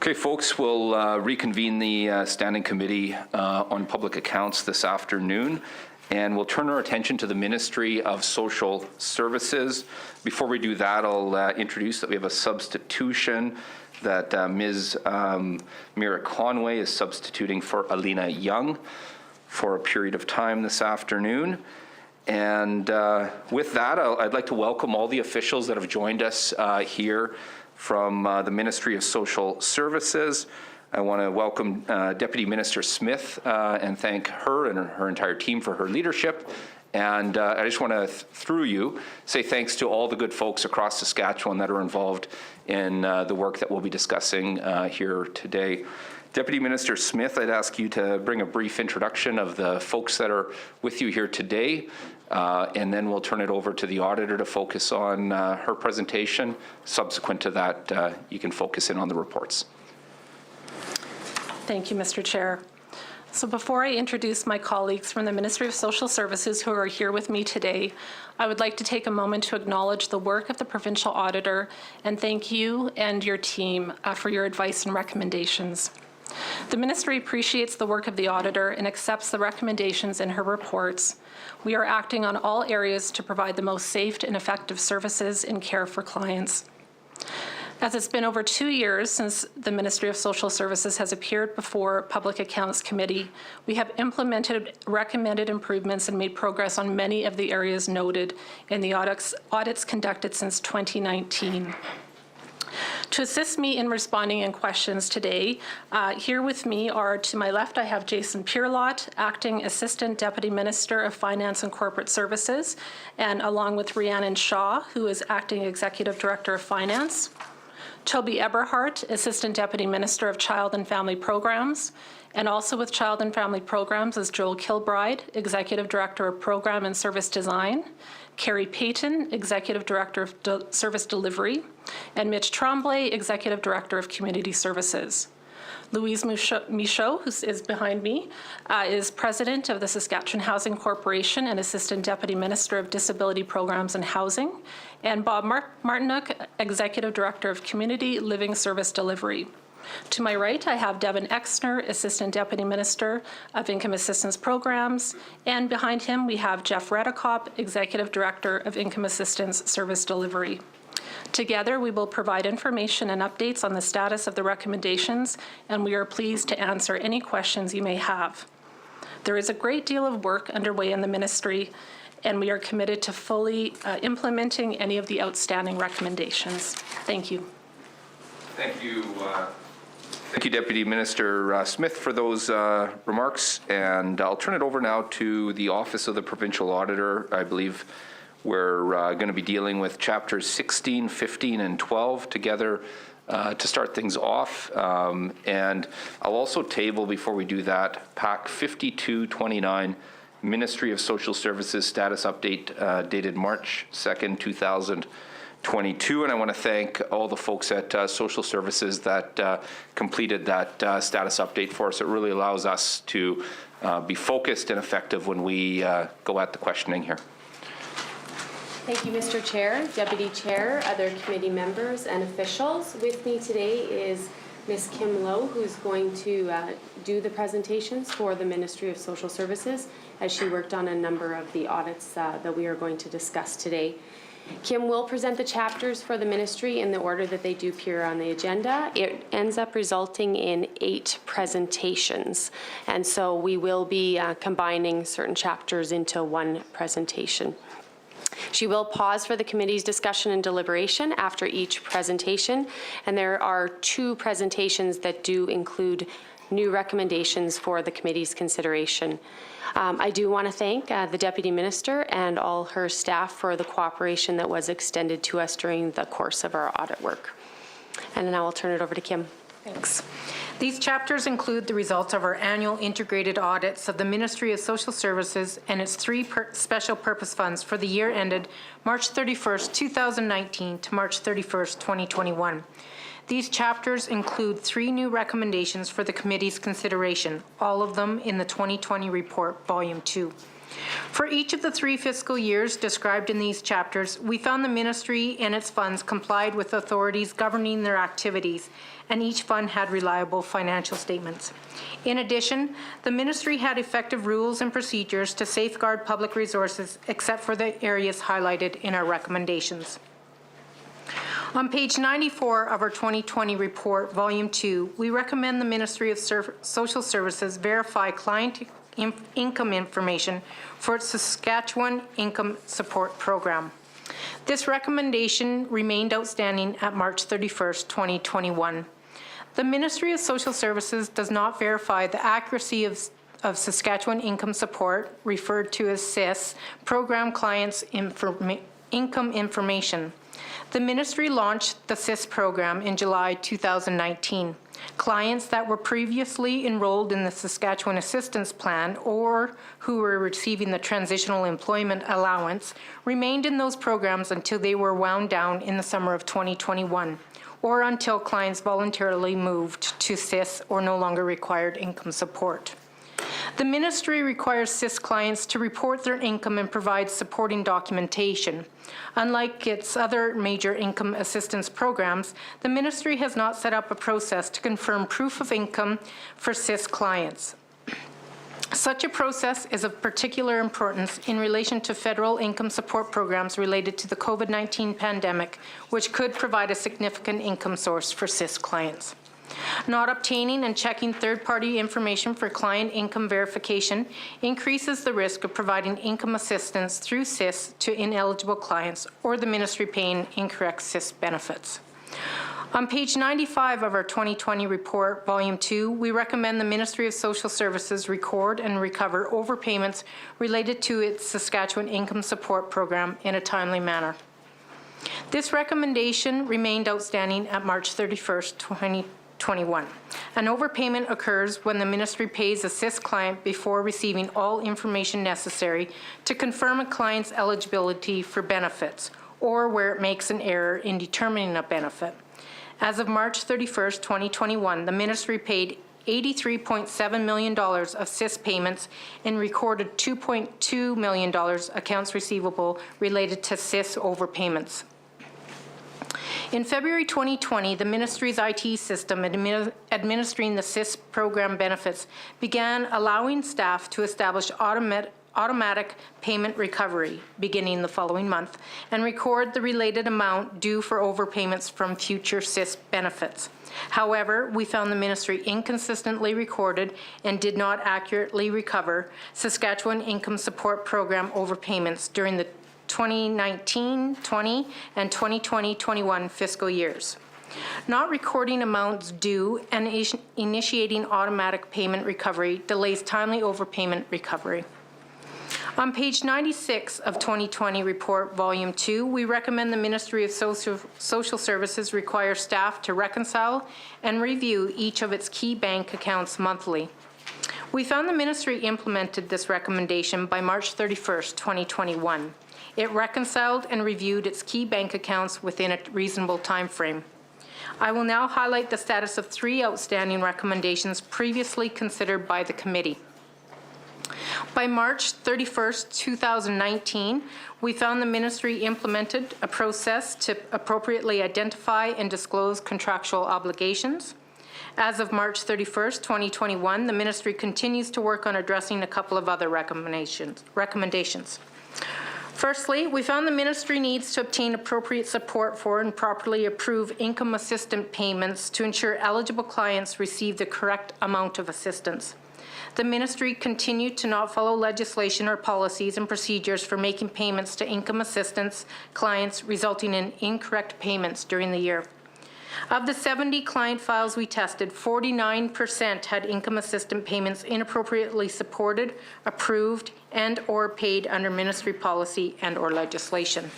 Okay, folks, we'll reconvene the Standing Committee on Public Accounts this afternoon, and we'll turn our attention to the Ministry of Social Services. Before we do that, I'll introduce that we have a substitution that Ms. Mira Conway is substituting for Alina Young for a period of time this afternoon. And with that, I'd like to welcome all the officials that have joined us here from the Ministry of Social Services. I want to welcome Deputy Minister Smith and thank her and her entire team for her leadership. And I just want to, through you, say thanks to all the good folks across Saskatchewan that are involved in the work that we'll be discussing here today. Deputy Minister Smith, I'd ask you to bring a brief introduction of the folks that are with you here today, and then we'll turn it over to the auditor to focus on her presentation. Subsequent to that, you can focus in on the reports. Thank you, Mr. Chair. So before I introduce my colleagues from the Ministry of Social Services who are here with me today, I would like to take a moment to acknowledge the work of the Provincial Auditor and thank you and your team for your advice and recommendations. The Ministry appreciates the work of the Auditor and accepts the recommendations in her reports. We are acting on all areas to provide the most safe and effective services and care for clients. As it's been over 2 years since the Ministry of Social Services has appeared before Public Accounts Committee, we have implemented recommended improvements and made progress on many of the areas noted in the audits conducted since 2019. To assist me in responding in questions today, here with me are, to my left, I have Jason Pierlot, Acting Assistant Deputy Minister of Finance and Corporate Services, and along with Rhiannon Shaw, who is Acting Executive Director of Finance. Toby Eberhardt, Assistant Deputy Minister of Child and Family Programs, and also with Child and Family Programs is Joel Kilbride, Executive Director of Program and Service Design, Carrie Payton, Executive Director of Service Delivery, and Mitch Tremblay, Executive Director of Community Services. Louise Michaud, who is behind me, is President of the Saskatchewan Housing Corporation and Assistant Deputy Minister of Disability Programs and Housing, and Bob Martinuk, Executive Director of Community Living Service Delivery. To my right, I have Devin Exner, Assistant Deputy Minister of Income Assistance Programs, and behind him we have Jeff Redekop, Executive Director of Income Assistance Service Delivery. Together, we will provide information and updates on the status of the recommendations, and we are pleased to answer any questions you may have. There is a great deal of work underway in the ministry, and we are committed to fully implementing any of the outstanding recommendations. Thank you. Thank you. Thank you, Deputy Minister Smith, for those remarks, and I'll turn it over now to the Office of the Provincial Auditor. I believe we're going to be dealing with chapters 16, 15, and 12 together to start things off. And I'll also table, before we do that, PAC 5229, Ministry of Social Services Status Update dated March 2nd, 2022. And I want to thank all the folks at Social Services that completed that status update for us. It really allows us to be focused and effective when we go at the questioning here. Thank you, Mr. Chair, Deputy Chair, other committee members and officials. With me today is Ms. Kim Lowe, who's going to do the presentations for the Ministry of Social Services, as she worked on a number of the audits that we are going to discuss today. Kim will present the chapters for the ministry in the order that they do appear on the agenda. It ends up resulting in 8 presentations, and so we will be combining certain chapters into one presentation. She will pause for the committee's discussion and deliberation after each presentation, and there are 2 presentations that do include new recommendations for the committee's consideration. I do want to thank the Deputy Minister and all her staff for the cooperation that was extended to us during the course of our audit work. And now I'll turn it over to Kim. Thanks. These chapters include the results of our annual integrated audits of the Ministry of Social Services and its 3 special purpose funds for the year ended March 31st, 2019 to March 31st, 2021. These chapters include 3 new recommendations for the committee's consideration, all of them in the 2020 report, Volume 2. For each of the 3 fiscal years described in these chapters, we found the ministry and its funds complied with authorities governing their activities, and each fund had reliable financial statements. In addition, the ministry had effective rules and procedures to safeguard public resources, except for the areas highlighted in our recommendations. On page 94 of our 2020 report, Volume 2, we recommend the Ministry of Social Services verify client income information for its Saskatchewan Income Support Program. This recommendation remained outstanding at March 31st, 2021. The Ministry of Social Services does not verify the accuracy of Saskatchewan Income Support, referred to as SIS, program clients' income information. The ministry launched the SIS program in July 2019. Clients that were previously enrolled in the Saskatchewan Assistance Plan or who were receiving the Transitional Employment Allowance remained in those programs until they were wound down in the summer of 2021, or until clients voluntarily moved to SIS or no longer required income support. The ministry requires SIS clients to report their income and provide supporting documentation. Unlike its other major income assistance programs, the ministry has not set up a process to confirm proof of income for SIS clients. Such a process is of particular importance in relation to federal income support programs related to the COVID-19 pandemic, which could provide a significant income source for SIS clients. Not obtaining and checking third-party information for client income verification increases the risk of providing income assistance through SIS to ineligible clients or the ministry paying incorrect SIS benefits. On page 95 of our 2020 report, Volume 2, we recommend the Ministry of Social Services record and recover overpayments related to its Saskatchewan Income Support Program in a timely manner. This recommendation remained outstanding at March 31st, 2021. An overpayment occurs when the ministry pays a SIS client before receiving all information necessary to confirm a client's eligibility for benefits, or where it makes an error in determining a benefit. As of March 31st, 2021, the ministry paid $83.7 million of SIS payments and recorded $2.2 million accounts receivable related to SIS overpayments. In February 2020, the ministry's IT system administering the SIS program benefits began allowing staff to establish automatic payment recovery beginning the following month and record the related amount due for overpayments from future SIS benefits. However, we found the ministry inconsistently recorded and did not accurately recover Saskatchewan Income Support Program overpayments during the 2019-20 and 2020-21 fiscal years. Not recording amounts due and initiating automatic payment recovery delays timely overpayment recovery. On page 96 of 2020 report, Volume 2, we recommend the Ministry of Social Services require staff to reconcile and review each of its key bank accounts monthly. We found the ministry implemented this recommendation by March 31st, 2021. It reconciled and reviewed its key bank accounts within a reasonable time frame. I will now highlight the status of 3 outstanding recommendations previously considered by the committee. By March 31st, 2019, we found the ministry implemented a process to appropriately identify and disclose contractual obligations. As of March 31st, 2021, the ministry continues to work on addressing a couple of other recommendations. Firstly, we found the ministry needs to obtain appropriate support for and properly approve income assistance payments to ensure eligible clients receive the correct amount of assistance. The ministry continued to not follow legislation or policies and procedures for making payments to income assistance clients, resulting in incorrect payments during the year. Of the 70 client files we tested, 49% had income assistance payments inappropriately supported, approved, and/or paid under ministry policy and/or legislation.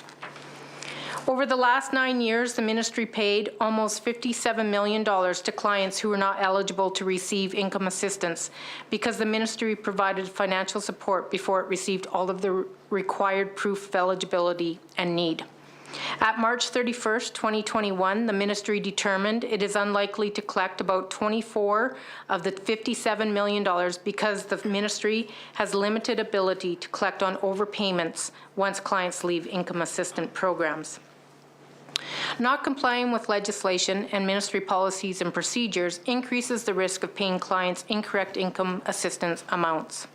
Over the last 9 years, the ministry paid almost $57 million to clients who were not eligible to receive income assistance because the ministry provided financial support before it received all of the required proof of eligibility and need. At March 31st, 2021, the ministry determined it is unlikely to collect about 24 of the $57 million because the ministry has limited ability to collect on overpayments once clients leave income assistance programs. Not complying with legislation and ministry policies and procedures increases the risk of paying clients incorrect income assistance amounts.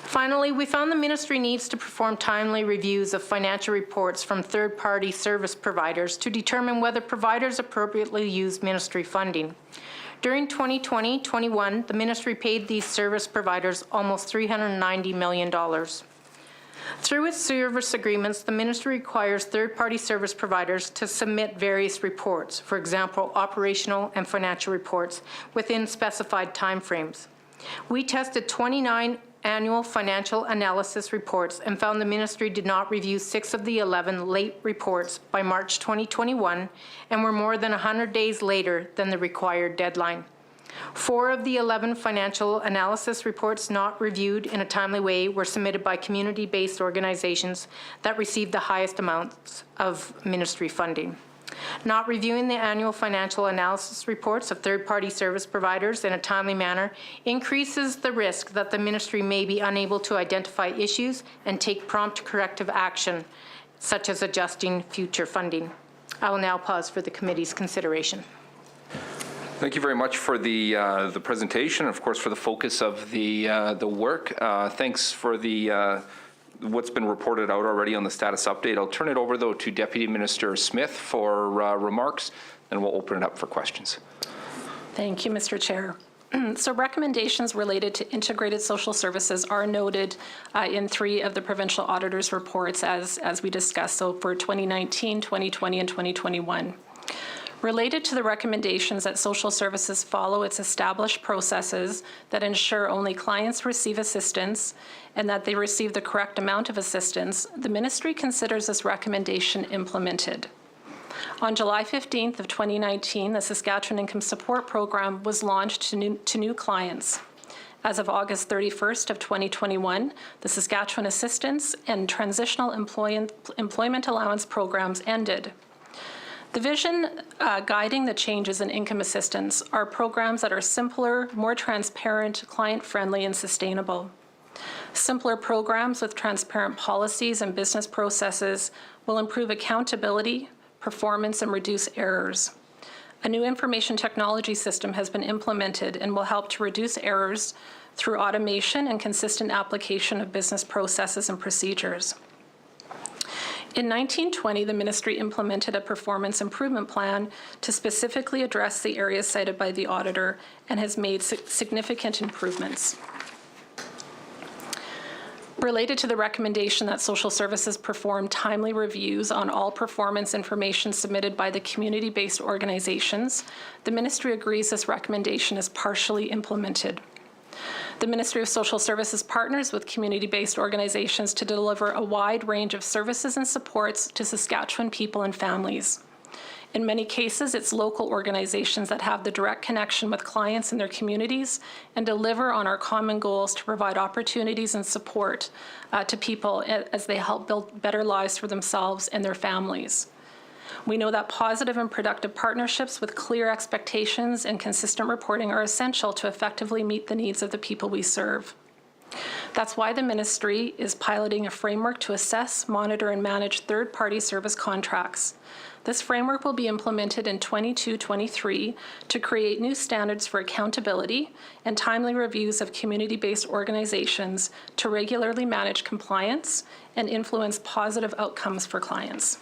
Finally, we found the ministry needs to perform timely reviews of financial reports from third-party service providers to determine whether providers appropriately use ministry funding. During 2020-21, the ministry paid these service providers almost $390 million. Through its service agreements, the ministry requires third-party service providers to submit various reports, for example, operational and financial reports, within specified timeframes. We tested 29 annual financial analysis reports and found the ministry did not review 6 of the 11 late reports by March 2021 and were more than 100 days later than the required deadline. 4 of the 11 financial analysis reports not reviewed in a timely way were submitted by community-based organizations that received the highest amounts of ministry funding. Not reviewing the annual financial analysis reports of third-party service providers in a timely manner increases the risk that the ministry may be unable to identify issues and take prompt corrective action, such as adjusting future funding. I will now pause for the committee's consideration. Thank you very much for the presentation, of course, for the focus of the work. Thanks for the what's been reported out already on the status update. I'll turn it over, though, to Deputy Minister Smith for remarks, and we'll open it up for questions. Thank you, Mr. Chair. So recommendations related to integrated social services are noted in 3 of the provincial auditors' reports as we discussed, so for 2019, 2020, and 2021. Related to the recommendations that social services follow its established processes that ensure only clients receive assistance and that they receive the correct amount of assistance, the ministry considers this recommendation implemented. On July 15th of 2019, the Saskatchewan Income Support Program was launched to new clients. As of August 31st of 2021, the Saskatchewan Assistance and Transitional Employment Allowance programs ended. The vision guiding the changes in income assistance are programs that are simpler, more transparent, client-friendly, and sustainable. Simpler programs with transparent policies and business processes will improve accountability, performance, and reduce errors. A new information technology system has been implemented and will help to reduce errors through automation and consistent application of business processes and procedures. In 1920, the ministry implemented a performance improvement plan to specifically address the areas cited by the auditor and has made significant improvements. Related to the recommendation that social services perform timely reviews on all performance information submitted by the community-based organizations, the ministry agrees this recommendation is partially implemented. The Ministry of Social Services partners with community-based organizations to deliver a wide range of services and supports to Saskatchewan people and families. In many cases, it's local organizations that have the direct connection with clients in their communities and deliver on our common goals to provide opportunities and support to people as they help build better lives for themselves and their families. We know that positive and productive partnerships with clear expectations and consistent reporting are essential to effectively meet the needs of the people we serve. That's why the ministry is piloting a framework to assess, monitor, and manage third-party service contracts. This framework will be implemented in 22-23 to create new standards for accountability and timely reviews of community-based organizations to regularly manage compliance and influence positive outcomes for clients.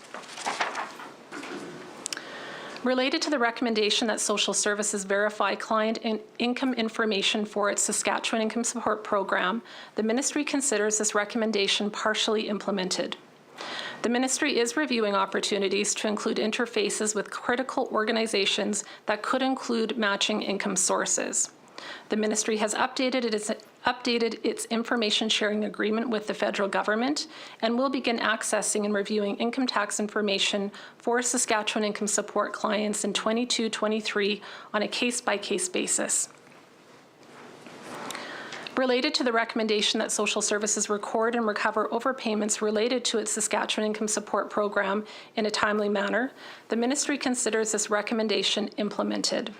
Related to the recommendation that social services verify client income information for its Saskatchewan Income Support Program, the ministry considers this recommendation partially implemented. The ministry is reviewing opportunities to include interfaces with critical organizations that could include matching income sources. The ministry has updated its information sharing agreement with the federal government and will begin accessing and reviewing income tax information for Saskatchewan Income Support clients in 22-23 on a case-by-case basis. Related to the recommendation that social services record and recover overpayments related to its Saskatchewan Income Support Program in a timely manner, the Ministry considers this recommendation implemented.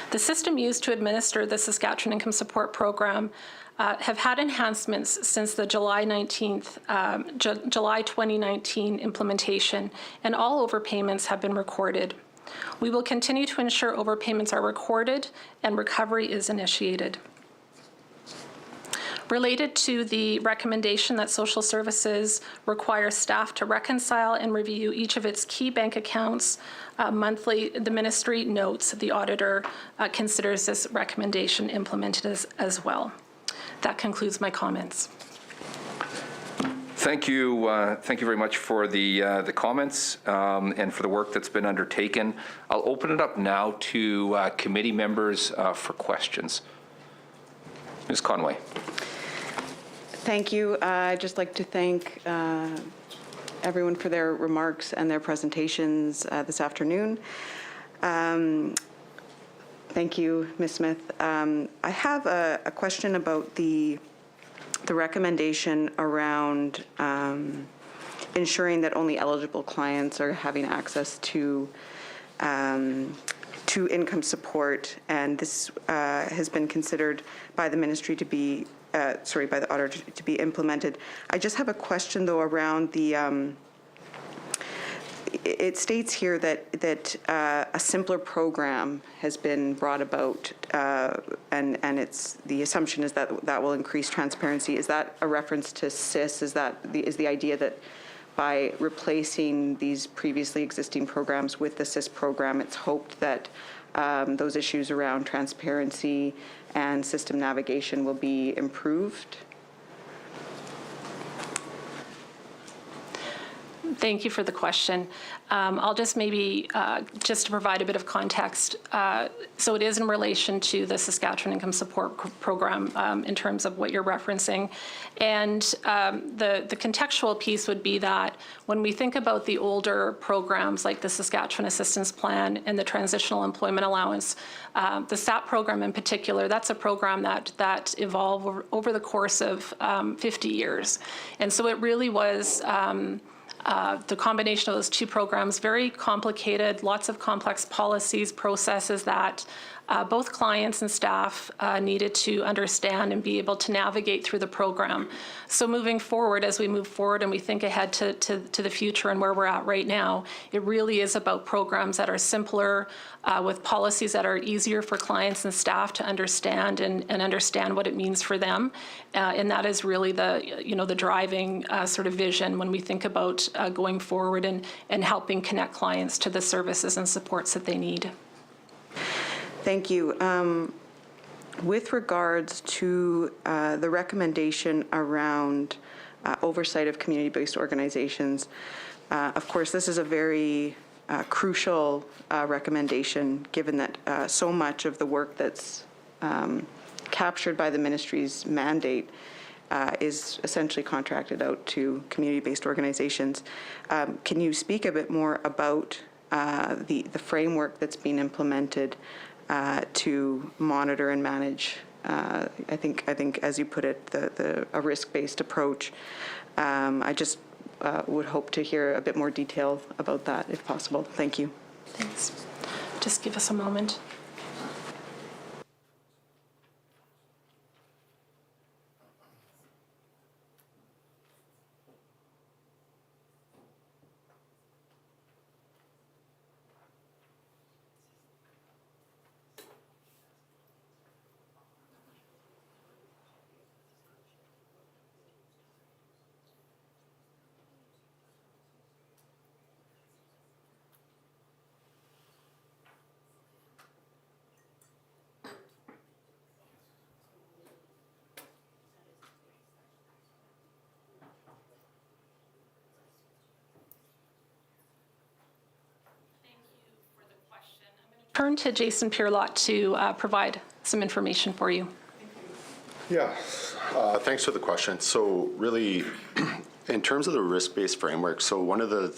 The system used to administer the Saskatchewan Income Support Program have had enhancements since the July 2019 implementation, and all overpayments have been recorded. We will continue to ensure overpayments are recorded and recovery is initiated. Related to the recommendation that social services require staff to reconcile and review each of its key bank accounts monthly, the Ministry notes the auditor considers this recommendation implemented as well. That concludes my comments. Thank you very much for the comments and for the work that's been undertaken. I'll open it up now to committee members for questions. Ms. Conway. Thank you. I'd just like to thank everyone for their remarks and their presentations this afternoon. Thank you, Ms. Smith. I have a question about the recommendation around ensuring that only eligible clients are having access to income support, and this has been considered by the Ministry to be by the auditor to be implemented. I just have a question, though, around the. It states here that a simpler program has been brought about, and it's the assumption is that will increase transparency. Is that a reference to SIS? Is the idea that by replacing these previously existing programs with the SIS program, it's hoped that those issues around transparency and system navigation will be improved? Thank you for the question. I'll just maybe, just to provide a bit of context, so it is in relation to the Saskatchewan Income Support Program in terms of what you're referencing. And the contextual piece would be that when we think about the older programs like the Saskatchewan Assistance Plan and the Transitional Employment Allowance, the SAP program in particular, that's a program that evolved over the course of 50 years. And so it really was the combination of those two programs, very complicated, lots of complex policies, processes that both clients and staff needed to understand and be able to navigate through the program. So moving forward, as we move forward and we think ahead to the future and where we're at right now, it really is about programs that are simpler, with policies that are easier for clients and staff to understand and understand what it means for them. And that is really the driving sort of vision when we think about going forward and helping connect clients to the services and supports that they need. Thank you. With regards to the recommendation around oversight of community-based organizations, of course, this is a very crucial recommendation, given that so much of the work that's captured by the Ministry's mandate is essentially contracted out to community-based organizations. Can you speak a bit more about the framework that's being implemented to monitor and manage, I think as you put it, a risk-based approach? I just would hope to hear a bit more detail about that, if possible. Thank you. Thanks. Just give us a moment. Turn to Jason Pierlot to provide some information for you. Yeah, thanks for the question. So really, in terms of the risk-based framework, so one of the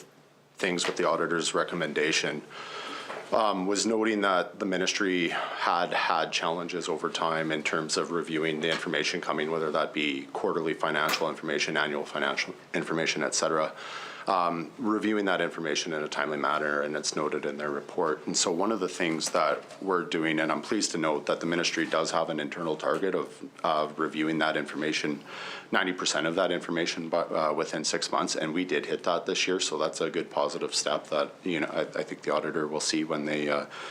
things with the auditor's recommendation was noting that the ministry had challenges over time in terms of reviewing the information coming, whether that be quarterly financial information, annual financial information, et cetera. Reviewing that information in a timely manner, and it's noted in their report. And so one of the things that we're doing, and I'm pleased to note that the ministry does have an internal target of reviewing that information, 90% of that information within 6 months, and we did hit that this year, so that's a good positive step that, you know, I think the auditor will see when they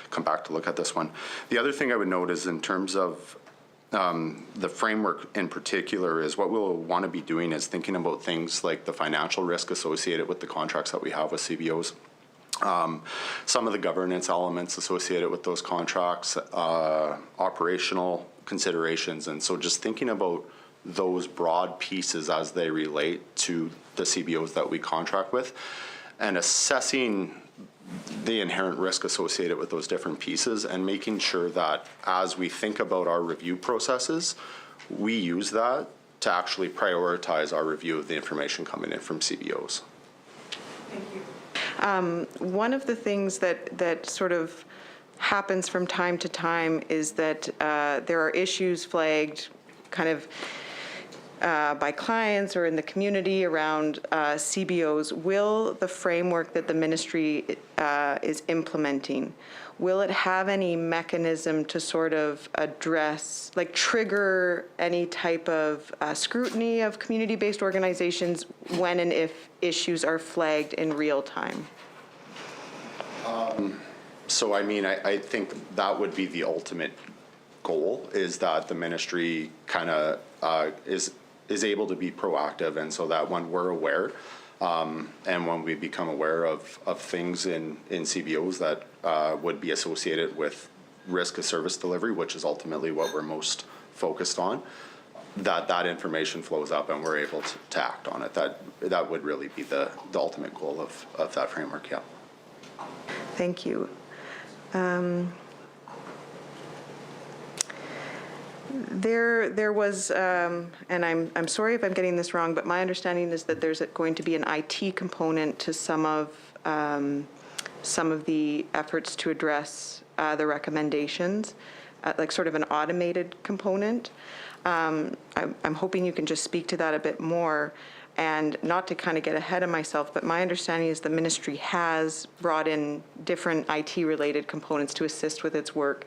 come back to look at this one. The other thing I would note is in terms of the framework in particular is what we'll want to be doing is thinking about things like the financial risk associated with the contracts that we have with CBOs. Some of the governance elements associated with those contracts, operational considerations, and so just thinking about those broad pieces as they relate to the CBOs that we contract with, and assessing the inherent risk associated with those different pieces, and making sure that as we think about our review processes, we use that to actually prioritize our review of the information coming in from CBOs. Thank you. One of the things that sort of happens from time to time is that there are issues flagged kind of by clients or in the community around CBOs. Will the framework that the ministry is implementing, will it have any mechanism to sort of address, like trigger any type of scrutiny of community-based organizations when and if issues are flagged in real time? So, I mean, I think that would be the ultimate goal, is that the ministry kind of is able to be proactive, and so that when we're aware and when we become aware of things in CBOs that would be associated with risk of service delivery, which is ultimately what we're most focused on, that information flows up and we're able to act on it. That would really be the ultimate goal of that framework, yeah. Thank you. There was, and I'm sorry if I'm getting this wrong, but my understanding is that there's going to be an IT component to some of the efforts to address the recommendations, like sort of an automated component. I'm hoping you can just speak to that a bit more, and not to kind of get ahead of myself, but my understanding is the ministry has brought in different IT-related components to assist with its work.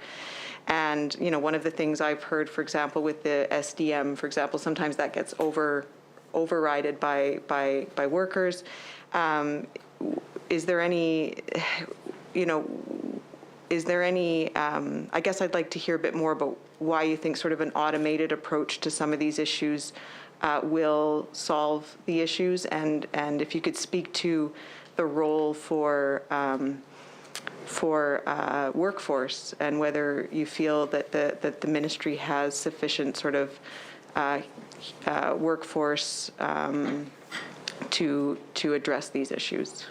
And, you know, one of the things I've heard, for example, with the SDM, for example, sometimes that gets overrided by workers. Is there any, you know, I guess I'd like to hear a bit more about why you think sort of an automated approach to some of these issues will solve the issues, and if you could speak to the role for workforce, and whether you feel that the ministry has sufficient sort of workforce to address these issues.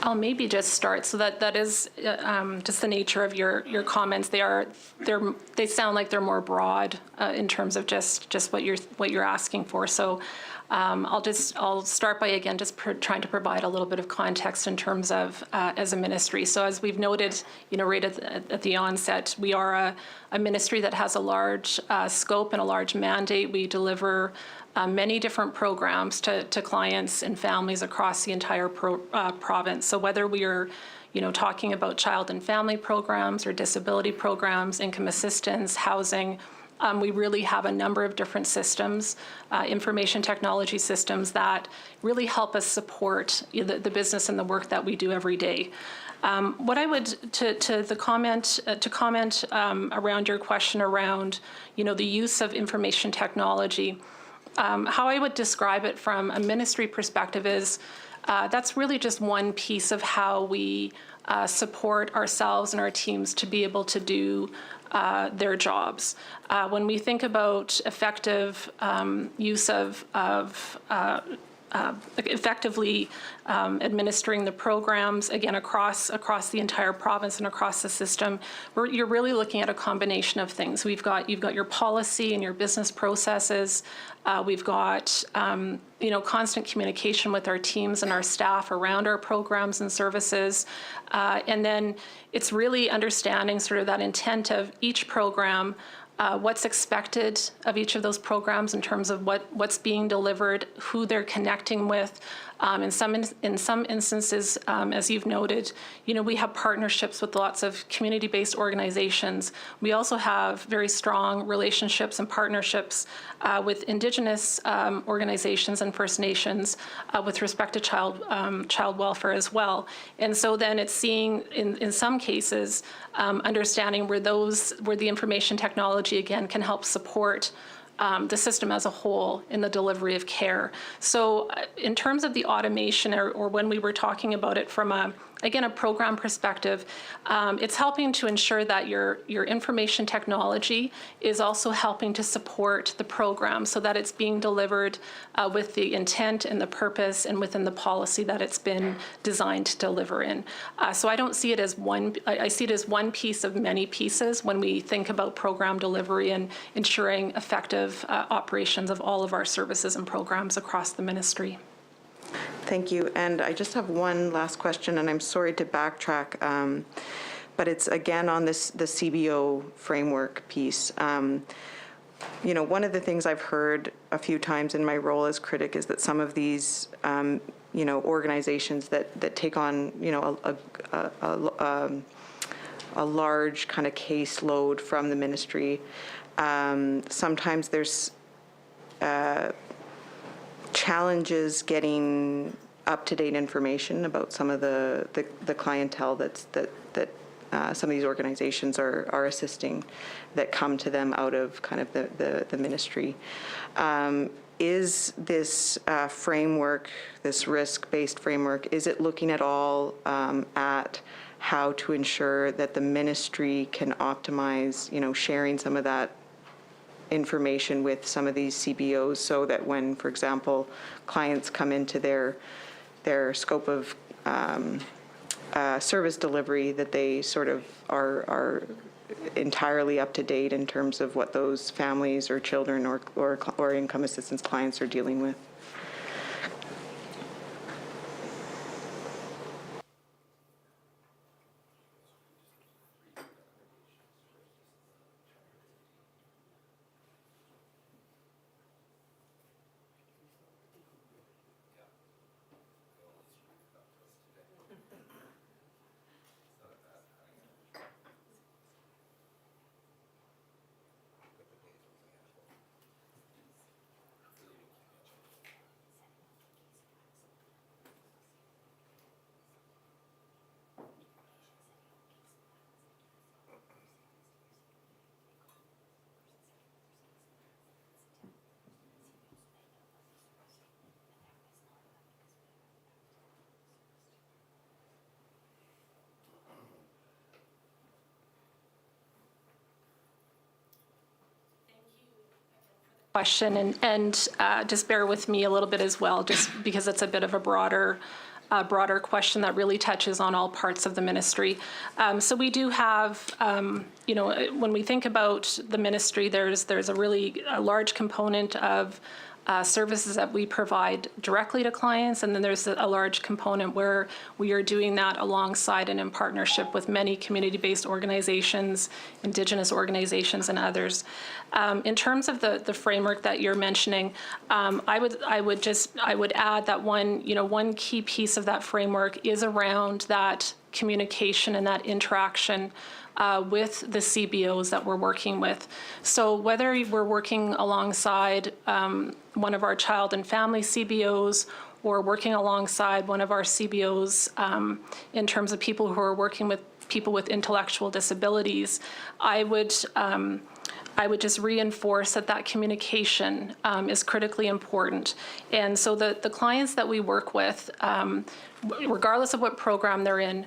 I'll maybe just start. So that is just the nature of your comments. They sound like they're more broad in terms of just what you're asking for. So I'll start by again just trying to provide a little bit of context in terms of as a ministry. So as we've noted, you know, right at the onset, we are a ministry that has a large scope and a large mandate. We deliver many different programs to clients and families across the entire province. So whether we are, you know, talking about child and family programs or disability programs, income assistance, housing, we really have a number of different systems, information technology systems that really help us support the business and the work that we do every day. What I would to comment around your question around, you know, the use of information technology. How I would describe it from a ministry perspective is that's really just one piece of how we support ourselves and our teams to be able to do their jobs. When we think about effective use of effectively administering the programs, again, across the entire province and across the system, you're really looking at a combination of things. You've got your policy and your business processes. We've got constant communication with our teams and our staff around our programs and services. And then it's really understanding sort of that intent of each program, what's expected of each of those programs in terms of what's being delivered, who they're connecting with. In some instances, as you've noted, we have partnerships with lots of community-based organizations. We also have very strong relationships and partnerships with Indigenous organizations and First Nations with respect to child welfare as well. And so then it's seeing, in some cases, understanding where the information technology, again, can help support the system as a whole in the delivery of care. So in terms of the automation, or when we were talking about it from a program perspective, it's helping to ensure that your information technology is also helping to support the program so that it's being delivered with the intent and the purpose and within the policy that it's been designed to deliver in. So I don't see it as one, I see it as one piece of many pieces when we think about program delivery and ensuring effective operations of all of our services and programs across the ministry. Thank you. And I just have one last question, and I'm sorry to backtrack, but it's again on the CBO framework piece. One of the things I've heard a few times in my role as critic is that some of these, organizations that take on, a large kind of caseload from the ministry, sometimes there's challenges getting up-to-date information about some of the clientele that some of these organizations are assisting that come to them out of kind of the ministry. Is this framework, this risk-based framework, is it looking at all at how to ensure that the ministry can optimize, sharing some of that information with some of these CBOs so that when, for example, clients come into their scope of service delivery, that they sort of are entirely up to date in terms of what those families or children or income assistance clients are dealing with? Question, and just bear with me a little bit as well, just because it's a bit of a broader question that really touches on all parts of the ministry. So we do have, when we think about the ministry, there's a large component of services that we provide directly to clients, and then there's a large component where we are doing that alongside and in partnership with many community-based organizations, Indigenous organizations, and others. In terms of the framework that you're mentioning, I would add that one key piece of that framework is around that communication and that interaction with the CBOs that we're working with. So whether we're working alongside one of our child and family CBOs or working alongside one of our CBOs in terms of people who are working with people with intellectual disabilities, I would just reinforce that communication is critically important. And so the clients that we work with, regardless of what program they're in,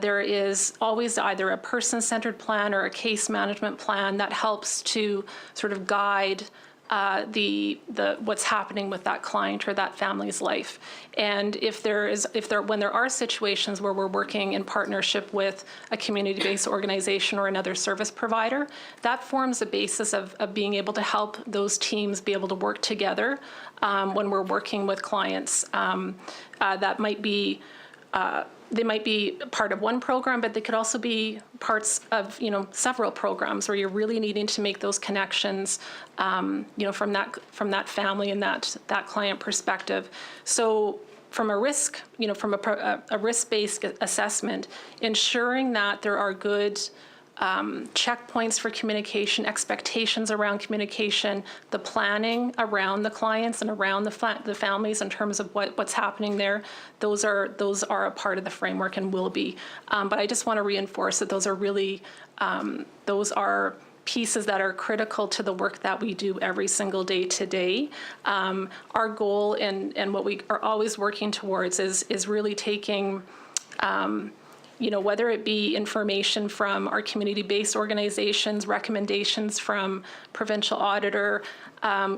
there is always either a person-centered plan or a case management plan that helps to sort of guide what's happening with that client or that family's life. And when there are situations where we're working in partnership with a community-based organization or another service provider, that forms the basis of being able to help those teams be able to work together when we're working with clients. That might be they might be part of one program, but they could also be parts of, several programs where you're really needing to make those connections, from that family and that client perspective. So from a risk, from a risk-based assessment, ensuring that there are good checkpoints for communication, expectations around communication, the planning around the clients and around the families in terms of what's happening there. Those are a part of the framework and will be. But I just want to reinforce that those are really those are pieces that are critical to the work that we do every single day today. Our goal and what we are always working towards is really taking whether it be information from our community-based organizations, recommendations from provincial auditor,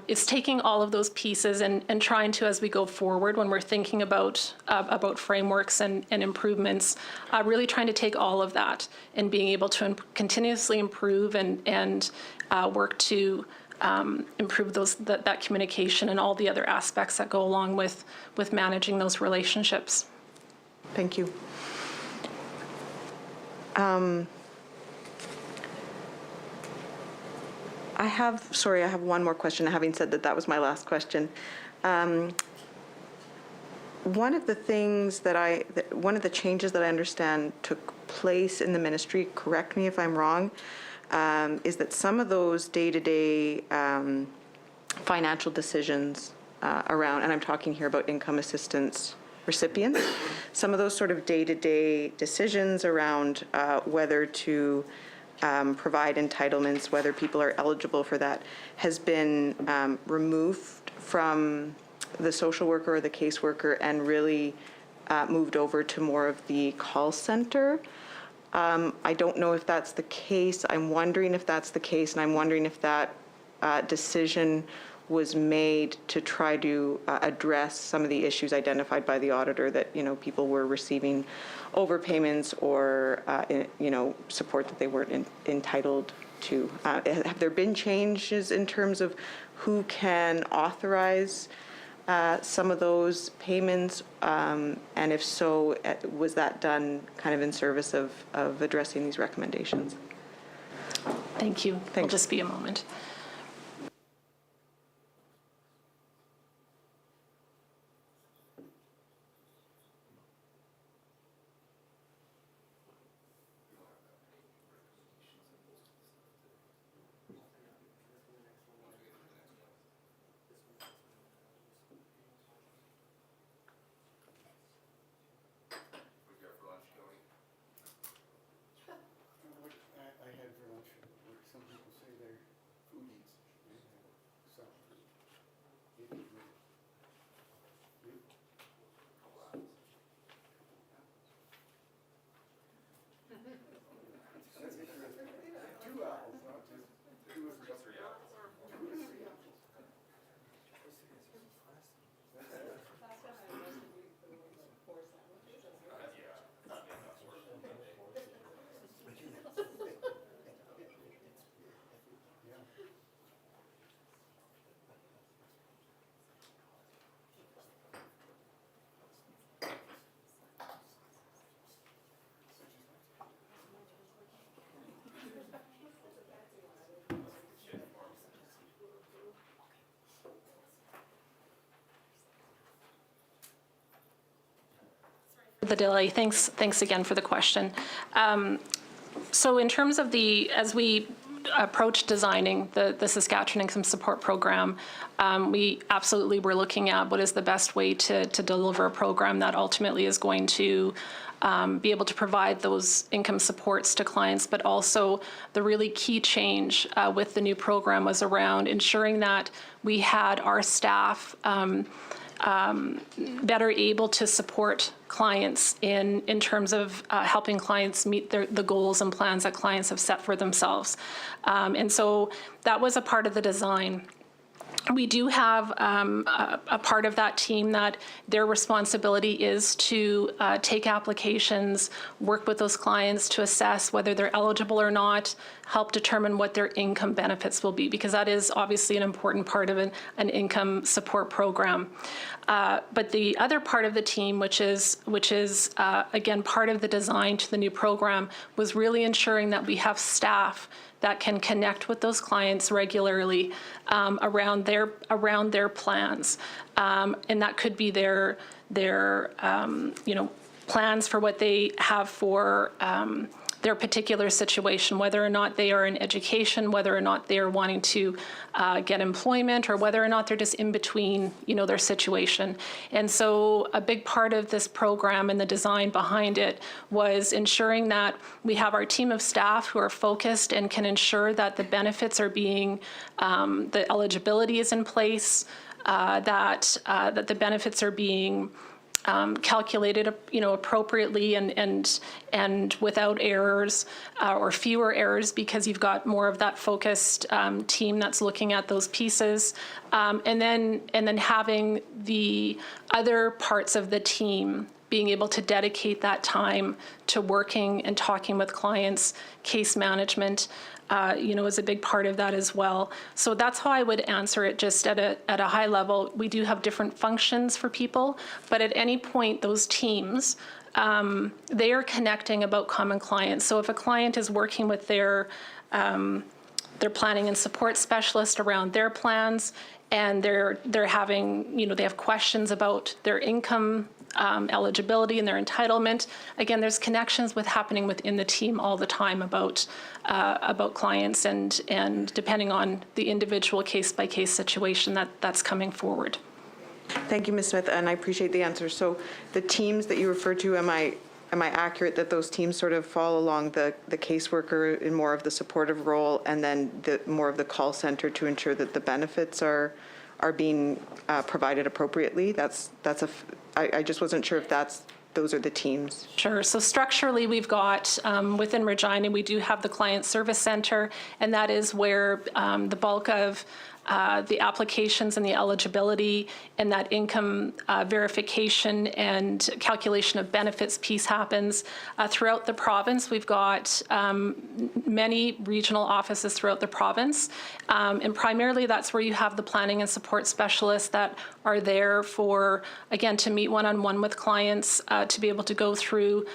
it's taking all of those pieces and trying to, as we go forward, when we're thinking about frameworks and improvements, really trying to take all of that and being able to continuously improve and work to improve that communication and all the other aspects that go along with managing those relationships. Thank you. I have one more question, having said that was my last question. One of the changes that I understand took place in the ministry, correct me if I'm wrong, is that some of those day-to-day financial decisions around, and I'm talking here about income assistance recipients, some of those sort of day-to-day decisions around whether to provide entitlements, whether people are eligible for that, has been removed from the social worker or the caseworker and really moved over to more of the call center. I don't know if that's the case. I'm wondering if that's the case, and I'm wondering if that decision was made to try to address some of the issues identified by the auditor, that people were receiving overpayments or support that they weren't entitled to. Have there been changes in terms of who can authorize some of those payments, and if so, was that done kind of in service of addressing these recommendations? Thank you. Thanks. It'll just be a moment. I had for lunch what some people say they're foodies. So, maybe two apples, not just two or three apples. The delay. Thanks again for the question. So in terms of as we approach designing the Saskatchewan Income Support Program, we absolutely were looking at what is the best way to deliver a program that ultimately is going to be able to provide those income supports to clients, but also the really key change with the new program was around ensuring that we had our staff better able to support clients in terms of helping clients meet the goals and plans that clients have set for themselves. And so that was a part of the design. We do have a part of that team that their responsibility is to take applications, work with those clients to assess whether they're eligible or not, help determine what their income benefits will be, because that is obviously an important part of an income support program. But the other part of the team, which is again, part of the design to the new program, was really ensuring that we have staff that can connect with those clients regularly around their plans, and that could be their plans for what they have for their particular situation, whether or not they are in education, whether or not they are wanting to get employment, or whether or not they're just in between, their situation. And so a big part of this program and the design behind it was ensuring that we have our team of staff who are focused and can ensure that the benefits are being, the eligibility is in place, that the benefits are being calculated, appropriately and without errors or fewer errors, because you've got more of that focused team that's looking at those pieces, and then having the other parts of the team being able to dedicate that time to working and talking with clients. Case management, is a big part of that as well. So that's how I would answer it, just at a high level. We do have different functions for people, but at any point, those teams, they are connecting about common clients. So if a client is working with their planning and support specialist around their plans, and they're having, they have questions about their income eligibility and their entitlement. Again, there's connections happening within the team all the time about clients, and depending on the individual case-by-case situation that's coming forward. Thank you, Ms. Smith, and I appreciate the answer. So the teams that you refer to, am I accurate that those teams sort of fall along the caseworker in more of the supportive role, and then more of the call center to ensure that the benefits are being provided appropriately? I just wasn't sure if those are the teams. Sure. So structurally, we've got, within Regina, we do have the Client Service Center, and that is where the bulk of the applications and the eligibility and that income verification and calculation of benefits piece happens. Throughout the province, we've got many regional offices throughout the province, and primarily that's where you have the planning and support specialists that are there for, again, to meet one-on-one with clients, to be able to go through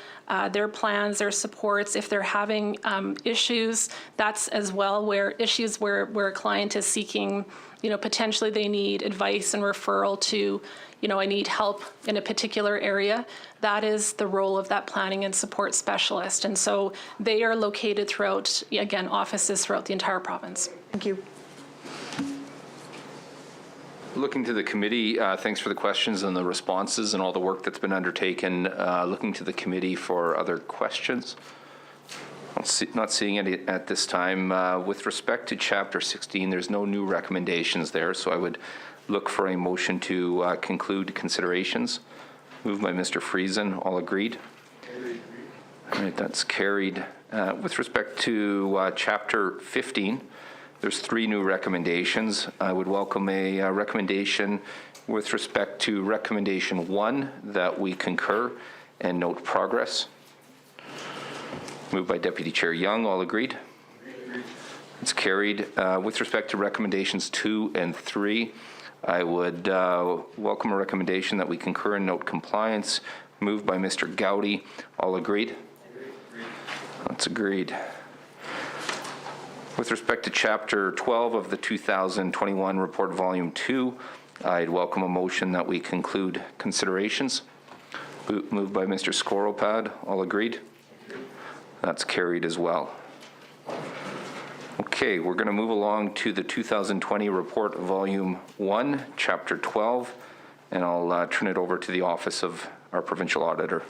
their plans, their supports. If they're having issues, that's as well where a client is seeking, potentially they need advice and referral to, I need help in a particular area. That is the role of that planning and support specialist. And so they are located throughout, again, offices throughout the entire province. Thank you. Looking to the committee, thanks for the questions and the responses and all the work that's been undertaken. Looking to the committee for other questions. Not seeing any at this time. With respect to Chapter 16, there's no new recommendations there, so I would look for a motion to conclude considerations. Moved by Mr. Friesen. All agreed? All right, that's carried. With respect to Chapter 15, there's 3 new recommendations. I would welcome a recommendation with respect to Recommendation 1 that we concur and note progress. Moved by Deputy Chair Young. All agreed? It's carried. With respect to Recommendations 2 and 3, I would welcome a recommendation that we concur and note compliance. Moved by Mr. Gowdy. All agreed? That's agreed. With respect to Chapter 12 of the 2021 Report Volume 2, I'd welcome a motion that we conclude considerations. Moved by Mr. Skoropad. All agreed? That's carried as well. Okay, we're going to move along to the 2020 Report Volume 1, Chapter 12, and I'll turn it over to the Office of our Provincial Auditor.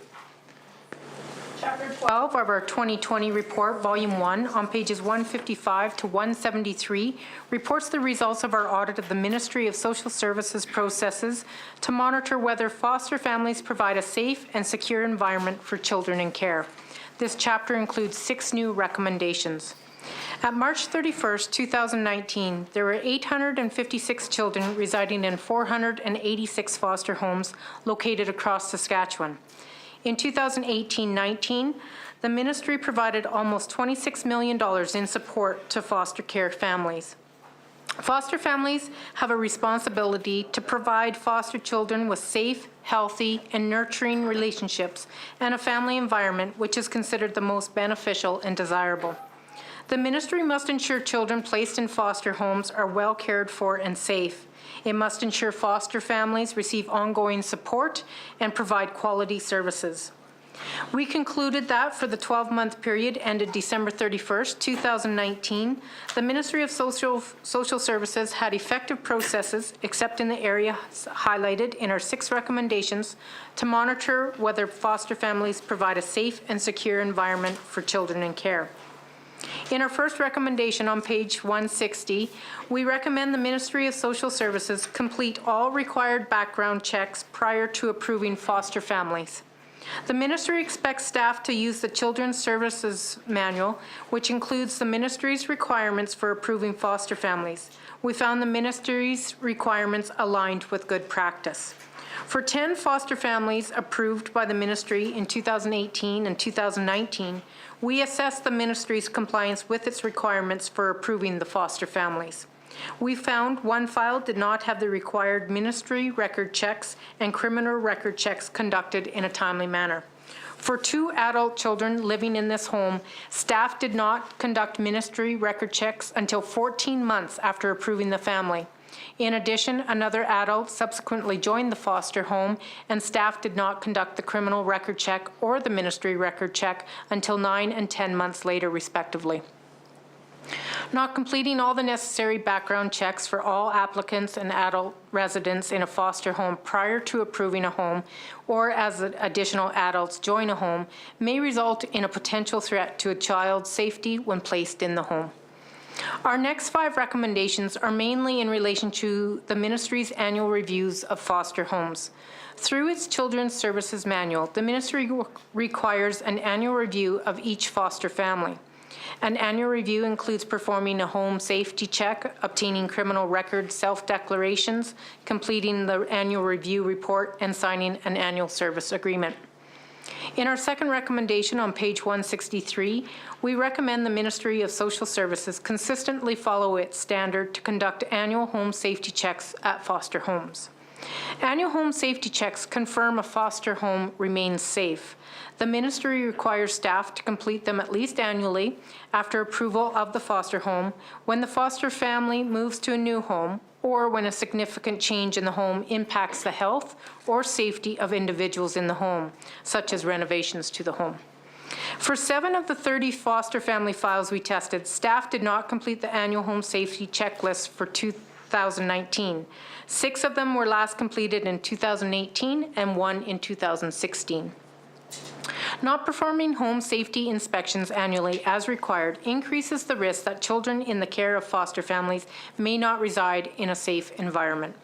Chapter 12 of our 2020 report, Volume 1, on pages 155 to 173, reports the results of our audit of the Ministry of Social Services processes to monitor whether foster families provide a safe and secure environment for children in care. This chapter includes 6 new recommendations. At March 31st, 2019, there were 856 children residing in 486 foster homes located across Saskatchewan. In 2018-19, the ministry provided almost $26 million in support to foster care families. Foster families have a responsibility to provide foster children with safe, healthy, and nurturing relationships and a family environment which is considered the most beneficial and desirable. The ministry must ensure children placed in foster homes are well cared for and safe. It must ensure foster families receive ongoing support and provide quality services. We concluded that for the 12-month period ended December 31st, 2019, the Ministry of Social Services had effective processes, except in the areas highlighted in our 6 recommendations, to monitor whether foster families provide a safe and secure environment for children in care. In our first recommendation on page 160, we recommend the Ministry of Social Services complete all required background checks prior to approving foster families. The ministry expects staff to use the Children's Services Manual, which includes the ministry's requirements for approving foster families. We found the ministry's requirements aligned with good practice. For 10 foster families approved by the ministry in 2018 and 2019, we assessed the ministry's compliance with its requirements for approving the foster families. We found one file did not have the required ministry record checks and criminal record checks conducted in a timely manner. For 2 adult children living in this home, staff did not conduct ministry record checks until 14 months after approving the family. In addition, another adult subsequently joined the foster home, and staff did not conduct the criminal record check or the ministry record check until 9 and 10 months later, respectively. Not completing all the necessary background checks for all applicants and adult residents in a foster home prior to approving a home, or as additional adults join a home, may result in a potential threat to a child's safety when placed in the home. Our next 5 recommendations are mainly in relation to the ministry's annual reviews of foster homes. Through its Children's Services Manual, the ministry requires an annual review of each foster family. An annual review includes performing a home safety check, obtaining criminal record self-declarations, completing the annual review report, and signing an annual service agreement. In our second recommendation on page 163, we recommend the Ministry of Social Services consistently follow its standard to conduct annual home safety checks at foster homes. Annual home safety checks confirm a foster home remains safe. The ministry requires staff to complete them at least annually after approval of the foster home, when the foster family moves to a new home, or when a significant change in the home impacts the health or safety of individuals in the home, such as renovations to the home. For 7 of the 30 foster family files we tested, staff did not complete the annual home safety checklist for 2019. 6 of them were last completed in 2018 and 1 in 2016. Not performing home safety inspections annually as required increases the risk that children in the care of foster families may not reside in a safe environment.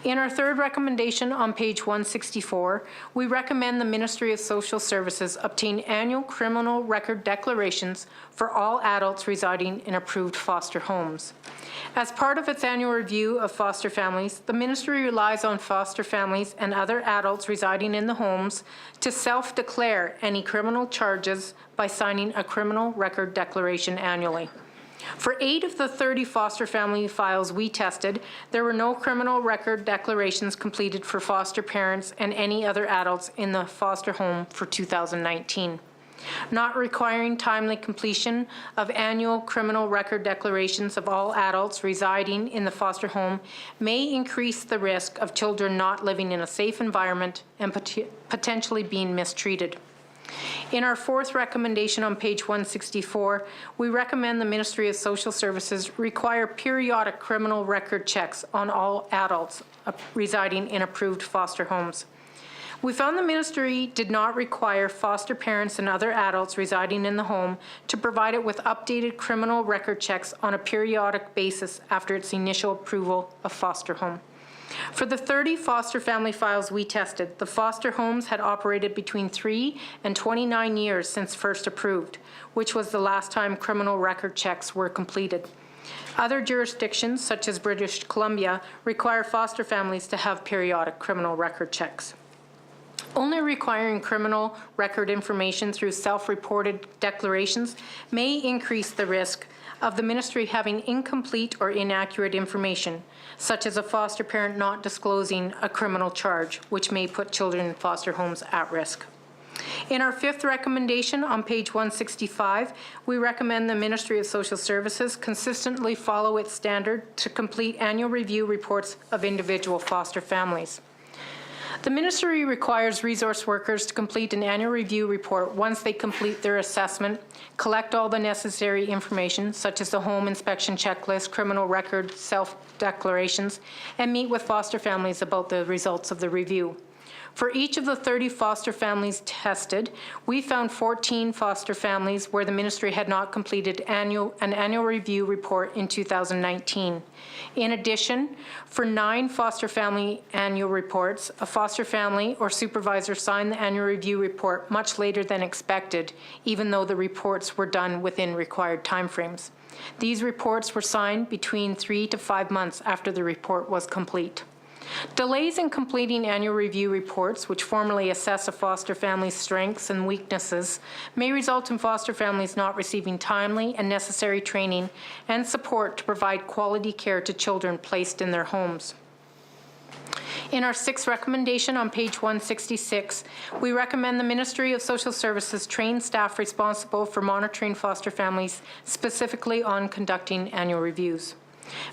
In our third recommendation on page 164, we recommend the Ministry of Social Services obtain annual criminal record declarations for all adults residing in approved foster homes. As part of its annual review of foster families, the ministry relies on foster families and other adults residing in the homes to self-declare any criminal charges by signing a criminal record declaration annually. For 8 of the 30 foster family files we tested, there were no criminal record declarations completed for foster parents and any other adults in the foster home for 2019. Not requiring timely completion of annual criminal record declarations of all adults residing in the foster home may increase the risk of children not living in a safe environment and potentially being mistreated. In our fourth recommendation on page 164, we recommend the Ministry of Social Services require periodic criminal record checks on all adults residing in approved foster homes. We found the ministry did not require foster parents and other adults residing in the home to provide it with updated criminal record checks on a periodic basis after its initial approval of foster home. For the 30 foster family files we tested, the foster homes had operated between 3 and 29 years since first approved, which was the last time criminal record checks were completed. Other jurisdictions, such as British Columbia, require foster families to have periodic criminal record checks. Only requiring criminal record information through self-reported declarations may increase the risk of the ministry having incomplete or inaccurate information, such as a foster parent not disclosing a criminal charge, which may put children in foster homes at risk. In our 5th recommendation on page 165, we recommend the Ministry of Social Services consistently follow its standard to complete annual review reports of individual foster families. The ministry requires resource workers to complete an annual review report once they complete their assessment, collect all the necessary information, such as the home inspection checklist, criminal record, self-declarations, and meet with foster families about the results of the review. For each of the 30 foster families tested, we found 14 foster families where the ministry had not completed an annual review report in 2019. In addition, for 9 foster family annual reports, a foster family or supervisor signed the annual review report much later than expected, even though the reports were done within required timeframes. These reports were signed between 3 to 5 months after the report was complete. Delays in completing annual review reports, which formally assess a foster family's strengths and weaknesses, may result in foster families not receiving timely and necessary training and support to provide quality care to children placed in their homes. In our 6th recommendation on page 166, we recommend the Ministry of Social Services train staff responsible for monitoring foster families, specifically on conducting annual reviews.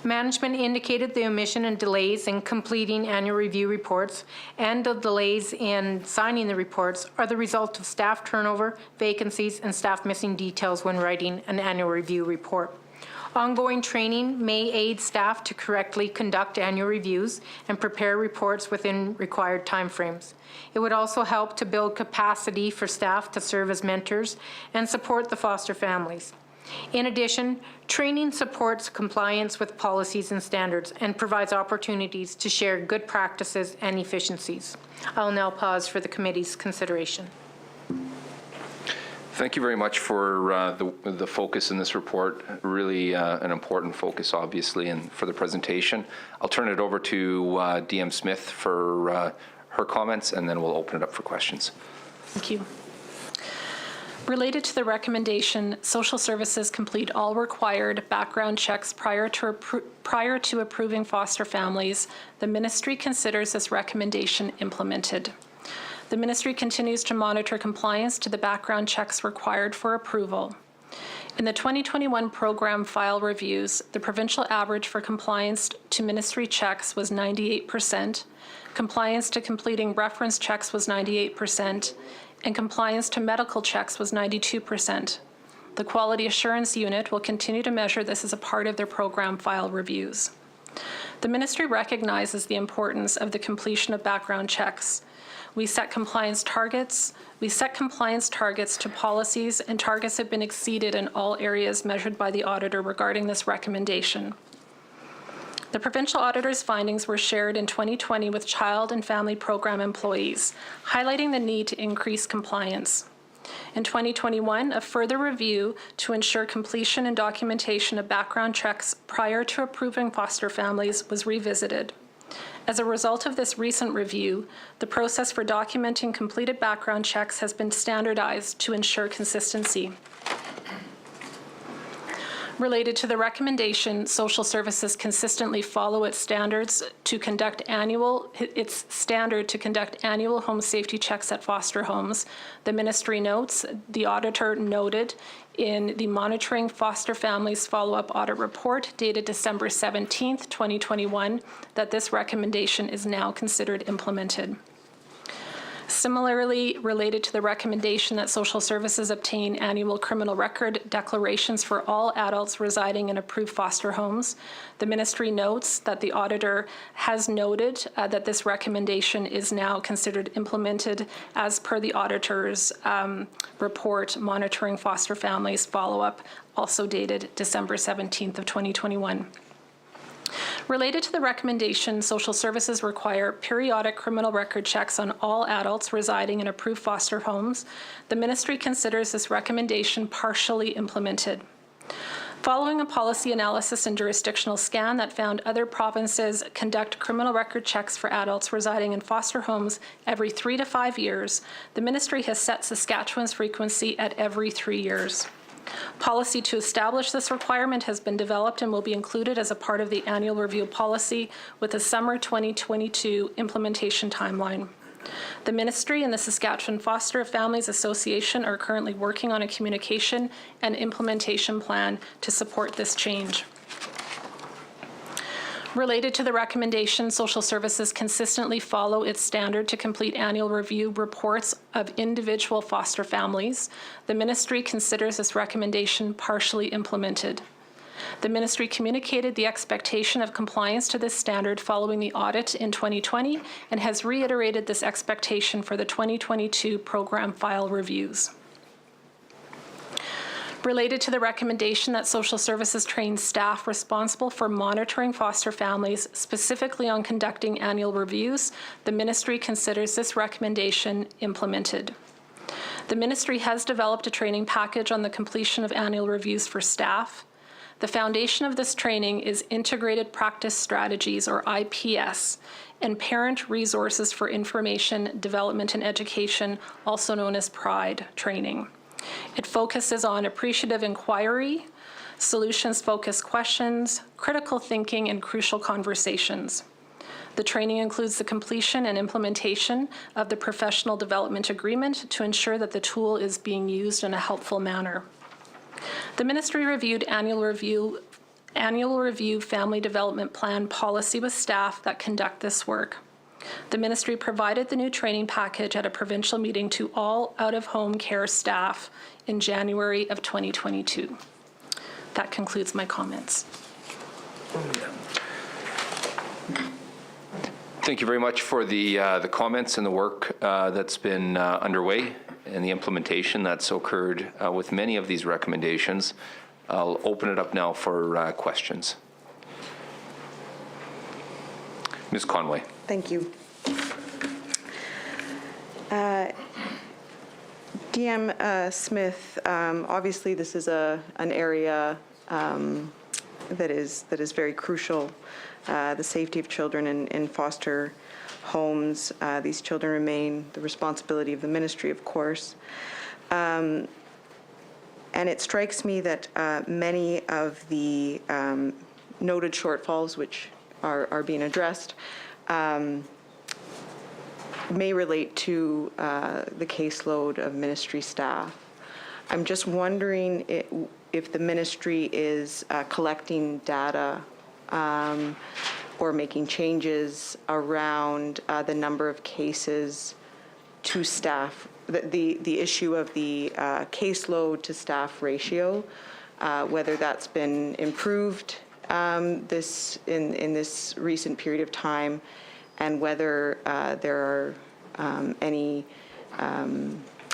Management indicated the omission and delays in completing annual review reports and the delays in signing the reports are the result of staff turnover, vacancies, and staff missing details when writing an annual review report. Ongoing training may aid staff to correctly conduct annual reviews and prepare reports within required timeframes. It would also help to build capacity for staff to serve as mentors and support the foster families. In addition, training supports compliance with policies and standards and provides opportunities to share good practices and efficiencies. I'll now pause for the committee's consideration. Thank you very much for the focus in this report. Really an important focus, obviously, and for the presentation. I'll turn it over to DM Smith for her comments, and then we'll open it up for questions. Thank you. Related to the recommendation, social services complete all required background checks prior to approving foster families, the ministry considers this recommendation implemented. The ministry continues to monitor compliance to the background checks required for approval. In the 2021 program file reviews, the provincial average for compliance to ministry checks was 98%, compliance to completing reference checks was 98%, and compliance to medical checks was 92%. The Quality Assurance Unit will continue to measure this as a part of their program file reviews. The ministry recognizes the importance of the completion of background checks. We set compliance targets to policies, and targets have been exceeded in all areas measured by the auditor regarding this recommendation. The provincial auditor's findings were shared in 2020 with Child and Family Program employees, highlighting the need to increase compliance. In 2021, a further review to ensure completion and documentation of background checks prior to approving foster families was revisited. As a result of this recent review, the process for documenting completed background checks has been standardized to ensure consistency. Related to the recommendation, social services consistently follow its standard to conduct annual home safety checks at foster homes. The ministry notes, the auditor noted in the Monitoring Foster Families Follow-up Audit Report dated December 17th, 2021, that this recommendation is now considered implemented. Similarly, related to the recommendation that social services obtain annual criminal record declarations for all adults residing in approved foster homes, the ministry notes that the auditor has noted that this recommendation is now considered implemented as per the auditor's report, Monitoring Foster Families Follow-up, also dated December 17th of 2021. Related to the recommendation, social services require periodic criminal record checks on all adults residing in approved foster homes. The ministry considers this recommendation partially implemented. Following a policy analysis and jurisdictional scan that found other provinces conduct criminal record checks for adults residing in foster homes every 3 to 5 years, the ministry has set Saskatchewan's frequency at every 3 years. Policy to establish this requirement has been developed and will be included as a part of the annual review policy with a summer 2022 implementation timeline. The ministry and the Saskatchewan Foster Families Association are currently working on a communication and implementation plan to support this change. Related to the recommendation, social services consistently follow its standard to complete annual review reports of individual foster families. The ministry considers this recommendation partially implemented. The ministry communicated the expectation of compliance to this standard following the audit in 2020 and has reiterated this expectation for the 2022 program file reviews. Related to the recommendation that social services train staff responsible for monitoring foster families, specifically on conducting annual reviews, the ministry considers this recommendation implemented. The ministry has developed a training package on the completion of annual reviews for staff. The foundation of this training is Integrated Practice Strategies, or IPS, and Parent Resources for Information, Development and Education, also known as PRIDE training. It focuses on appreciative inquiry, solutions-focused questions, critical thinking, and crucial conversations. The training includes the completion and implementation of the professional development agreement to ensure that the tool is being used in a helpful manner. The ministry reviewed annual review family development plan policy with staff that conduct this work. The ministry provided the new training package at a provincial meeting to all out-of-home care staff in January of 2022. That concludes my comments. Thank you very much for the comments and the work that's been underway and the implementation that's occurred with many of these recommendations. I'll open it up now for questions. Ms. Conway. Thank you. DM Smith, obviously this is an area that is very crucial. The safety of children in foster homes. These children remain the responsibility of the ministry, of course. And it strikes me that many of the noted shortfalls which are being addressed may relate to the caseload of ministry staff. I'm just wondering if the ministry is collecting data or making changes around the number of cases to staff, the issue of the caseload to staff ratio, whether that's been improved in this recent period of time, and whether there are any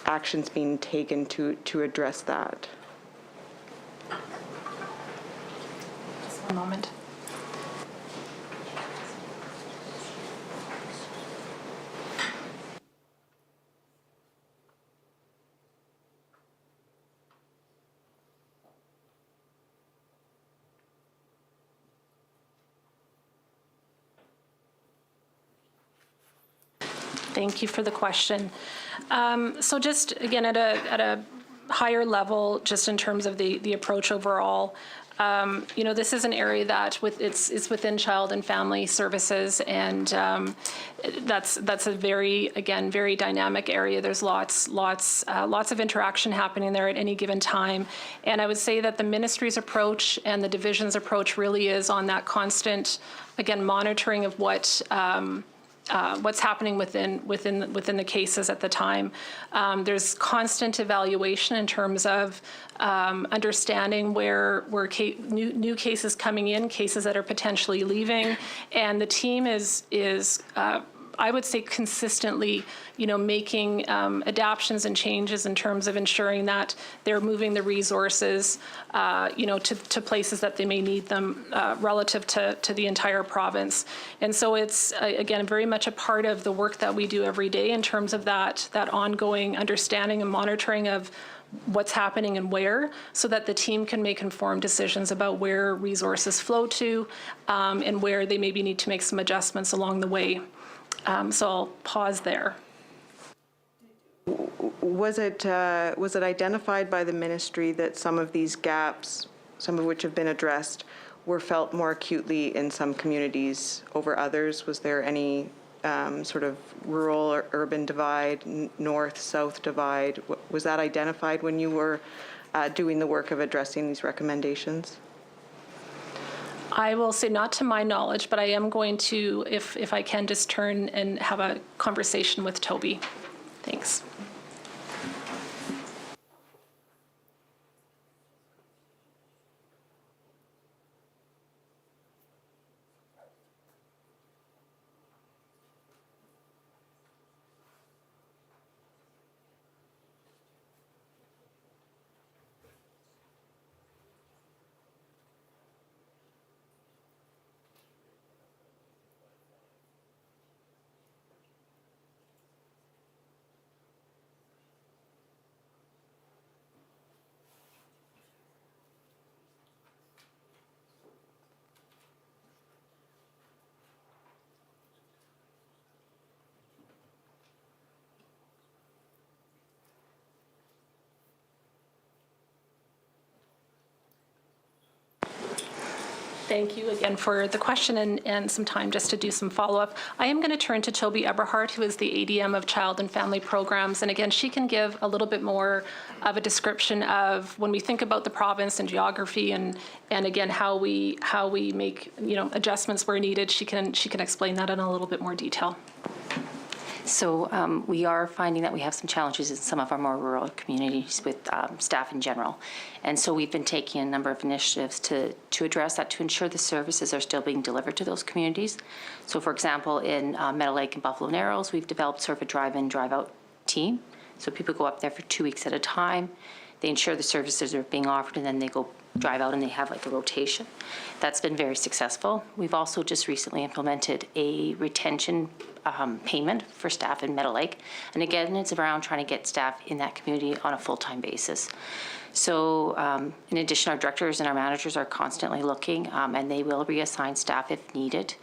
actions being taken to address that. Just one moment. Thank you for the question. So just again, at a higher level, just in terms of the approach overall, this is an area that it's within Child and Family Services, and that's a very dynamic area. There's lots of interaction happening there at any given time, and I would say that the ministry's approach and the division's approach really is on that constant, monitoring of what's happening within the cases at the time. There's constant evaluation in terms of understanding where new cases coming in, cases that are potentially leaving, and the team is I would say consistently, making adaptions and changes in terms of ensuring that they're moving the resources, to places that they may need them relative to the entire province. And so it's, again, very much a part of the work that we do every day in terms of that ongoing understanding and monitoring of what's happening and where, so that the team can make informed decisions about where resources flow to and where they maybe need to make some adjustments along the way. So I'll pause there. Was it identified by the ministry that some of these gaps, some of which have been addressed, were felt more acutely in some communities over others? Was there any sort of rural or urban divide, north-south divide? Was that identified when you were doing the work of addressing these recommendations? I will say not to my knowledge, but I am going to, if I can, just turn and have a conversation with Toby. Thanks. Thank you again for the question and some time just to do some follow-up. I am going to turn to Toby Eberhardt, who is the ADM of Child and Family Programs. And again, she can give a little bit more of a description of when we think about the province and geography and again, how we make, adjustments where needed. She can explain that in a little bit more detail. So we are finding that we have some challenges in some of our more rural communities with staff in general. And so we've been taking a number of initiatives to address that, to ensure the services are still being delivered to those communities. So for example, in Meadow Lake and Buffalo Narrows, we've developed sort of a drive-in, drive-out team. So people go up there for 2 weeks at a time. They ensure the services are being offered, and then they go drive out and they have like a rotation. That's been very successful. We've also just recently implemented a retention payment for staff in Meadow Lake. And again, it's around trying to get staff in that community on a full-time basis. So in addition, our directors and our managers are constantly looking, and they will reassign staff if needed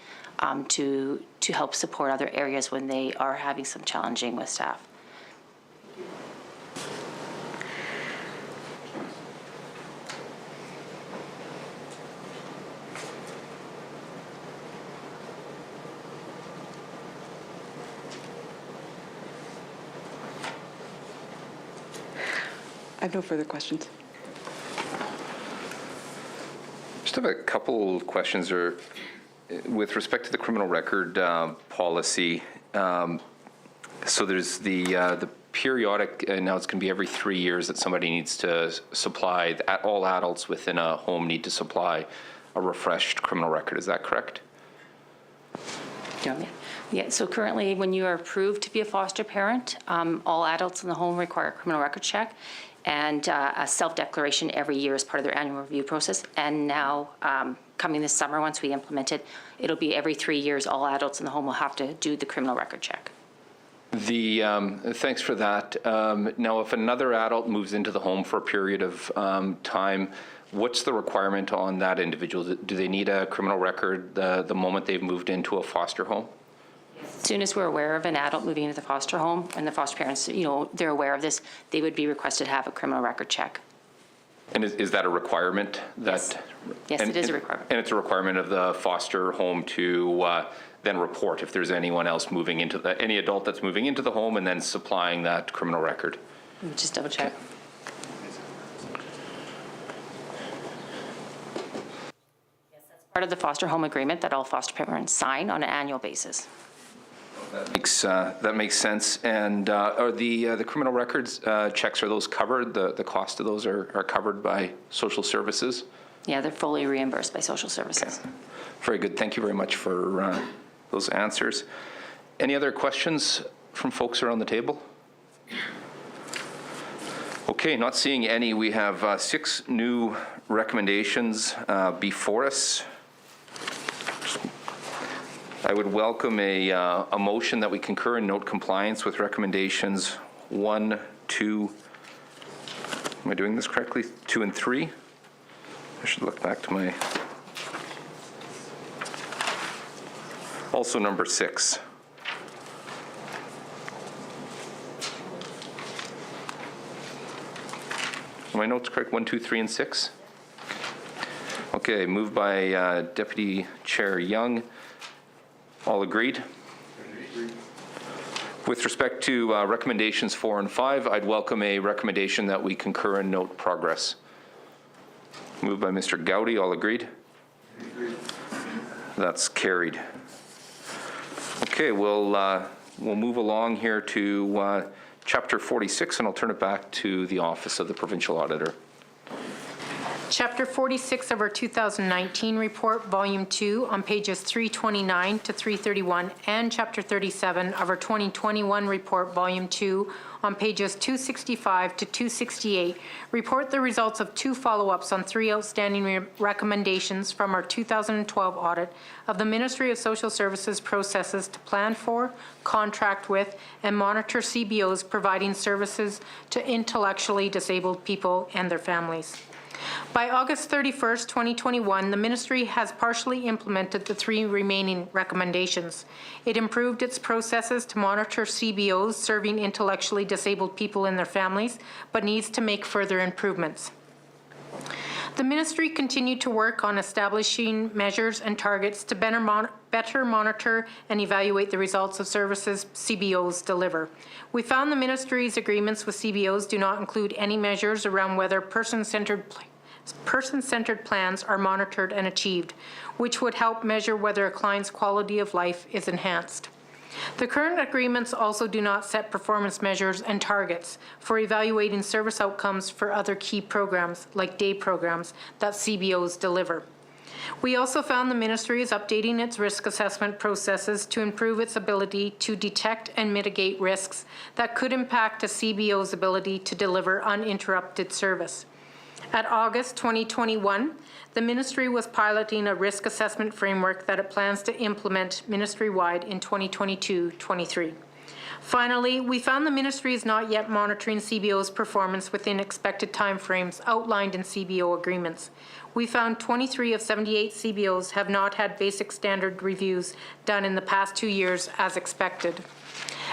to help support other areas when they are having some challenging with staff. I have no further questions. Just have a couple questions with respect to the criminal record policy. So there's the periodic, now it's going to be every 3 years that somebody needs to supply, all adults within a home need to supply a refreshed criminal record. Is that correct? Yeah, so currently when you are approved to be a foster parent, all adults in the home require a criminal record check and a self-declaration every year as part of their annual review process. And now, coming this summer, once we implement it, it'll be every 3 years, all adults in the home will have to do the criminal record check. Thanks for that. Now, if another adult moves into the home for a period of time, what's the requirement on that individual? Do they need a criminal record the moment they've moved into a foster home? As soon as we're aware of an adult moving into the foster home and the foster parents, they're aware of this, they would be requested to have a criminal record check. And is that a requirement? Yes, it is a requirement. And it's a requirement of the foster home to then report if there's anyone else moving into any adult that's moving into the home and then supplying that criminal record. Just double check. Yes, that's part of the foster home agreement that all foster parents sign on an annual basis. That makes sense. And are the criminal records checks, are those covered? The cost of those are covered by social services? Yeah, they're fully reimbursed by social services. Okay. Very good. Thank you very much for those answers. Any other questions from folks around the table? Okay, not seeing any. We have 6 new recommendations before us. I would welcome a motion that we concur and note compliance with recommendations 1, 2, am I doing this correctly? 2 and 3? I should look back to my, also number 6. Are my notes correct? 1, 2, 3, and 6? Okay, moved by Deputy Chair Young. All agreed? With respect to recommendations 4 and 5, I'd welcome a recommendation that we concur and note progress. Moved by Mr. Gowdy. All agreed? That's carried. Okay, we'll move along here to Chapter 46, and I'll turn it back to the Office of the Provincial Auditor. Chapter 46 of our 2019 report, Volume 2, on pages 329 to 331, and Chapter 37 of our 2021 report, Volume 2, on pages 265 to 268, report the results of 2 follow-ups on 3 outstanding recommendations from our 2012 audit of the Ministry of Social Services processes to plan for, contract with, and monitor CBOs providing services to intellectually disabled people and their families. By August 31st, 2021, the Ministry has partially implemented the 3 remaining recommendations. It improved its processes to monitor CBOs serving intellectually disabled people and their families, but needs to make further improvements. The Ministry continued to work on establishing measures and targets to better monitor and evaluate the results of services CBOs deliver. We found the Ministry's agreements with CBOs do not include any measures around whether person-centered plans are monitored and achieved, which would help measure whether a client's quality of life is enhanced. The current agreements also do not set performance measures and targets for evaluating service outcomes for other key programs, like day programs, that CBOs deliver. We also found the Ministry is updating its risk assessment processes to improve its ability to detect and mitigate risks that could impact a CBO's ability to deliver uninterrupted service. At August 2021, the Ministry was piloting a risk assessment framework that it plans to implement ministry-wide in 2022-23. Finally, we found the Ministry is not yet monitoring CBO's performance within expected timeframes outlined in CBO agreements. We found 23 of 78 CBOs have not had basic standard reviews done in the past 2 years as expected.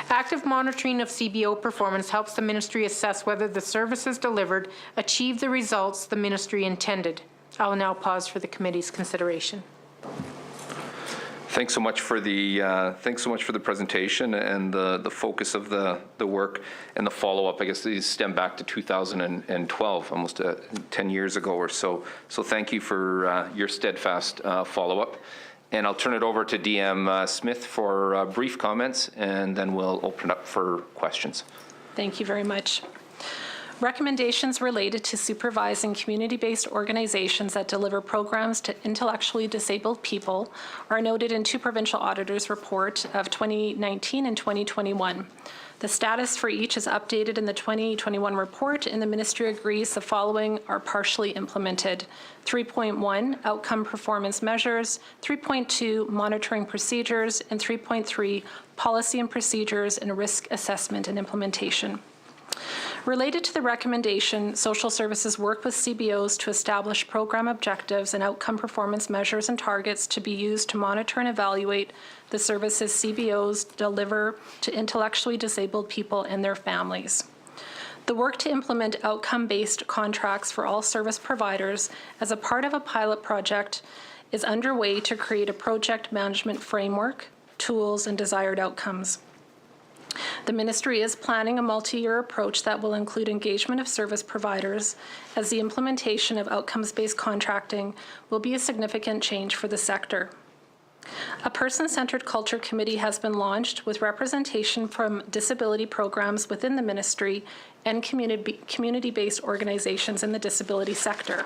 Active monitoring of CBO performance helps the Ministry assess whether the services delivered achieve the results the Ministry intended. I will now pause for the committee's consideration. Thanks so much for the presentation and the focus of the work and the follow-up. I guess these stem back to 2012, almost 10 years ago or so. So thank you for your steadfast follow-up. And I'll turn it over to DM Smith for brief comments, and then we'll open up for questions. Thank you very much. Recommendations related to supervising community-based organizations that deliver programs to intellectually disabled people are noted in 2 provincial auditors' report of 2019 and 2021. The status for each is updated in the 2021 report, and the Ministry agrees the following are partially implemented. 3.1, outcome performance measures, 3.2, monitoring procedures, and 3.3, policy and procedures and risk assessment and implementation. Related to the recommendation, social services work with CBOs to establish program objectives and outcome performance measures and targets to be used to monitor and evaluate the services CBOs deliver to intellectually disabled people and their families. The work to implement outcome-based contracts for all service providers as a part of a pilot project is underway to create a project management framework, tools, and desired outcomes. The Ministry is planning a multi-year approach that will include engagement of service providers, as the implementation of outcomes-based contracting will be a significant change for the sector. A person-centered culture committee has been launched with representation from disability programs within the Ministry and community-based organizations in the disability sector.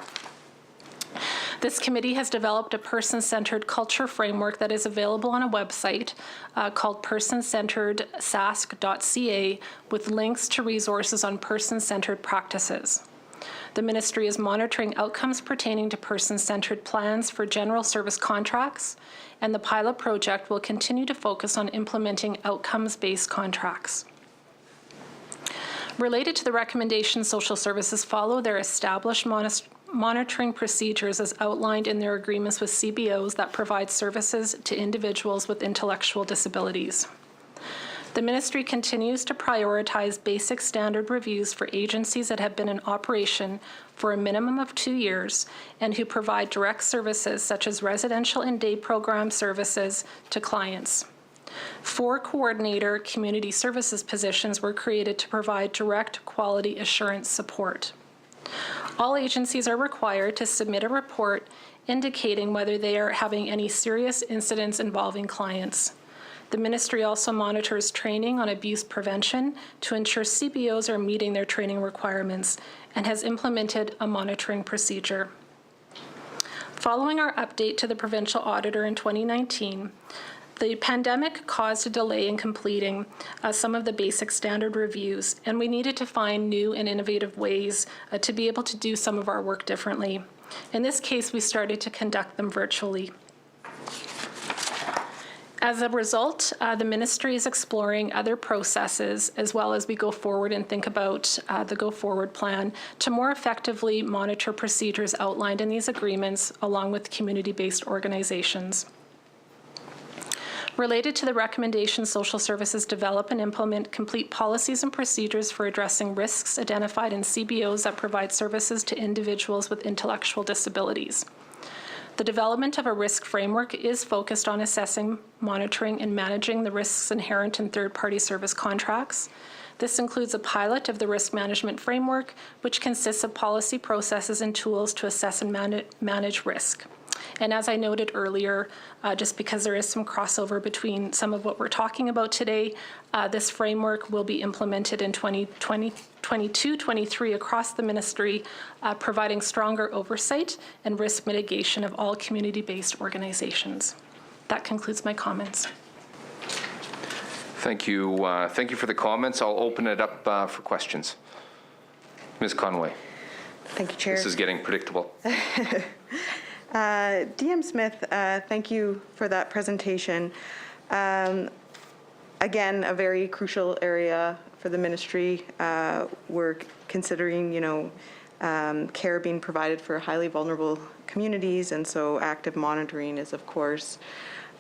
This committee has developed a person-centered culture framework that is available on a website called personcenteredsask.ca with links to resources on person-centered practices. The ministry is monitoring outcomes pertaining to person-centered plans for general service contracts, and the pilot project will continue to focus on implementing outcomes-based contracts. Related to the recommendations, social services follow their established monitoring procedures as outlined in their agreements with CBOs that provide services to individuals with intellectual disabilities. The ministry continues to prioritize basic standard reviews for agencies that have been in operation for a minimum of 2 years and who provide direct services such as residential and day program services to clients. 4 coordinator community services positions were created to provide direct quality assurance support. All agencies are required to submit a report indicating whether they are having any serious incidents involving clients. The ministry also monitors training on abuse prevention to ensure CBOs are meeting their training requirements and has implemented a monitoring procedure. Following our update to the provincial auditor in 2019, the pandemic caused a delay in completing some of the basic standard reviews, and we needed to find new and innovative ways to be able to do some of our work differently. In this case, we started to conduct them virtually. As a result, the ministry is exploring other processes as well as we go forward and think about the go-forward plan to more effectively monitor procedures outlined in these agreements along with community-based organizations. Related to the recommendation, social services develop and implement complete policies and procedures for addressing risks identified in CBOs that provide services to individuals with intellectual disabilities. The development of a risk framework is focused on assessing, monitoring, and managing the risks inherent in third-party service contracts. This includes a pilot of the risk management framework, which consists of policy processes and tools to assess and manage risk. And as I noted earlier, just because there is some crossover between some of what we're talking about today, this framework will be implemented in 2022-23 across the ministry, providing stronger oversight and risk mitigation of all community-based organizations. That concludes my comments. Thank you. Thank you for the comments. I'll open it up for questions. Ms. Conway. Thank you, Chair. This is getting predictable. DM Smith, thank you for that presentation. Again, a very crucial area for the ministry. We're considering, care being provided for highly vulnerable communities, and so active monitoring is, of course,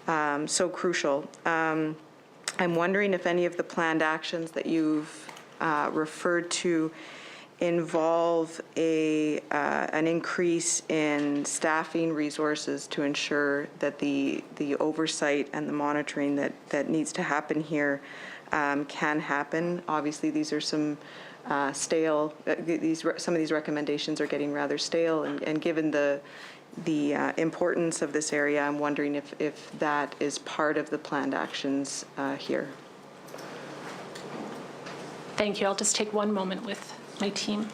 so crucial. I'm wondering if any of the planned actions that you've referred to involve an increase in staffing resources to ensure that the oversight and the monitoring that needs to happen here can happen. Obviously, these are some stale. Some of these recommendations are getting rather stale, and given the importance of this area, I'm wondering if that is part of the planned actions here. Thank you. I'll just take one moment with my team.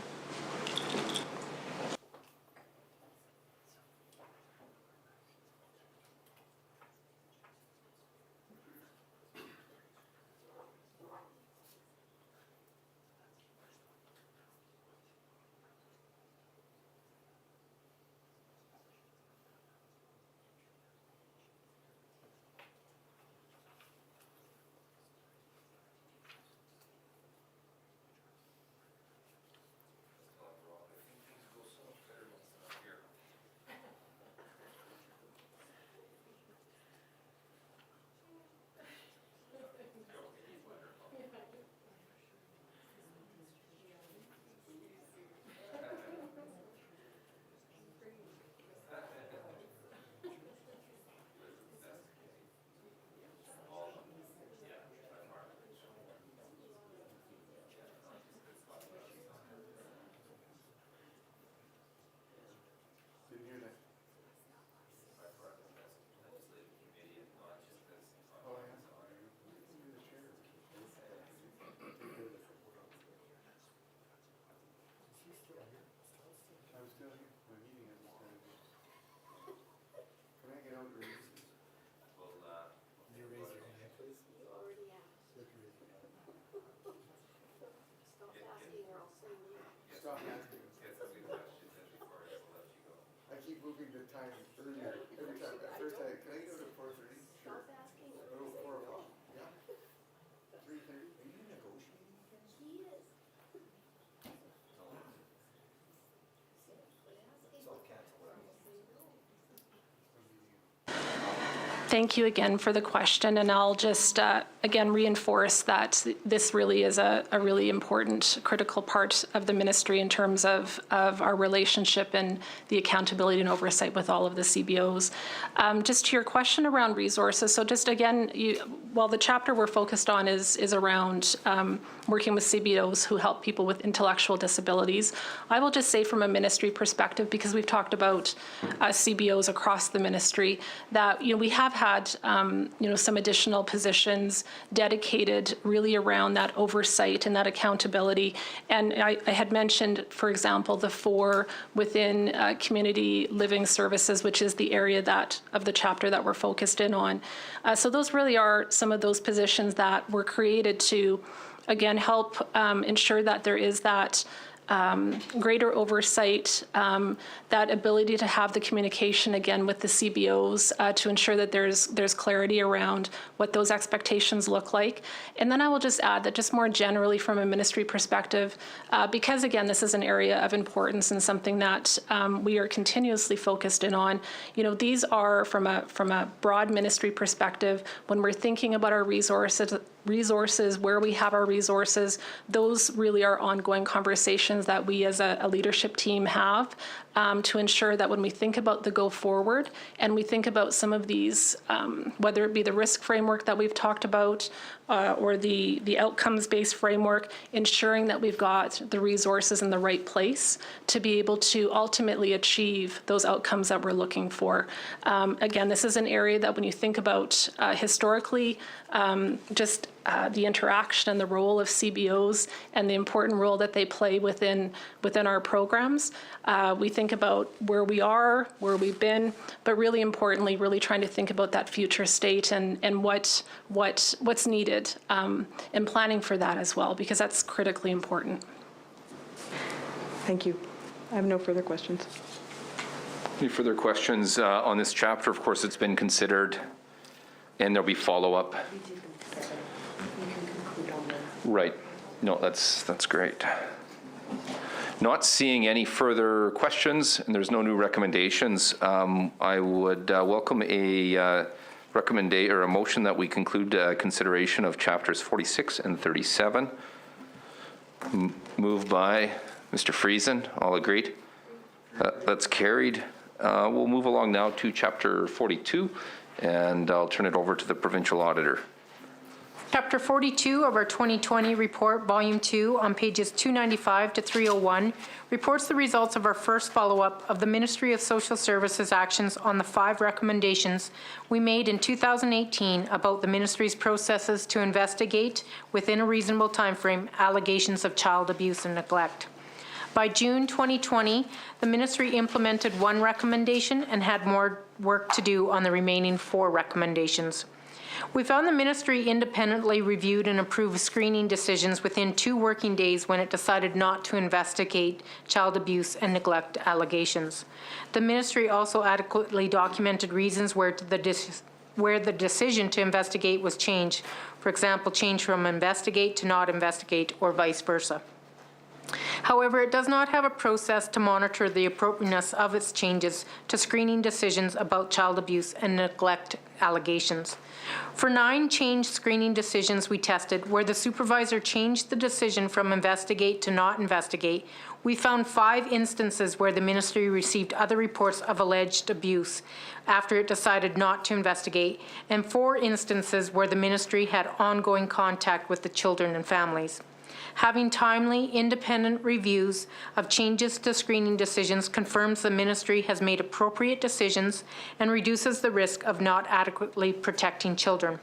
stop asking. I keep moving the time earlier every time. At first, can I go to 4:30? Sure. Oh, 4 o'clock. Yeah. 3:30. Are you negotiating against me? He is. Thank you again for the question, and I'll just again reinforce that this really is a really important, critical part of the ministry in terms of our relationship and the accountability and oversight with all of the CBOs. Just to your question around resources, so just again, while the chapter we're focused on is around working with CBOs who help people with intellectual disabilities, I will just say from a ministry perspective, because we've talked about CBOs across the ministry, that we have had some additional positions dedicated really around that oversight and that accountability. And I had mentioned, for example, the 4 within community living services, which is the area of the chapter that we're focused in on. So those really are some of those positions that were created to, again, help ensure that there is that greater oversight, that ability to have the communication again with the CBOs to ensure that there's clarity around what those expectations look like. And then I will just add that just more generally from a ministry perspective, because again, this is an area of importance and something that we are continuously focused in on, these are from a broad ministry perspective, when we're thinking about our resources, where we have our resources, those really are ongoing conversations that we as a leadership team have to ensure that when we think about the go forward and we think about some of these, whether it be the risk framework that we've talked about or the outcomes-based framework, ensuring that we've got the resources in the right place to be able to ultimately achieve those outcomes that we're looking for. Again, this is an area that when you think about historically, just the interaction and the role of CBOs and the important role that they play within our programs. We think about where we are, where we've been, but really importantly, really trying to think about that future state and what's needed and planning for that as well, because that's critically important. Thank you. I have no further questions. Any further questions on this chapter? Of course, it's been considered, and there'll be follow-up. Right. No, that's great. Not seeing any further questions, and there's no new recommendations. I would welcome a a motion that we conclude consideration of chapters 46 and 37. Moved by Mr. Friesen. All agreed? That's carried. We'll move along now to chapter 42, and I'll turn it over to the provincial auditor. Chapter 42 of our 2020 report, Volume 2, on pages 295 to 301, reports the results of our first follow-up of the Ministry of Social Services actions on the 5 recommendations we made in 2018 about the Ministry's processes to investigate, within a reasonable timeframe, allegations of child abuse and neglect. By June 2020, the Ministry implemented 1 recommendation and had more work to do on the remaining 4 recommendations. We found the Ministry independently reviewed and approved screening decisions within 2 working days when it decided not to investigate child abuse and neglect allegations. The Ministry also adequately documented reasons where the decision to investigate was changed, for example, change from investigate to not investigate or vice versa. However, it does not have a process to monitor the appropriateness of its changes to screening decisions about child abuse and neglect allegations. For 9 change screening decisions we tested, where the supervisor changed the decision from investigate to not investigate, we found 5 instances where the Ministry received other reports of alleged abuse after it decided not to investigate, and 4 instances where the Ministry had ongoing contact with the children and families. Having timely, independent reviews of changes to screening decisions confirms the Ministry has made appropriate decisions and reduces the risk of not adequately protecting children.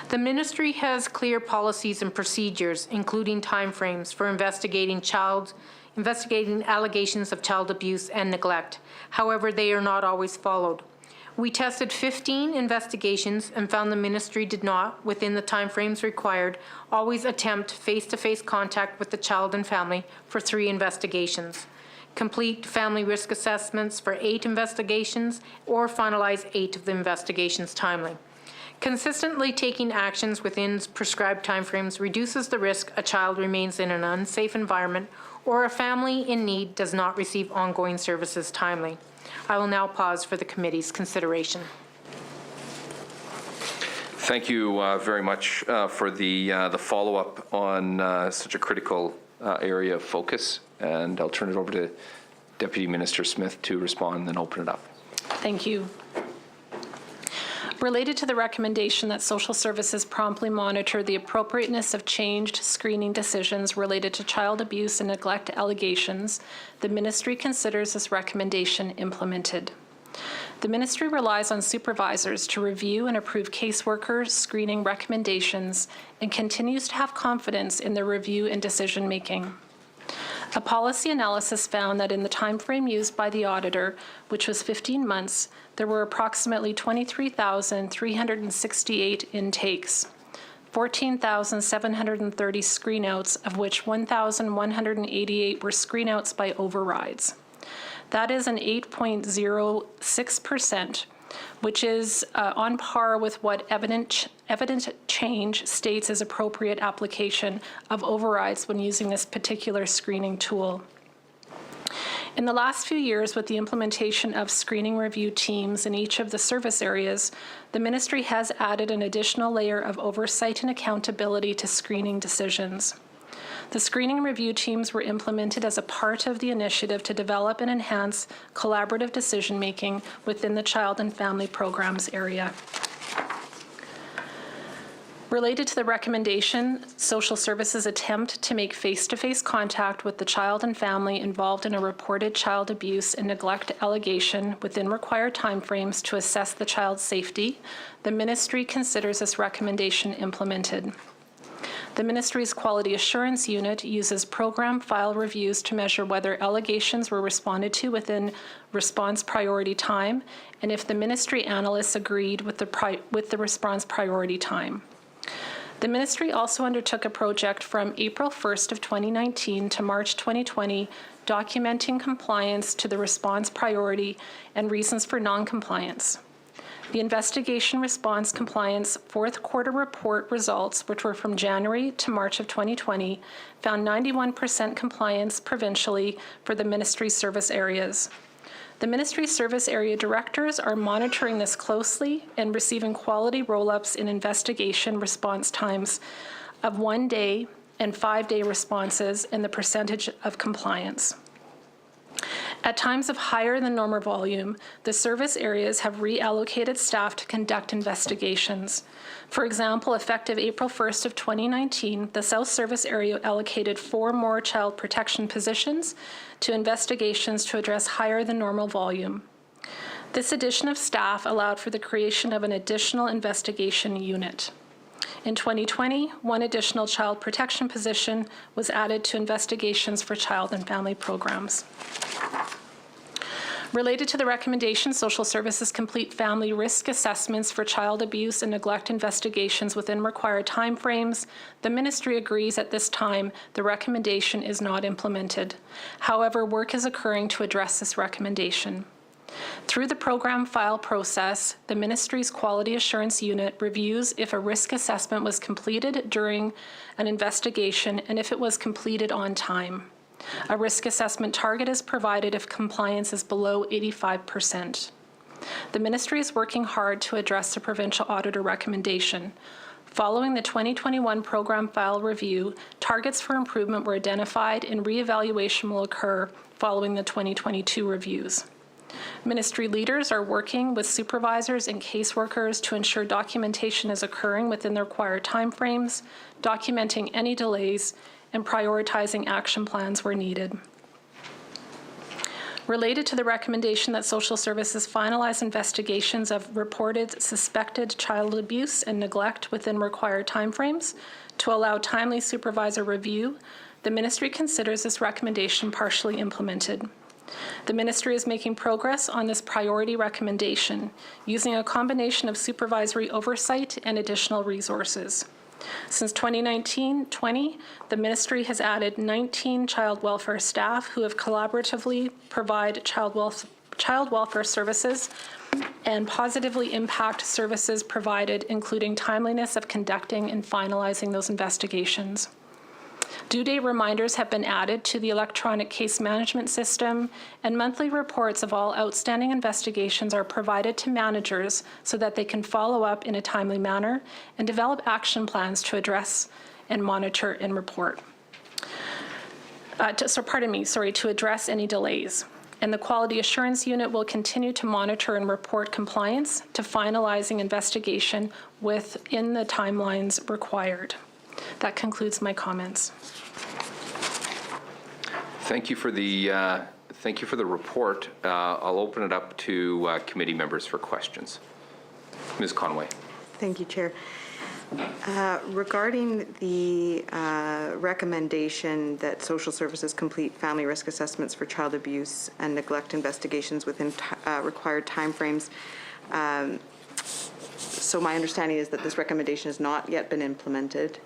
The Ministry has clear policies and procedures, including timeframes for investigating allegations of child abuse and neglect. However, they are not always followed. We tested 15 investigations and found the ministry did not, within the timeframes required, always attempt face-to-face contact with the child and family for 3 investigations, complete family risk assessments for 8 investigations, or finalize 8 of the investigations timely. Consistently taking actions within prescribed timeframes reduces the risk a child remains in an unsafe environment or a family in need does not receive ongoing services timely. I will now pause for the committee's consideration. Thank you very much for the follow-up on such a critical area of focus. And I'll turn it over to Deputy Minister Smith to respond and then open it up. Thank you. Related to the recommendation that social services promptly monitor the appropriateness of changed screening decisions related to child abuse and neglect allegations, the ministry considers this recommendation implemented. The ministry relies on supervisors to review and approve caseworkers' screening recommendations and continues to have confidence in their review and decision-making. A policy analysis found that in the timeframe used by the auditor, which was 15 months, there were approximately 23,368 intakes, 14,730 screenouts, of which 1,188 were screenouts by overrides. That is an 8.06%, which is on par with what evident change states as appropriate application of overrides when using this particular screening tool. In the last few years, with the implementation of screening review teams in each of the service areas, the ministry has added an additional layer of oversight and accountability to screening decisions. The screening review teams were implemented as a part of the initiative to develop and enhance collaborative decision-making within the child and family programs area. Related to the recommendation, social services attempt to make face-to-face contact with the child and family involved in a reported child abuse and neglect allegation within required timeframes to assess the child's safety. The ministry considers this recommendation implemented. The ministry's Quality Assurance Unit uses program file reviews to measure whether allegations were responded to within response priority time and if the ministry analysts agreed with the response priority time. The ministry also undertook a project from April 1st of 2019 to March 2020 documenting compliance to the response priority and reasons for non-compliance. The investigation response compliance fourth quarter report results, which were from January to March of 2020, found 91% compliance provincially for the ministry's service areas. The ministry's service area directors are monitoring this closely and receiving quality roll-ups in investigation response times of 1 day and 5-day responses and the percentage of compliance. At times of higher than normal volume, the service areas have reallocated staff to conduct investigations. For example, effective April 1st of 2019, the South Service Area allocated 4 more child protection positions to investigations to address higher than normal volume. This addition of staff allowed for the creation of an additional investigation unit. In 2020, 1 additional child protection position was added to investigations for child and family programs. Related to the recommendation, social services complete family risk assessments for child abuse and neglect investigations within required timeframes. The ministry agrees at this time the recommendation is not implemented. However, work is occurring to address this recommendation. Through the program file process, the ministry's Quality Assurance Unit reviews if a risk assessment was completed during an investigation and if it was completed on time. A risk assessment target is provided if compliance is below 85%. The ministry is working hard to address the provincial auditor recommendation. Following the 2021 program file review, targets for improvement were identified and reevaluation will occur following the 2022 reviews. Ministry leaders are working with supervisors and caseworkers to ensure documentation is occurring within the required timeframes, documenting any delays, and prioritizing action plans where needed. Related to the recommendation that social services finalize investigations of reported suspected child abuse and neglect within required timeframes to allow timely supervisor review, the ministry considers this recommendation partially implemented. The ministry is making progress on this priority recommendation using a combination of supervisory oversight and additional resources. Since 2019-20, the ministry has added 19 child welfare staff who have collaboratively provide child welfare services and positively impact services provided, including timeliness of conducting and finalizing those investigations. Due date reminders have been added to the electronic case management system, and monthly reports of all outstanding investigations are provided to managers so that they can follow up in a timely manner and develop action plans to address and monitor and report. To address any delays. And the Quality Assurance Unit will continue to monitor and report compliance to finalizing investigation within the timelines required. That concludes my comments. Thank you for the report. I'll open it up to committee members for questions. Ms. Conway. Thank you, Chair. Regarding the recommendation that social services complete family risk assessments for child abuse and neglect investigations within required timeframes, so my understanding is that this recommendation has not yet been implemented.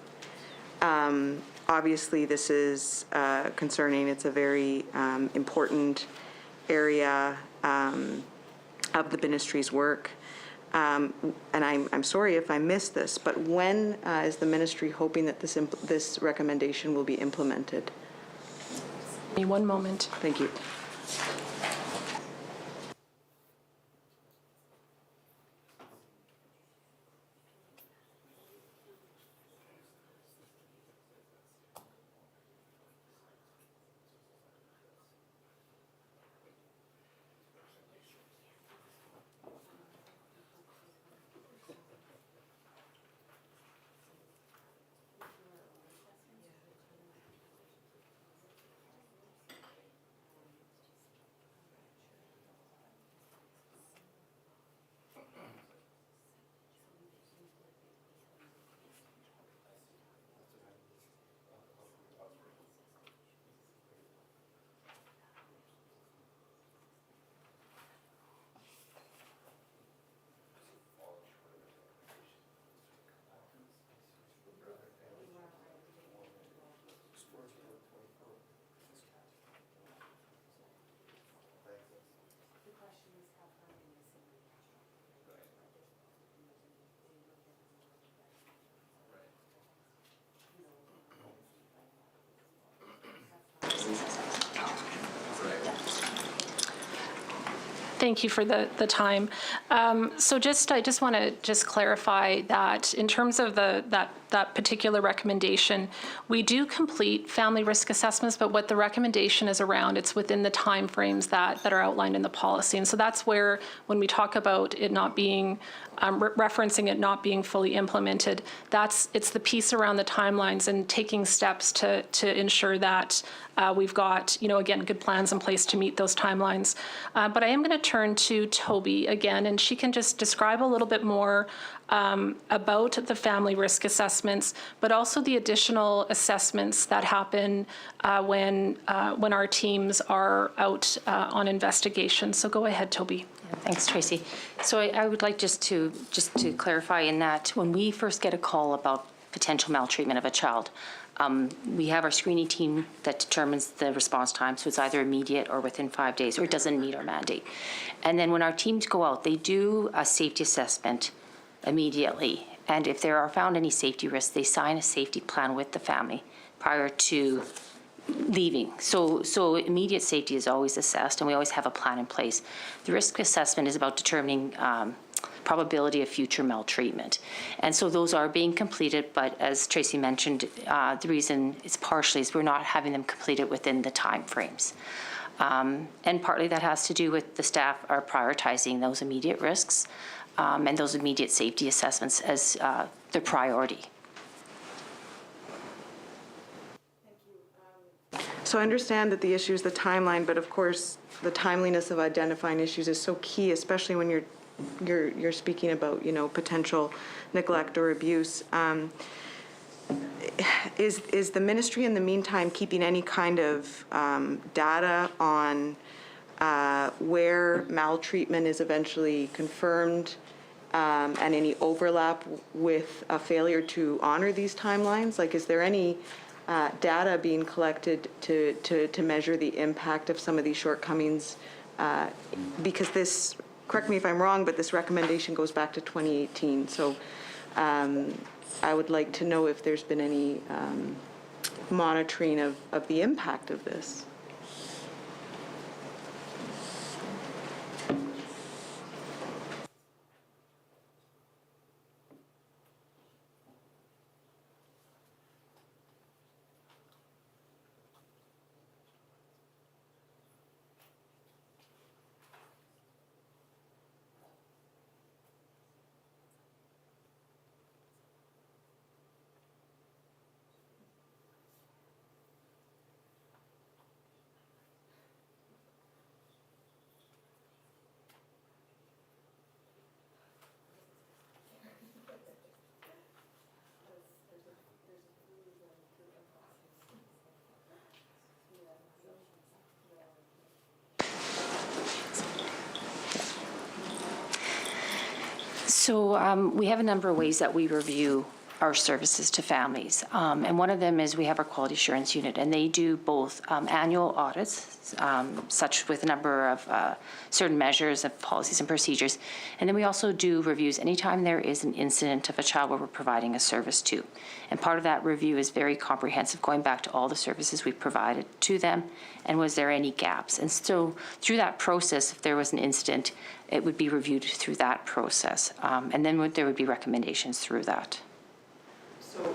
Obviously, this is concerning. It's a very important area of the ministry's work. And I'm sorry if I missed this, but when is the ministry hoping that this recommendation will be implemented? Give me one moment. Thank you. Thank you for the time. So I just want to clarify that in terms of that particular recommendation, we do complete family risk assessments, but what the recommendation is around, it's within the timeframes that are outlined in the policy. And so that's where, when we talk about it not being, referencing it not being fully implemented, it's the piece around the timelines and taking steps to ensure that we've got, again, good plans in place to meet those timelines. But I am going to turn to Toby again, and she can just describe a little bit more about the family risk assessments, but also the additional assessments that happen when our teams are out on investigation. So go ahead, Toby. Thanks, Tracy. So I would like just to clarify in that when we first get a call about potential maltreatment of a child, we have our screening team that determines the response time, so it's either immediate or within 5 days, or it doesn't meet our mandate. And then when our teams go out, they do a safety assessment immediately. And if there are found any safety risks, they sign a safety plan with the family prior to leaving. So immediate safety is always assessed, and we always have a plan in place. The risk assessment is about determining probability of future maltreatment. And so those are being completed, but as Tracy mentioned, the reason it's partially is we're not having them completed within the time frames. And partly that has to do with the staff are prioritizing those immediate risks and those immediate safety assessments as the priority. So I understand that the issue is the timeline, but of course, the timeliness of identifying issues is so key, especially when you're speaking about, potential neglect or abuse. Is the ministry in the meantime keeping any kind of data on where maltreatment is eventually confirmed, and any overlap with a failure to honor these timelines? Like, is there any data being collected to measure the impact of some of these shortcomings? Because this, correct me if I'm wrong, but this recommendation goes back to 2018. So I would like to know if there's been any monitoring of the impact of this. So we have a number of ways that we review our services to families. And one of them is we have our quality assurance unit, and they do both annual audits, such with a number of certain measures of policies and procedures. And then we also do reviews anytime there is an incident of a child where we're providing a service to. And part of that review is very comprehensive, going back to all the services we provided to them, and was there any gaps. And so through that process, if there was an incident, it would be reviewed through that process. And then there would be recommendations through that.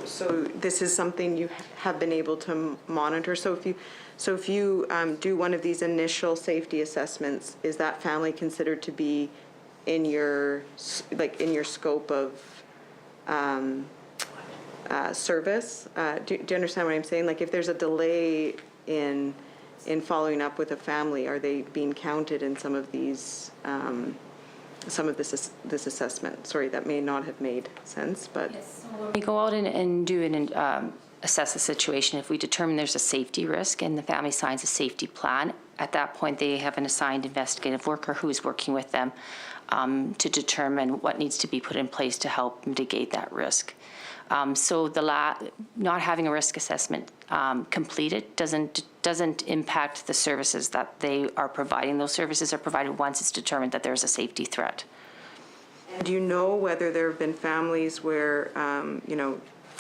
So this is something you have been able to monitor. So if you do one of these initial safety assessments, is that family considered to be in your scope of service? Do you understand what I'm saying? Like, if there's a delay in following up with a family, are they being counted in some of these? Some of this assessment. Sorry, that may not have made sense, but. Yes. So when we go out and do an assess the situation, if we determine there's a safety risk and the family signs a safety plan, at that point they have an assigned investigative worker who is working with them to determine what needs to be put in place to help mitigate that risk. So not having a risk assessment completed doesn't impact the services that they are providing. Those services are provided once it's determined that there's a safety threat. And do you know whether there have been families where,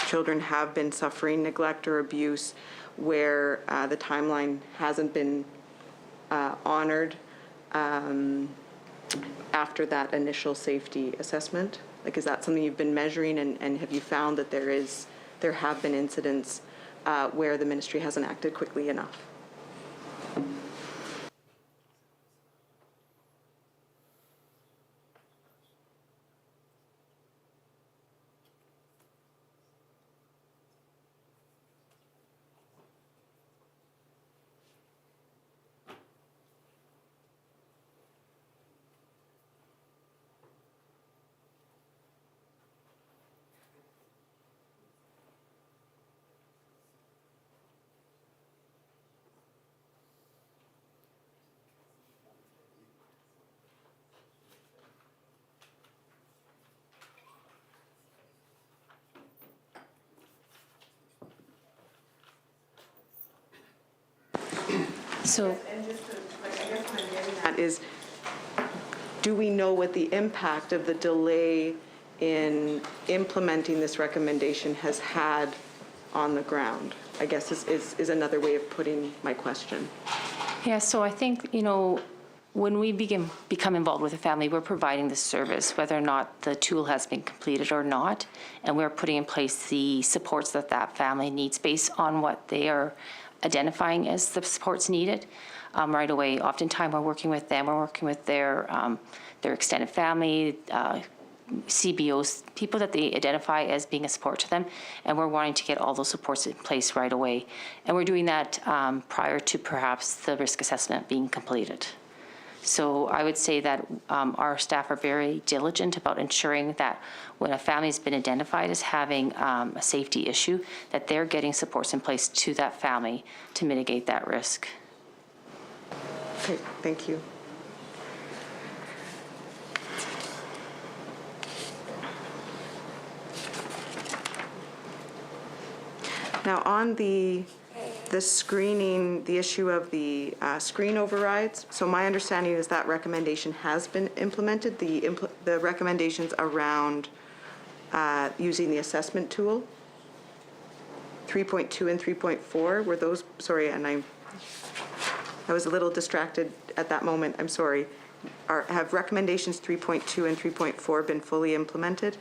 children have been suffering neglect or abuse, where the timeline hasn't been honored after that initial safety assessment? Like, is that something you've been measuring, and have you found that there have been incidents where the ministry hasn't acted quickly enough? So, And just to, I guess what I'm getting at is, do we know what the impact of the delay in implementing this recommendation has had on the ground? I guess is another way of putting my question. yeah, so I think, when we become involved with a family, we're providing the service, whether or not the tool has been completed or not, and we're putting in place the supports that family needs based on what they are identifying as the supports needed right away. Oftentimes, we're working with them. We're working with their extended family, CBOs, people that they identify as being a support to them, and we're wanting to get all those supports in place right away. And we're doing that prior to perhaps the risk assessment being completed. So I would say that our staff are very diligent about ensuring that when a family has been identified as having a safety issue, that they're getting supports in place to that family to mitigate that risk. Okay, thank you. Now, on the screening, the issue of the screen overrides, so my understanding is that recommendation has been implemented, the recommendations around using the assessment tool, 3.2 and 3.4, were those, sorry, and I was a little distracted at that moment, I'm sorry. Have recommendations 3.2 and 3.4 been fully implemented?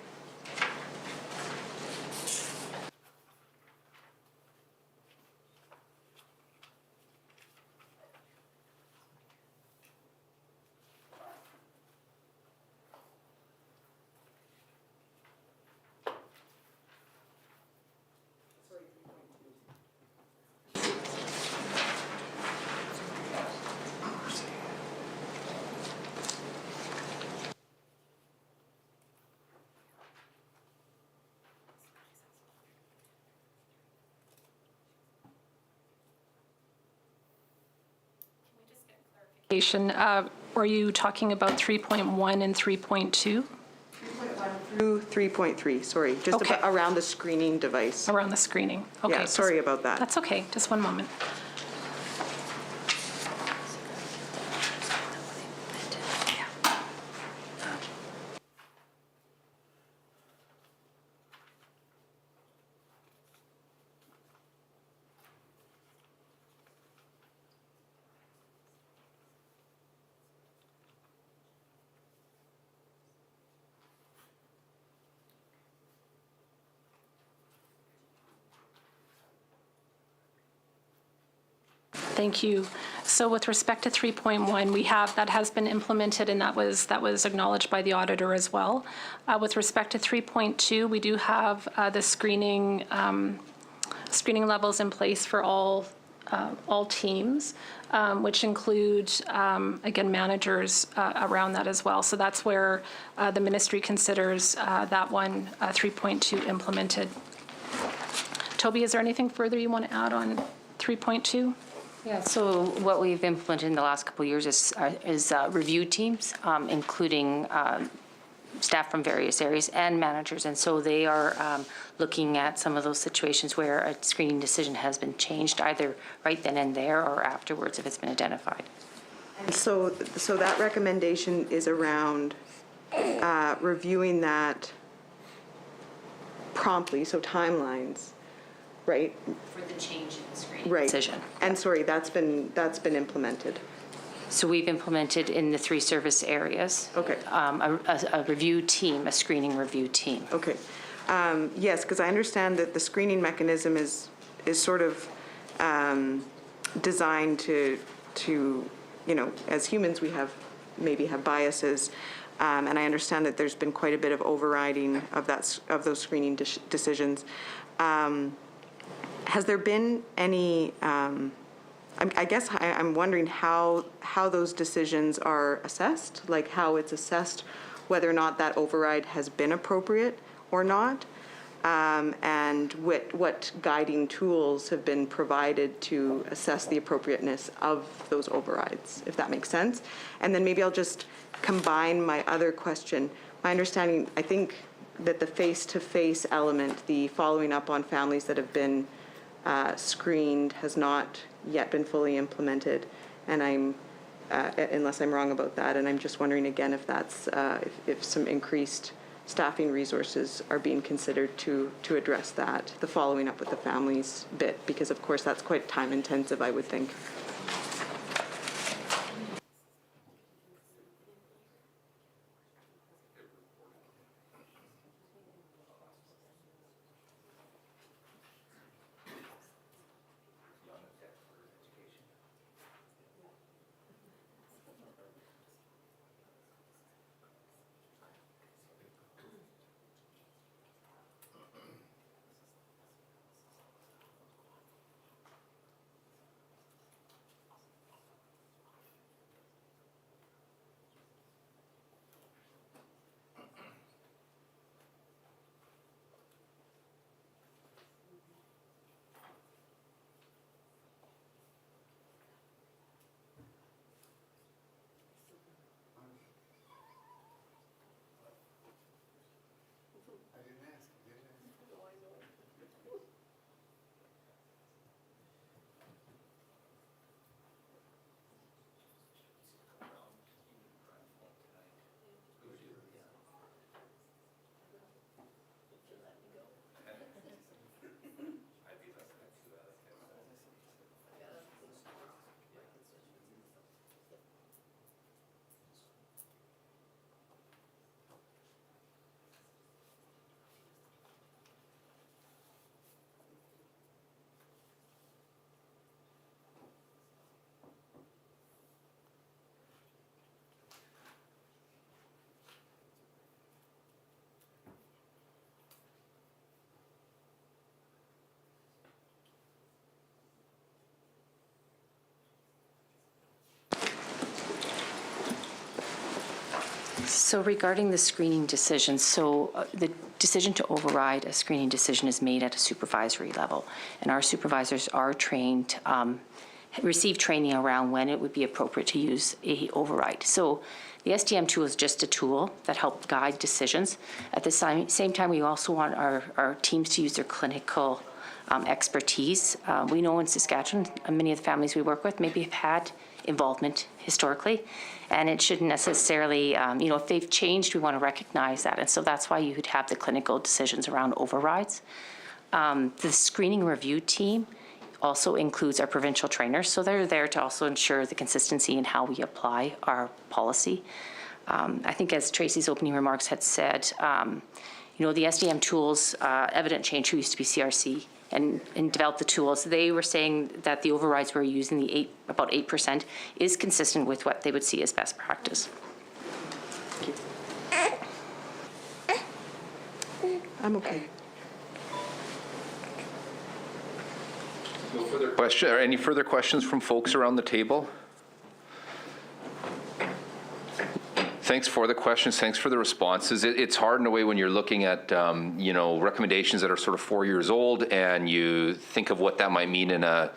Were you talking about 3.1 and 3.2 Through 3.3, sorry, just Okay. around the screening device. around the screening? Okay, Yeah, sorry about that. That's okay, just one moment. Thank you. So with respect to 3.1, that has been implemented, and that was acknowledged by the auditor as well. With respect to 3.2, we do have the screening levels in place for all teams, which include, again, managers around that as well. So that's where the ministry considers that one, 3.2, implemented. Toby, is there anything further you want to add on 3.2? Yeah, so what we've implemented in the last couple of years is review teams, including staff from various areas and managers. And so they are looking at some of those situations where a screening decision has been changed, either right then and there or afterwards if it's been identified. And so that recommendation is around reviewing that promptly, so timelines, right? For the change in the screening Right. decision. And sorry, that's been implemented. So we've implemented in the 3 service areas. Okay. A review team, a screening review team. Okay. Yes, because I understand that the screening mechanism is sort of designed to, you know, as humans, we maybe have biases, and I understand that there's been quite a bit of overriding of those screening decisions. Has there been any? I guess I'm wondering how those decisions are assessed, like how it's assessed, whether or not that override has been appropriate or not, and what guiding tools have been provided to assess the appropriateness of those overrides, if that makes sense. And then maybe I'll just combine my other question. My understanding, I think, that the face-to-face element, the following up on families that have been screened, has not yet been fully implemented, and unless I'm wrong about that, and I'm just wondering again if that's if some increased staffing resources are being considered to address that, the following up with the families bit, because of course that's quite time intensive, I would think. So regarding the screening decision, the decision to override a screening decision is made at a supervisory level, and our supervisors are trained, receive training around when it would be appropriate to use a override. So the SDM tool is just a tool that helps guide decisions. At the same time, we also want our teams to use their clinical expertise. We know in Saskatchewan, many of the families we work with maybe have had involvement historically, and it shouldn't necessarily, if they've changed, we want to recognize that. And so that's why you would have the clinical decisions around overrides. The screening review team also includes our provincial trainers, so they're there to also ensure the consistency in how we apply our policy. I think as Tracy's opening remarks had said, the SDM tools, Evident Change, who used to be CRC, and developed the tools, they were saying that the overrides we're using, about 8%, is consistent with what they would see as best practice. I'm okay. No further question, or any further questions from folks around the table? Thanks for the questions. Thanks for the responses. It's hard in a way when you're looking at, recommendations that are sort of 4 years old, and you think of what that might mean in a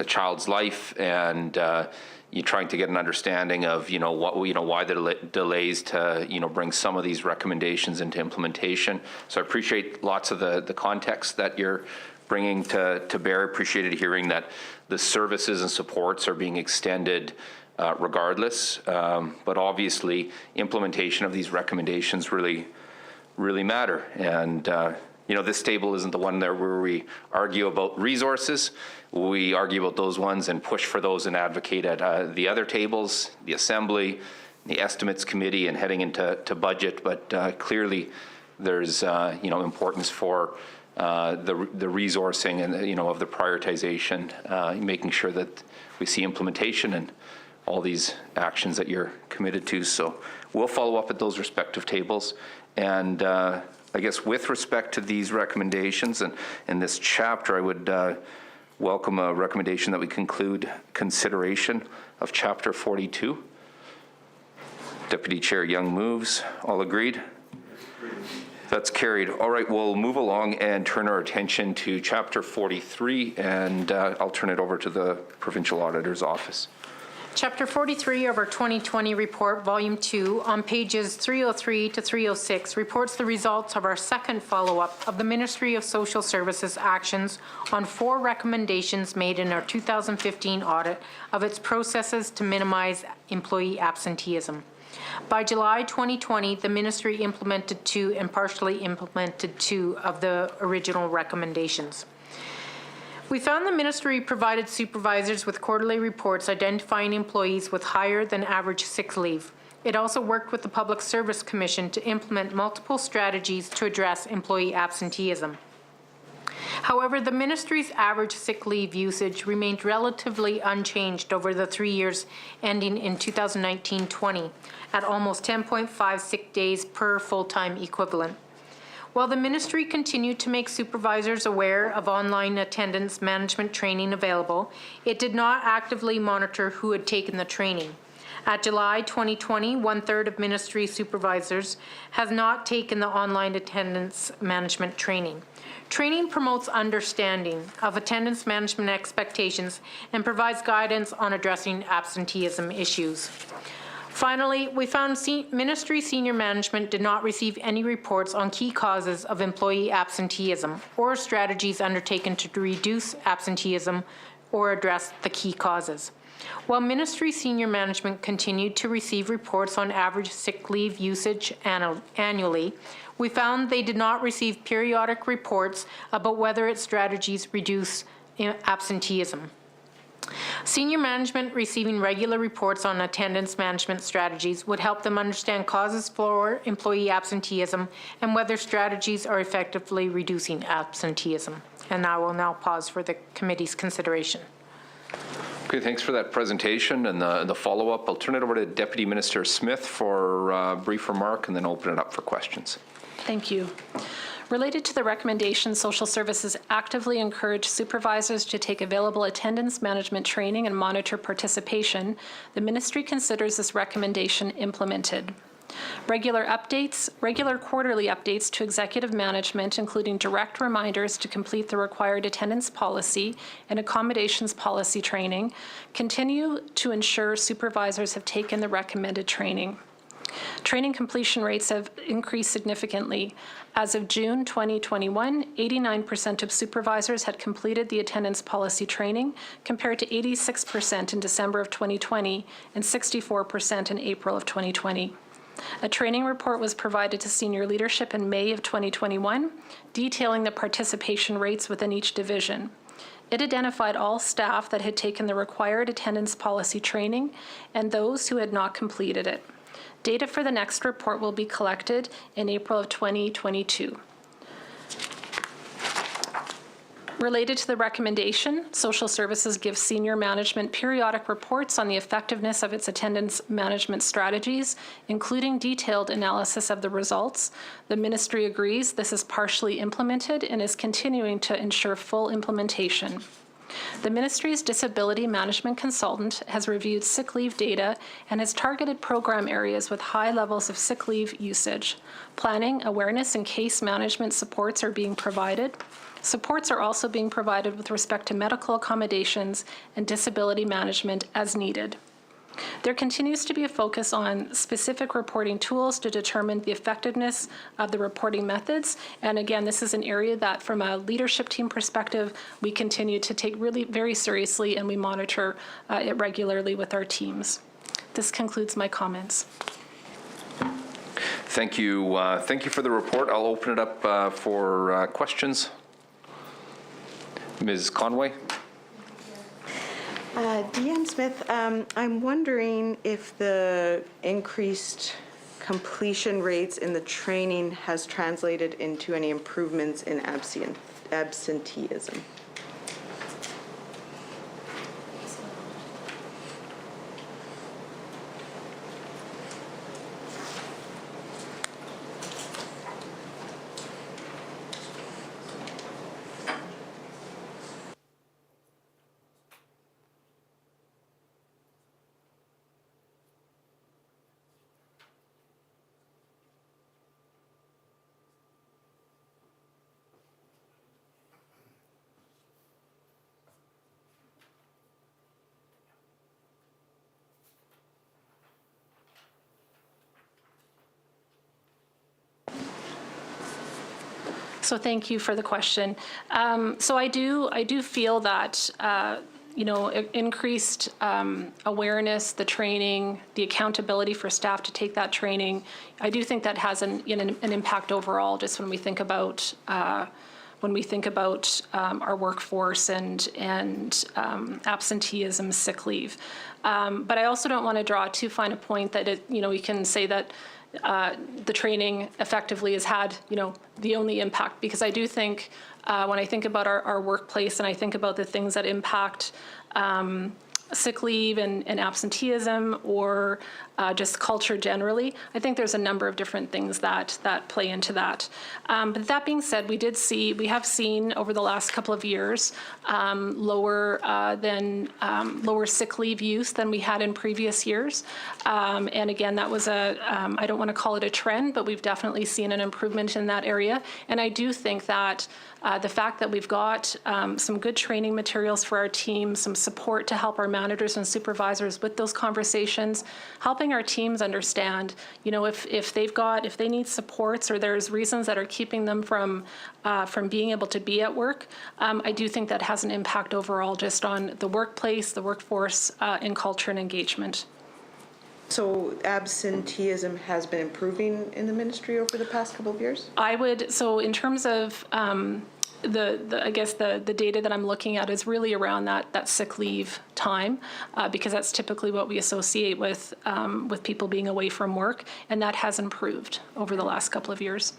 child's life, and you're trying to get an understanding of, why the delays to, bring some of these recommendations into implementation. So I appreciate lots of the context that you're bringing to bear. Appreciated hearing that the services and supports are being extended regardless, but obviously implementation of these recommendations really matter. And this table isn't the one there where we argue about resources. We argue about those ones and push for those and advocate at the other tables, the Assembly, the Estimates Committee, and heading into budget. But clearly, there's importance for the resourcing and of the prioritization, making sure that we see implementation and all these actions that you're committed to. So we'll follow up at those respective tables. And I guess with respect to these recommendations and in this chapter, I would welcome a recommendation that we conclude consideration of Chapter 42. Deputy Chair Young moves. All agreed? That's carried. All right, we'll move along and turn our attention to Chapter 43, and I'll turn it over to the Provincial Auditor's Office. Chapter 43 of our 2020 report, Volume 2, on pages 303 to 306, reports the results of our second follow-up of the Ministry of Social Services actions on 4 recommendations made in our 2015 audit of its processes to minimize employee absenteeism. By July 2020, the Ministry implemented 2 and partially implemented 2 of the original recommendations. We found the Ministry provided supervisors with quarterly reports identifying employees with higher than average sick leave. It also worked with the Public Service Commission to implement multiple strategies to address employee absenteeism. However, the Ministry's average sick leave usage remained relatively unchanged over the 3 years ending in 2019-20 at almost 10.5 sick days per full-time equivalent. While the Ministry continued to make supervisors aware of online attendance management training available, it did not actively monitor who had taken the training. At July 2020, 1/3 of Ministry supervisors has not taken the online attendance management training. Training promotes understanding of attendance management expectations and provides guidance on addressing absenteeism issues. Finally, we found Ministry senior management did not receive any reports on key causes of employee absenteeism or strategies undertaken to reduce absenteeism or address the key causes. While Ministry senior management continued to receive reports on average sick leave usage annually, we found they did not receive periodic reports about whether its strategies reduce absenteeism. Senior management receiving regular reports on attendance management strategies would help them understand causes for employee absenteeism and whether strategies are effectively reducing absenteeism. And I will now pause for the committee's consideration. Okay, thanks for that presentation and the follow-up. I'll turn it over to Deputy Minister Smith for a brief remark and then open it up for questions. Thank you. Related to the recommendation, social services actively encourage supervisors to take available attendance management training and monitor participation. The Ministry considers this recommendation implemented. Regular quarterly updates to executive management, including direct reminders to complete the required attendance policy and accommodations policy training, continue to ensure supervisors have taken the recommended training. Training completion rates have increased significantly. As of June 2021, 89% of supervisors had completed the attendance policy training, compared to 86% in December of 2020 and 64% in April of 2020. A training report was provided to senior leadership in May of 2021, detailing the participation rates within each division. It identified all staff that had taken the required attendance policy training and those who had not completed it. Data for the next report will be collected in April of 2022. Related to the recommendation, Social Services gives senior management periodic reports on the effectiveness of its attendance management strategies, including detailed analysis of the results. The Ministry agrees this is partially implemented and is continuing to ensure full implementation. The Ministry's disability management consultant has reviewed sick leave data and has targeted program areas with high levels of sick leave usage. Planning, awareness, and case management supports are being provided. Supports are also being provided with respect to medical accommodations and disability management as needed. There continues to be a focus on specific reporting tools to determine the effectiveness of the reporting methods. And again, this is an area that from a leadership team perspective, we continue to take really very seriously, and we monitor it regularly with our teams. This concludes my comments. Thank you. Thank you for the report. I'll open it up for questions. Ms. Conway? Deanne Smith, I'm wondering if the increased completion rates in the training has translated into any improvements in absenteeism. So thank you for the question. So I do feel that increased awareness, the training, the accountability for staff to take that training, I do think that has an impact overall. Just when we think about our workforce and absenteeism, sick leave. But I also don't want to draw too fine a point that we can say that the training effectively has had, the only impact, because I do think when I think about our workplace and I think about the things that impact sick leave and absenteeism or just culture generally, I think there's a number of different things that play into that. But that being said, we have seen over the last couple of years lower sick leave use than we had in previous years. And again, that was I don't want to call it a trend, but we've definitely seen an improvement in that area. And I do think that the fact that we've got some good training materials for our team, some support to help our managers and supervisors with those conversations, helping our teams understand, if they need supports or there's reasons that are keeping them from being able to be at work, I do think that has an impact overall just on the workplace, the workforce, and culture and engagement. So absenteeism has been improving in the ministry over the past couple of years? So in terms of I guess the data that I'm looking at is really around that sick leave time, because that's typically what we associate with people being away from work, and that has improved over the last couple of years.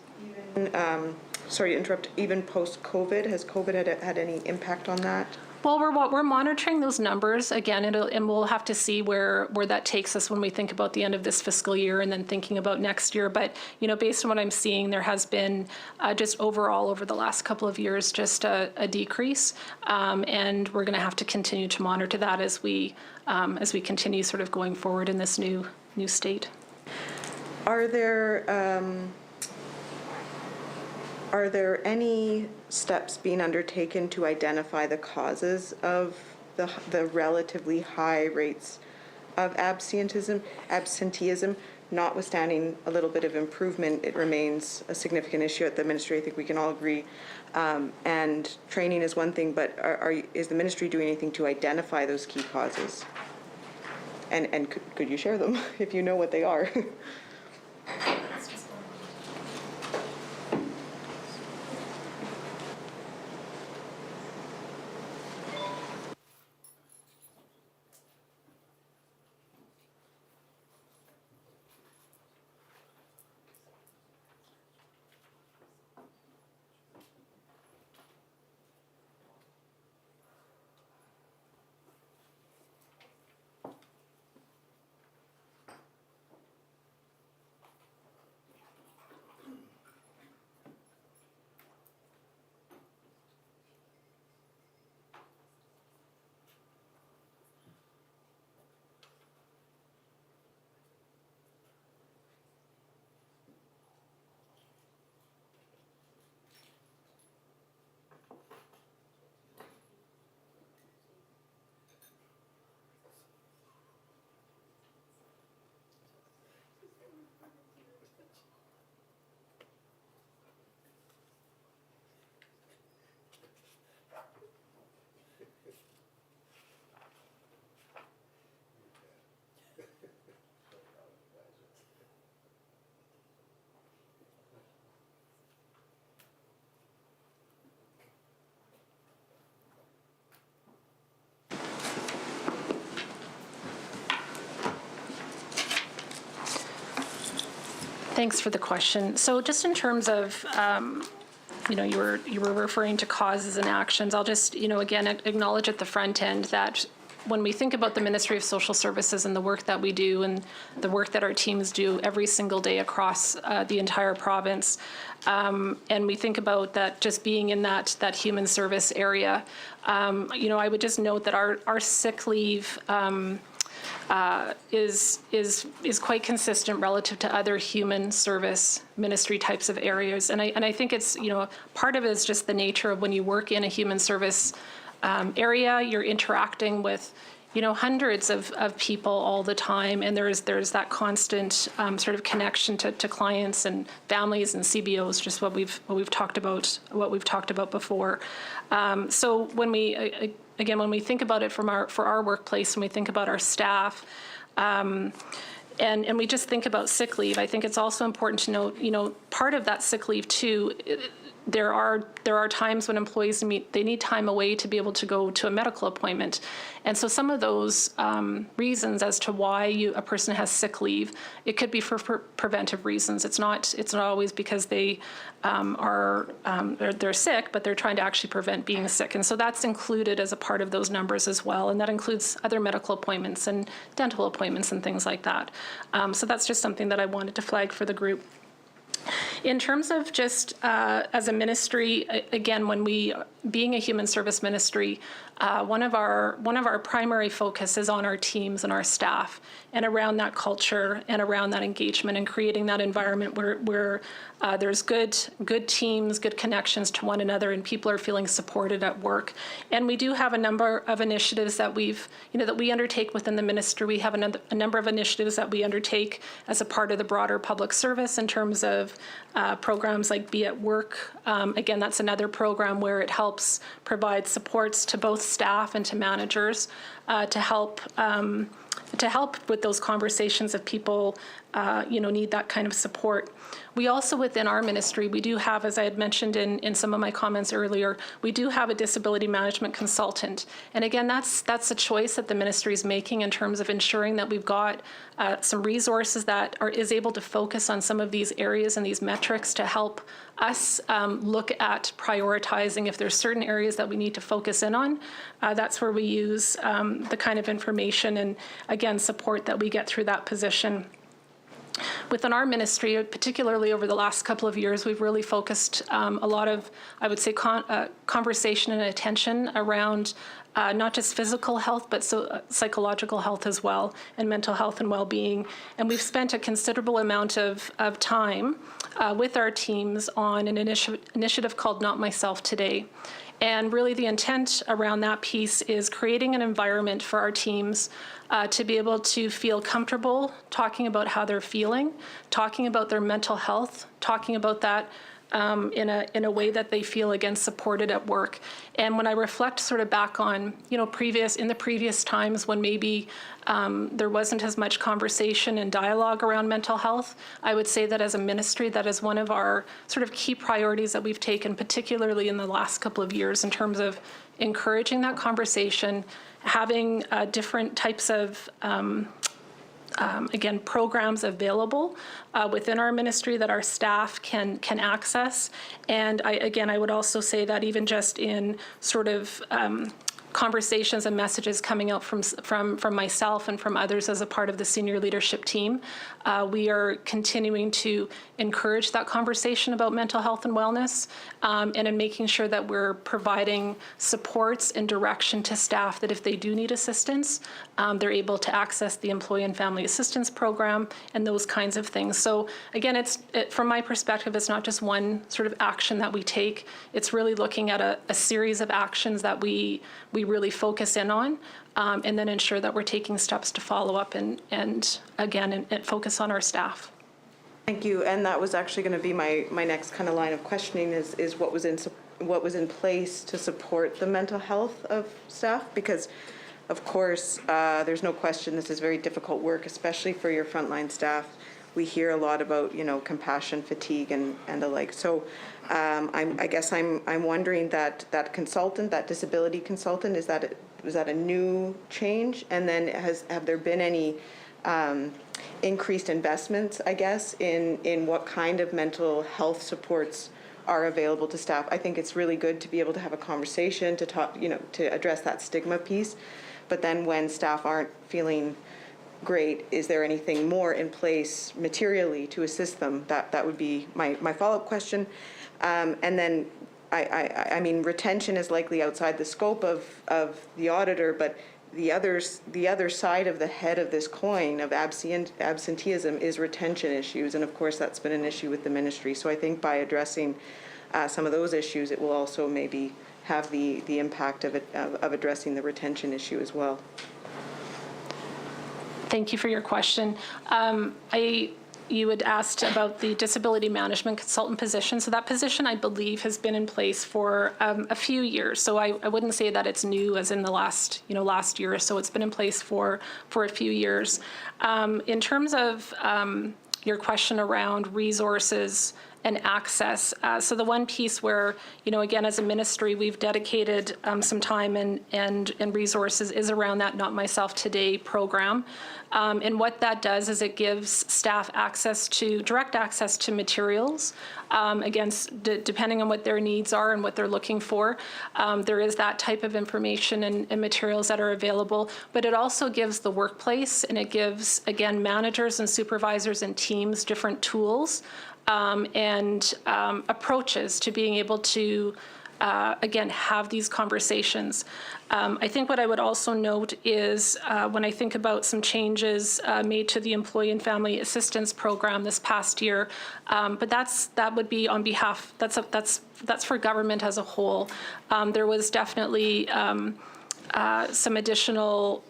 Sorry to interrupt, even post-COVID, has COVID had any impact on that? Well, we're monitoring those numbers again, and we'll have to see where that takes us when we think about the end of this fiscal year and then thinking about next year. But based on what I'm seeing, there has been just overall over the last couple of years just a decrease, and we're going to have to continue to monitor that as we continue sort of going forward in this new state. Are there any steps being undertaken to identify the causes of the relatively high rates of absenteeism? Notwithstanding a little bit of improvement, it remains a significant issue at the ministry. I think we can all agree. And training is one thing, but is the ministry doing anything to identify those key causes? And could you share them if you know what they are? Thanks for the question. So just in terms of, you were referring to causes and actions. I'll just, again, acknowledge at the front end that when we think about the Ministry of Social Services and the work that we do and the work that our teams do every single day across the entire province, and we think about that just being in that human service area, I would just note that our sick leave is quite consistent relative to other human service ministry types of areas. And I think it's, part of it is just the nature of when you work in a human service area, you're interacting with, hundreds of people all the time, and there's that constant sort of connection to clients and families and CBOs, just what we've talked about before. So when we think about it for our workplace, when we think about our staff, and we just think about sick leave, I think it's also important to note, part of that sick leave too, there are times when employees need time away to be able to go to a medical appointment. And so some of those reasons as to why a person has sick leave, it could be for preventive reasons. It's not always because they're sick, but they're trying to actually prevent being sick. And so that's included as a part of those numbers as well. And that includes other medical appointments and dental appointments and things like that. So that's just something that I wanted to flag for the group. In terms of just as a ministry, again, being a human service ministry, one of our primary focus is on our teams and our staff, and around that culture and around that engagement and creating that environment where there's good teams, good connections to one another, and people are feeling supported at work. And we do have a number of initiatives that we undertake within the ministry. We have a number of initiatives that we undertake as a part of the broader public service in terms of programs like Be at Work. Again, that's another program where it helps provide supports to both staff and to managers to help with those conversations if people need that kind of support. We also, within our ministry, we do have, as I had mentioned in some of my comments earlier, we do have a disability management consultant. And again, that's a choice that the ministry is making in terms of ensuring that we've got some resources that is able to focus on some of these areas and these metrics to help us look at prioritizing if there's certain areas that we need to focus in on. That's where we use the kind of information and, again, support that we get through that position. Within our ministry, particularly over the last couple of years, we've really focused a lot of, I would say, conversation and attention around not just physical health, but psychological health as well, and mental health and well-being. And we've spent a considerable amount of time with our teams on an initiative called Not Myself Today. And really the intent around that piece is creating an environment for our teams to be able to feel comfortable talking about how they're feeling, talking about their mental health, talking about that in a way that they feel, again, supported at work. And when I reflect sort of back on, in the previous times when maybe there wasn't as much conversation and dialogue around mental health, I would say that as a ministry, that is one of our sort of key priorities that we've taken, particularly in the last couple of years, in terms of encouraging that conversation, having different types of again, programs available within our ministry that our staff can access. And I would also say that even just in sort of conversations and messages coming out from myself and from others as a part of the senior leadership team, we are continuing to encourage that conversation about mental health and wellness, and in making sure that we're providing supports and direction to staff that if they do need assistance, they're able to access the Employee and Family Assistance Program and those kinds of things. So again, from my perspective, it's not just one sort of action that we take. It's really looking at a series of actions that we really focus in on, and then ensure that we're taking steps to follow up and focus on our staff. Thank you. And that was actually going to be my next kind of line of questioning is what was in place to support the mental health of staff, because of course there's no question this is very difficult work, especially for your frontline staff. We hear a lot about compassion fatigue and the like. So I guess I'm wondering that consultant, that disability consultant, was that a new change? And then have there been any increased investments, I guess, in what kind of mental health supports are available to staff? I think it's really good to be able to have a conversation to talk, to address that stigma piece. But then when staff aren't feeling great, is there anything more in place materially to assist them? That would be my follow-up question. And then I mean, retention is likely outside the scope of the auditor, but the other side of the head of this coin of absenteeism is retention issues, and of course that's been an issue with the ministry. So I think by addressing some of those issues, it will also maybe have the impact of addressing the retention issue as well. Thank you for your question. You had asked about the disability management consultant position. So that position, I believe, has been in place for a few years. So I wouldn't say that it's new as in the last year or so. It's been in place for a few years. In terms of your question around resources and access. So the one piece where, again, as a ministry, we've dedicated some time and resources is around that Not Myself Today program. And what that does is it gives staff direct access to materials. Again, depending on what their needs are and what they're looking for, there is that type of information and materials that are available. But it also gives the workplace, and it gives, again, managers and supervisors and teams different tools and approaches to being able to, again, have these conversations. I think what I would also note is when I think about some changes made to the Employee and Family Assistance Program this past year, but that would be on behalf, that's for government as a whole. There was definitely some additional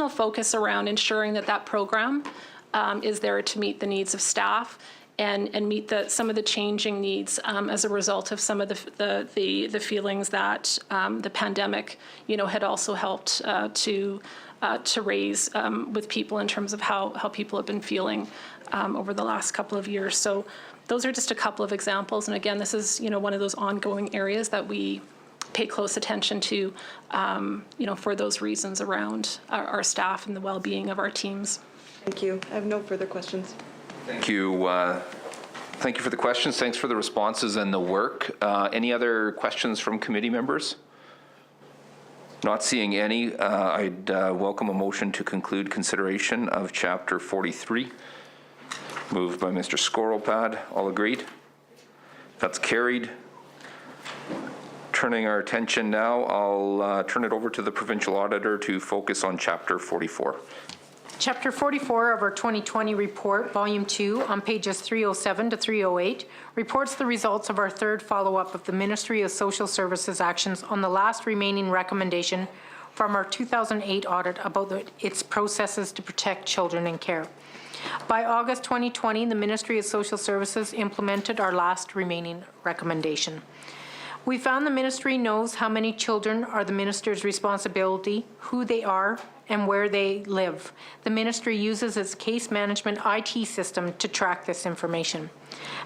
focus around ensuring that program is there to meet the needs of staff and meet some of the changing needs as a result of some of the feelings that the pandemic, had also helped to raise with people in terms of how people have been feeling over the last couple of years. So those are just a couple of examples. And again, this is one of those ongoing areas that we pay close attention to, for those reasons around our staff and the well-being of our teams. Thank you. I have no further questions. Thank you. Thank you for the questions. Thanks for the responses and the work. Any other questions from committee members? Not seeing any. I'd welcome a motion to conclude consideration of Chapter 43. Moved by Mr. Scoropad. All agreed? That's carried. Turning our attention now, I'll turn it over to the provincial auditor to focus on Chapter 44. Chapter 44 of our 2020 report, Volume 2, on pages 307 to 308, reports the results of our third follow-up of the Ministry of Social Services actions on the last remaining recommendation from our 2008 audit about its processes to protect children in care. By August 2020, the Ministry of Social Services implemented our last remaining recommendation. We found the ministry knows how many children are the minister's responsibility, who they are, and where they live. The ministry uses its case management IT system to track this information.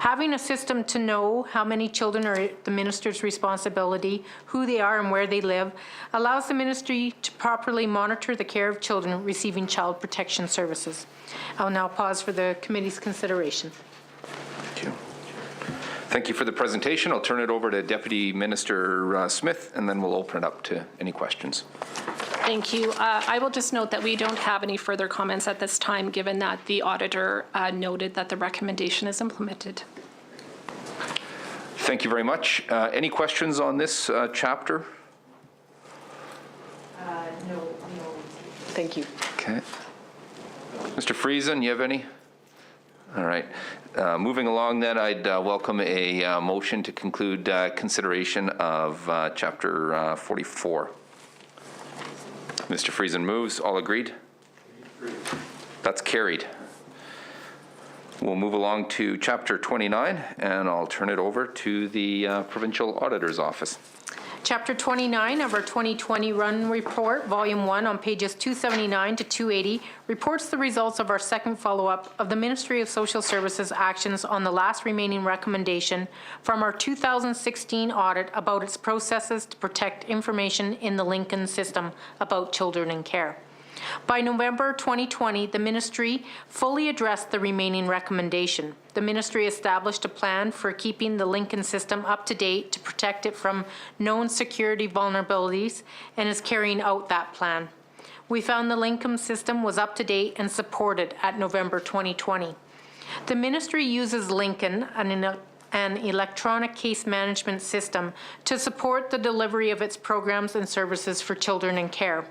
Having a system to know how many children are the minister's responsibility, who they are, and where they live allows the ministry to properly monitor the care of children receiving child protection services. I'll now pause for the committee's consideration. Thank you. Thank you for the presentation. I'll turn it over to Deputy Minister Smith, and then we'll open it up to any questions. Thank you. I will just note that we don't have any further comments at this time, given that the auditor noted that the recommendation is implemented. Thank you very much. Any questions on this chapter? No. Thank you. Okay. Mr. Friesen, you have any? All right. Moving along then, I'd welcome a motion to conclude consideration of Chapter 44. Mr. Friesen moves. All agreed? That's carried. We'll move along to Chapter 29, and I'll turn it over to the Provincial Auditor's Office. Chapter 29 of our 2020 Run Report, Volume 1, on pages 279 to 280, reports the results of our second follow-up of the Ministry of Social Services actions on the last remaining recommendation from our 2016 audit about its processes to protect information in the Lincoln system about children in care. By November 2020, the ministry fully addressed the remaining recommendation. The ministry established a plan for keeping the Lincoln system up to date to protect it from known security vulnerabilities and is carrying out that plan. We found the Lincoln system was up to date and supported at November 2020. The ministry uses Lincoln, an electronic case management system, to support the delivery of its programs and services for children in care.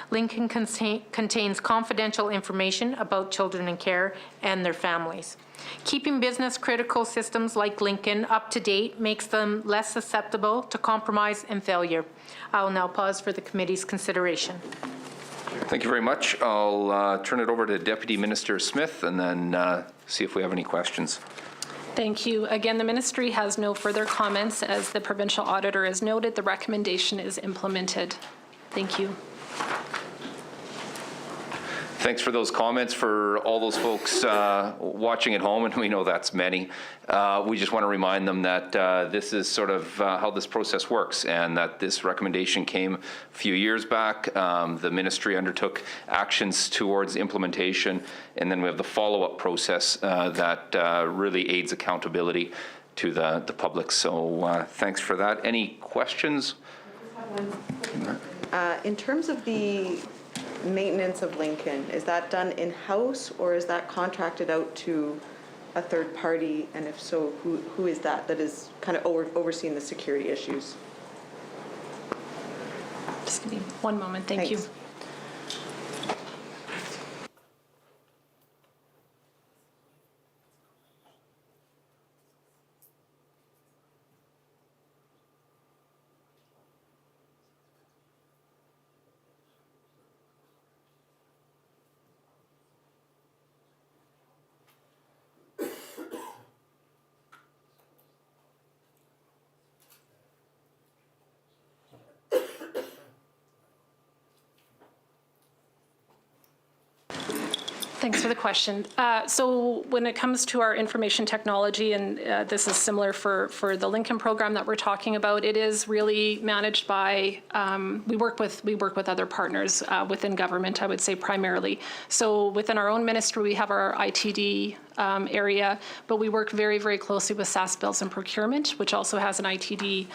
Lincoln contains confidential information about children in care and their families. Keeping business-critical systems like Lincoln up to date makes them less susceptible to compromise and failure. I will now pause for the committee's consideration. Thank you very much. I'll turn it over to Deputy Minister Smith and then see if we have any questions. Thank you. Again, the ministry has no further comments. As the provincial auditor has noted, the recommendation is implemented. Thank you. Thanks for those comments for all those folks watching at home, and we know that's many. We just want to remind them that this is sort of how this process works, and that this recommendation came a few years back. The ministry undertook actions towards implementation, and then we have the follow-up process that really aids accountability to the public. So thanks for that. Any questions? In terms of the maintenance of Lincoln, is that done in-house or is that contracted out to a third party? And if so, who is that is kind of overseeing the security issues? Just give me one moment. Thank you. Thanks. Thanks for the question. So when it comes to our information technology, and this is similar for the Lincoln program that we're talking about, it is really managed by, we work with other partners within government, I would say primarily. So within our own ministry, we have our ITD area, but we work very, very closely with SAS Bills and Procurement, which also has an ITD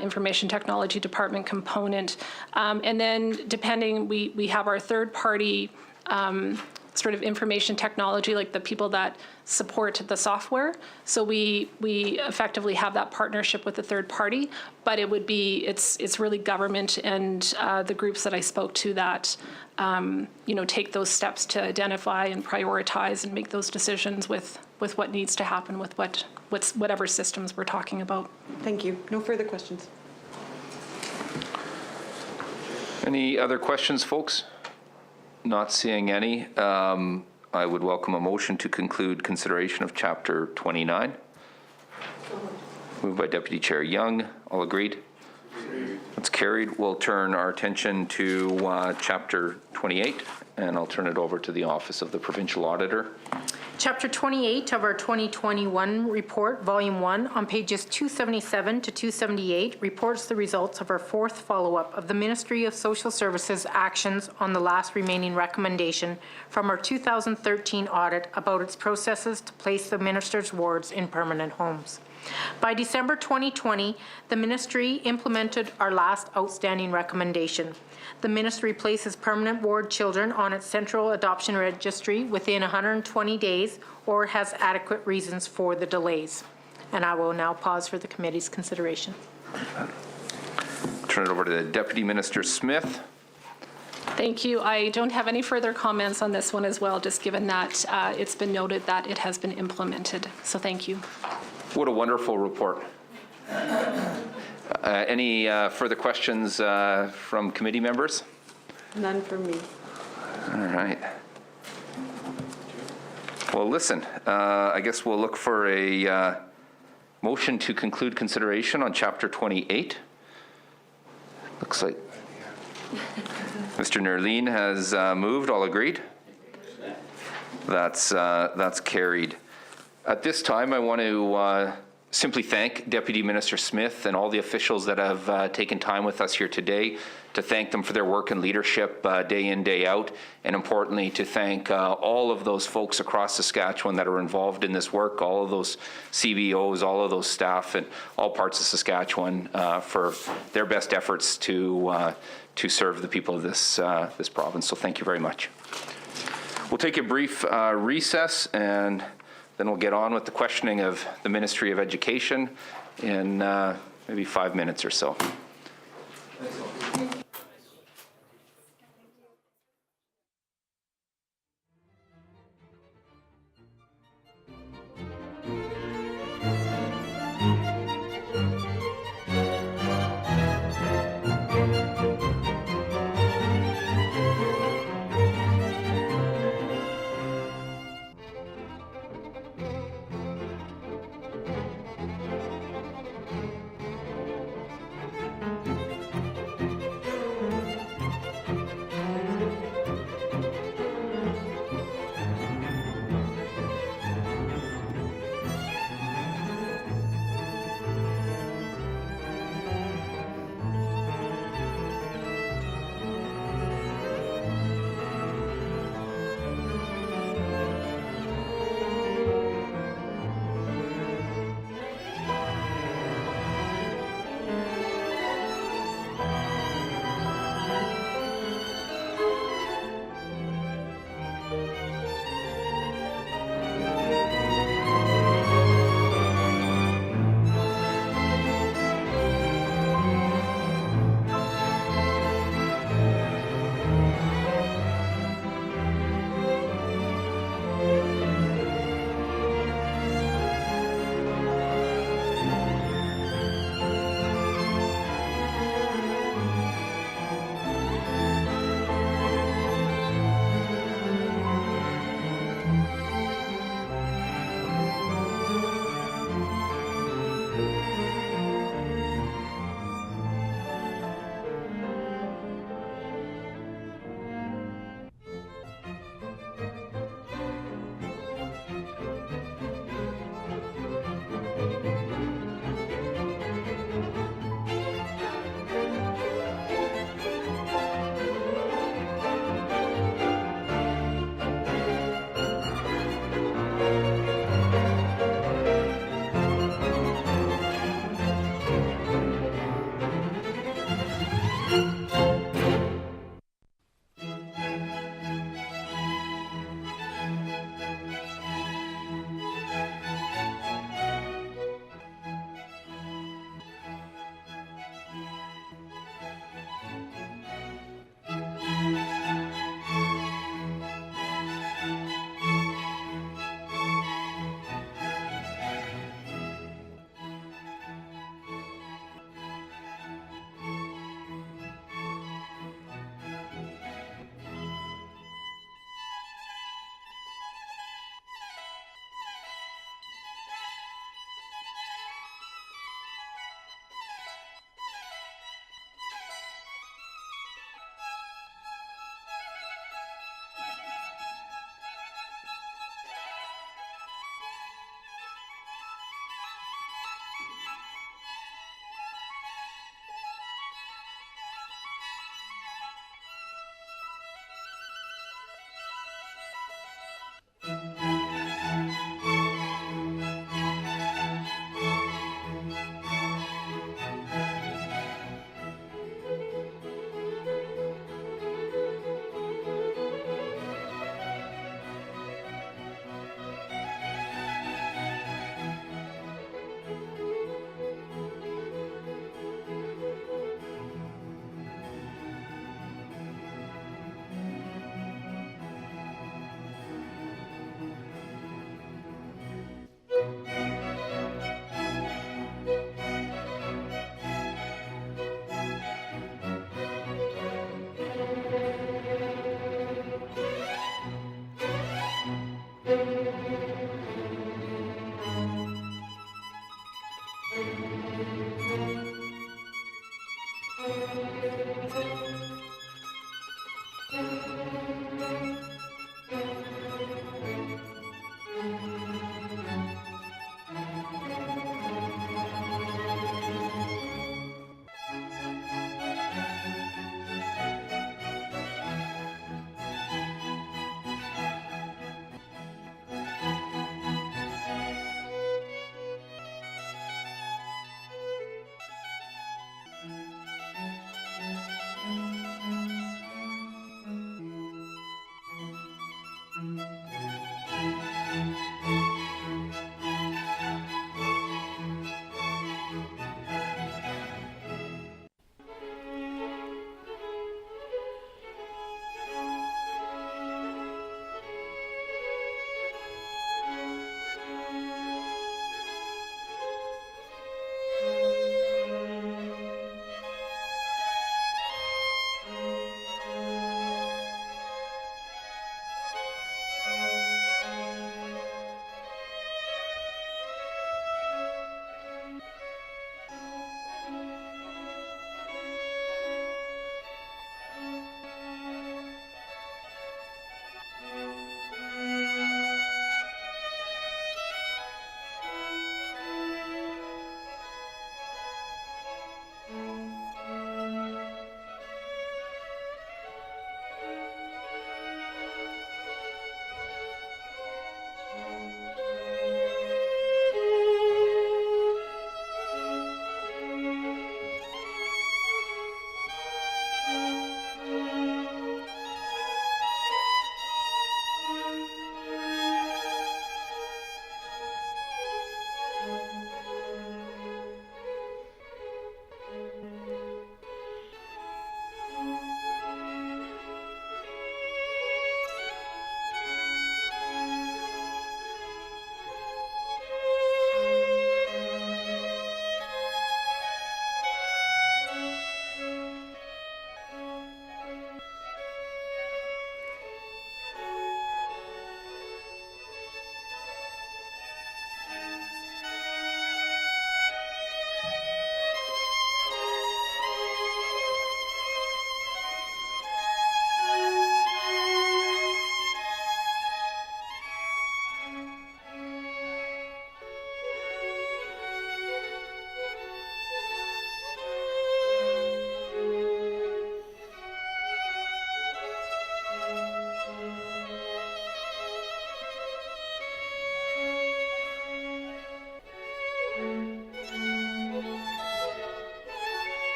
information technology department component. And then depending, we have our third party sort of information technology, like the people that support the software. So we effectively have that partnership with a third party, but it's really government and the groups that I spoke to that take those steps to identify and prioritize and make those decisions with what needs to happen with whatever systems we're talking about. Thank you. No further questions. Any other questions, folks? Not seeing any. I would welcome a motion to conclude consideration of Chapter 29. Moved by Deputy Chair Young. All agreed? That's carried. We'll turn our attention to Chapter 28, and I'll turn it over to the Office of the Provincial Auditor. Chapter 28 of our 2021 report, Volume 1, on pages 277 to 278, reports the results of our fourth follow-up of the Ministry of Social Services actions on the last remaining recommendation from our 2013 audit about its processes to place the minister's wards in permanent homes. By December 2020, the ministry implemented our last outstanding recommendation. The ministry places permanent ward children on its central adoption registry within 120 days or has adequate reasons for the delays. And I will now pause for the committee's consideration. Turn it over to the Deputy Minister Smith. Thank you. I don't have any further comments on this one as well, just given that it's been noted that it has been implemented. So thank you. What a wonderful report. Any further questions from committee members? None for me. All right. Well, listen, I guess we'll look for a motion to conclude consideration on Chapter 28. Looks like Mr. Nerline has moved. All agreed? That's carried. At this time, I want to simply thank Deputy Minister Smith and all the officials that have taken time with us here today, to thank them for their work and leadership day in, day out, and importantly, to thank all of those folks across Saskatchewan that are involved in this work, all of those CBOs, all of those staff, and all parts of Saskatchewan for their best efforts to serve the people of this province. So thank you very much. We'll take a brief recess, and then we'll get on with the questioning of the Ministry of Education in maybe 5 minutes or so.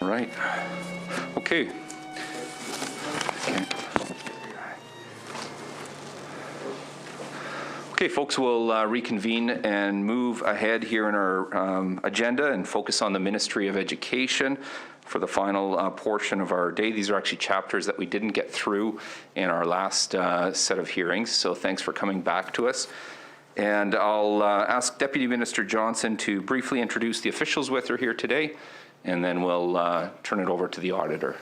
All right. Okay. Okay, folks, we'll reconvene and move ahead here in our agenda and focus on the Ministry of Education for the final portion of our day. These are actually chapters that we didn't get through in our last set of hearings, so thanks for coming back to us. And I'll ask Deputy Minister Johnson to briefly introduce the officials with her here today, and then we'll turn it over to the auditor.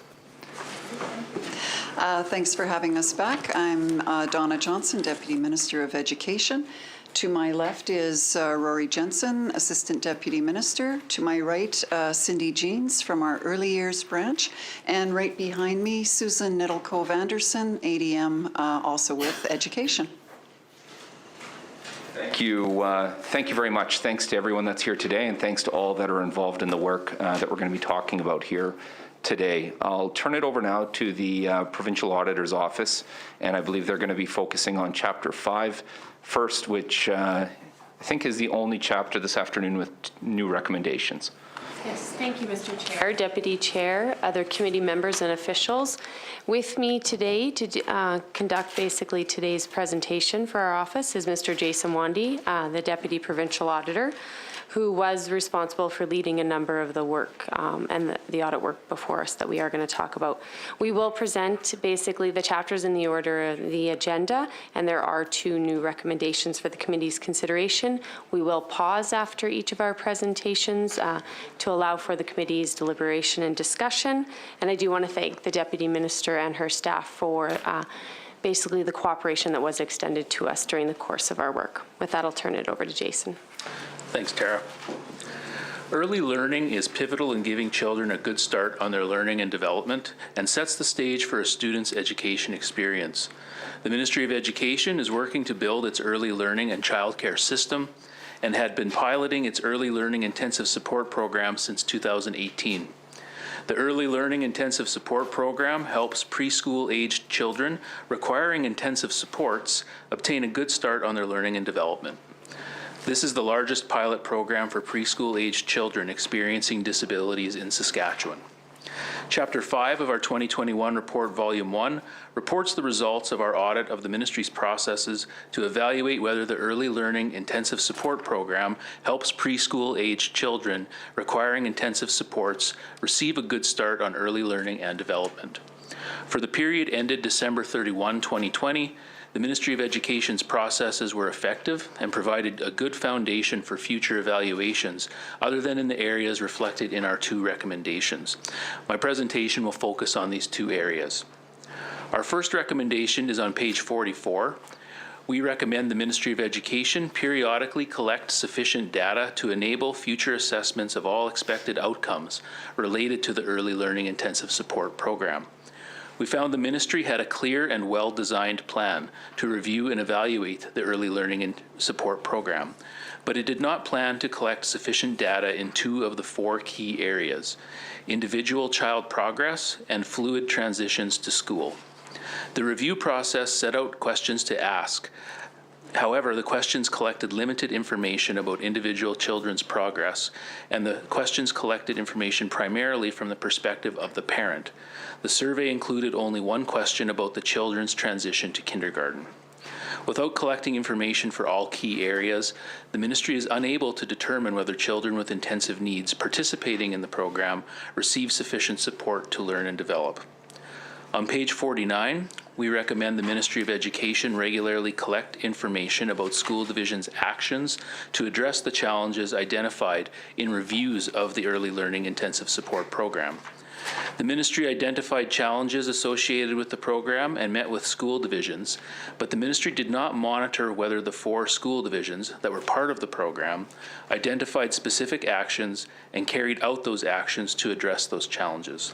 Thanks for having us back. I'm Donna Johnson, Deputy Minister of Education. To my left is Rory Jensen, Assistant Deputy Minister. To my right, Cindy Jeans from our Early Years branch. And right behind me, Susan Niddlecove-Anderson, ADM, also with Education. Thank you. Thank you very much. Thanks to everyone that's here today, and thanks to all that are involved in the work that we're going to be talking about here today. I'll turn it over now to the Provincial Auditor's Office, and I believe they're going to be focusing on Chapter 5 first, which I think is the only chapter this afternoon with new recommendations. Yes, thank you, Mr. Chair, Deputy Chair, other committee members and officials. With me today to conduct basically today's presentation for our office is Mr. Jason Wandy, the Deputy Provincial Auditor, who was responsible for leading a number of the work and the audit work before us that we are going to talk about. We will present basically the chapters in the order of the agenda, and there are 2 new recommendations for the committee's consideration. We will pause after each of our presentations to allow for the committee's deliberation and discussion. And I do want to thank the Deputy Minister and her staff for basically the cooperation that was extended to us during the course of our work. With that, I'll turn it over to Jason. Thanks, Tara. Early learning is pivotal in giving children a good start on their learning and development and sets the stage for a student's education experience. The Ministry of Education is working to build its early learning and childcare system and had been piloting its early learning intensive support program since 2018. The Early Learning Intensive Support Program helps preschool-aged children requiring intensive supports obtain a good start on their learning and development. This is the largest pilot program for preschool-aged children experiencing disabilities in Saskatchewan. Chapter 5 of our 2021 report, Volume 1, reports the results of our audit of the Ministry's processes to evaluate whether the Early Learning Intensive Support Program helps preschool-aged children requiring intensive supports receive a good start on early learning and development. For the period ended December 31, 2020, the Ministry of Education's processes were effective and provided a good foundation for future evaluations, other than in the areas reflected in our 2 recommendations. My presentation will focus on these 2 areas. Our first recommendation is on page 44. We recommend the Ministry of Education periodically collect sufficient data to enable future assessments of all expected outcomes related to the Early Learning Intensive Support Program. We found the Ministry had a clear and well-designed plan to review and evaluate the Early Learning and Support Program, but it did not plan to collect sufficient data in 2 of the 4 key areas: individual child progress and fluid transitions to school. The review process set out questions to ask. However, the questions collected limited information about individual children's progress, and the questions collected information primarily from the perspective of the parent. The survey included only 1 question about the children's transition to kindergarten. Without collecting information for all key areas, the Ministry is unable to determine whether children with intensive needs participating in the program receive sufficient support to learn and develop. On page 49, we recommend the Ministry of Education regularly collect information about school divisions' actions to address the challenges identified in reviews of the Early Learning Intensive Support Program. The Ministry identified challenges associated with the program and met with school divisions, but the Ministry did not monitor whether the 4 school divisions that were part of the program identified specific actions and carried out those actions to address those challenges.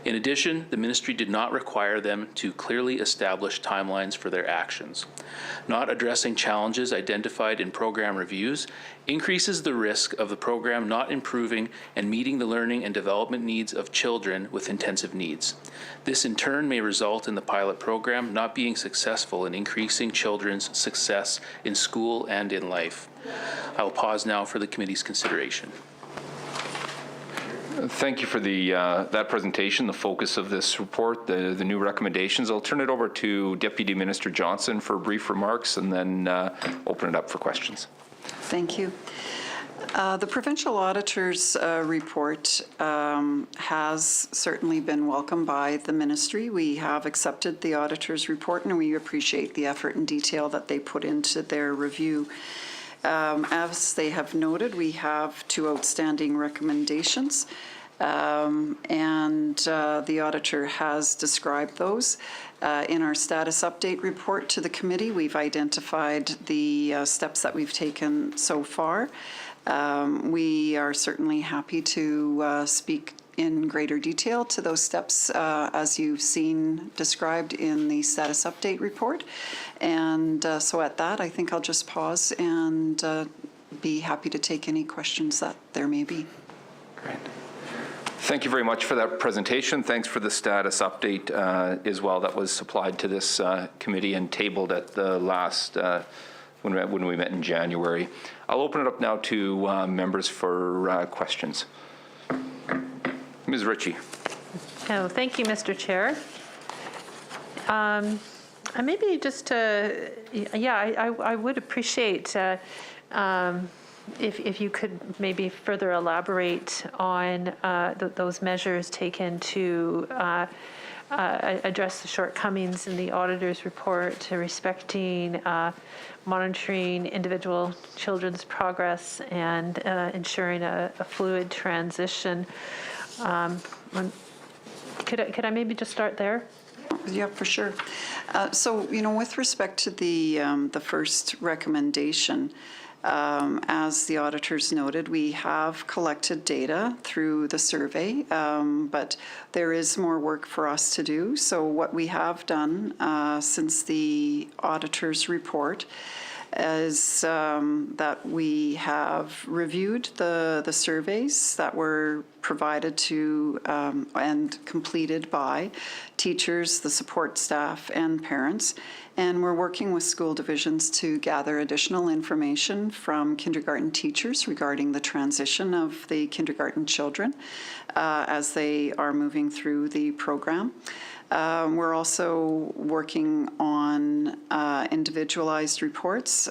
In addition, the Ministry did not require them to clearly establish timelines for their actions. Not addressing challenges identified in program reviews increases the risk of the program not improving and meeting the learning and development needs of children with intensive needs. This in turn may result in the pilot program not being successful in increasing children's success in school and in life. I will pause now for the committee's consideration. Thank you for that presentation, the focus of this report, the new recommendations. I'll turn it over to Deputy Minister Johnson for brief remarks and then open it up for questions. Thank you. The Provincial Auditor's report has certainly been welcomed by the ministry. We have accepted the auditor's report and we appreciate the effort and detail that they put into their review. As they have noted, we have 2 outstanding recommendations, and the auditor has described those. In our status update report to the committee, we've identified the steps that we've taken so far. We are certainly happy to speak in greater detail to those steps as you've seen described in the status update report. And so at that, I think I'll just pause and be happy to take any questions that there may be. Great. Thank you very much for that presentation. Thanks for the status update as well that was supplied to this committee and tabled at the last when we met in January. I'll open it up now to members for questions. Ms. Ritchie. Oh, thank you, Mr. Chair. Maybe just I would appreciate if you could maybe further elaborate on those measures taken to address the shortcomings in the auditor's report respecting monitoring individual children's progress and ensuring a fluid transition. Could I maybe just start there? Yeah, for sure. So, with respect to the first recommendation, as the auditors noted, we have collected data through the survey, but there is more work for us to do. So what we have done since the auditor's report is that we have reviewed the surveys that were provided to and completed by teachers, the support staff, and parents. And we're working with school divisions to gather additional information from kindergarten teachers regarding the transition of the kindergarten children as they are moving through the program. We're also working on individualized reports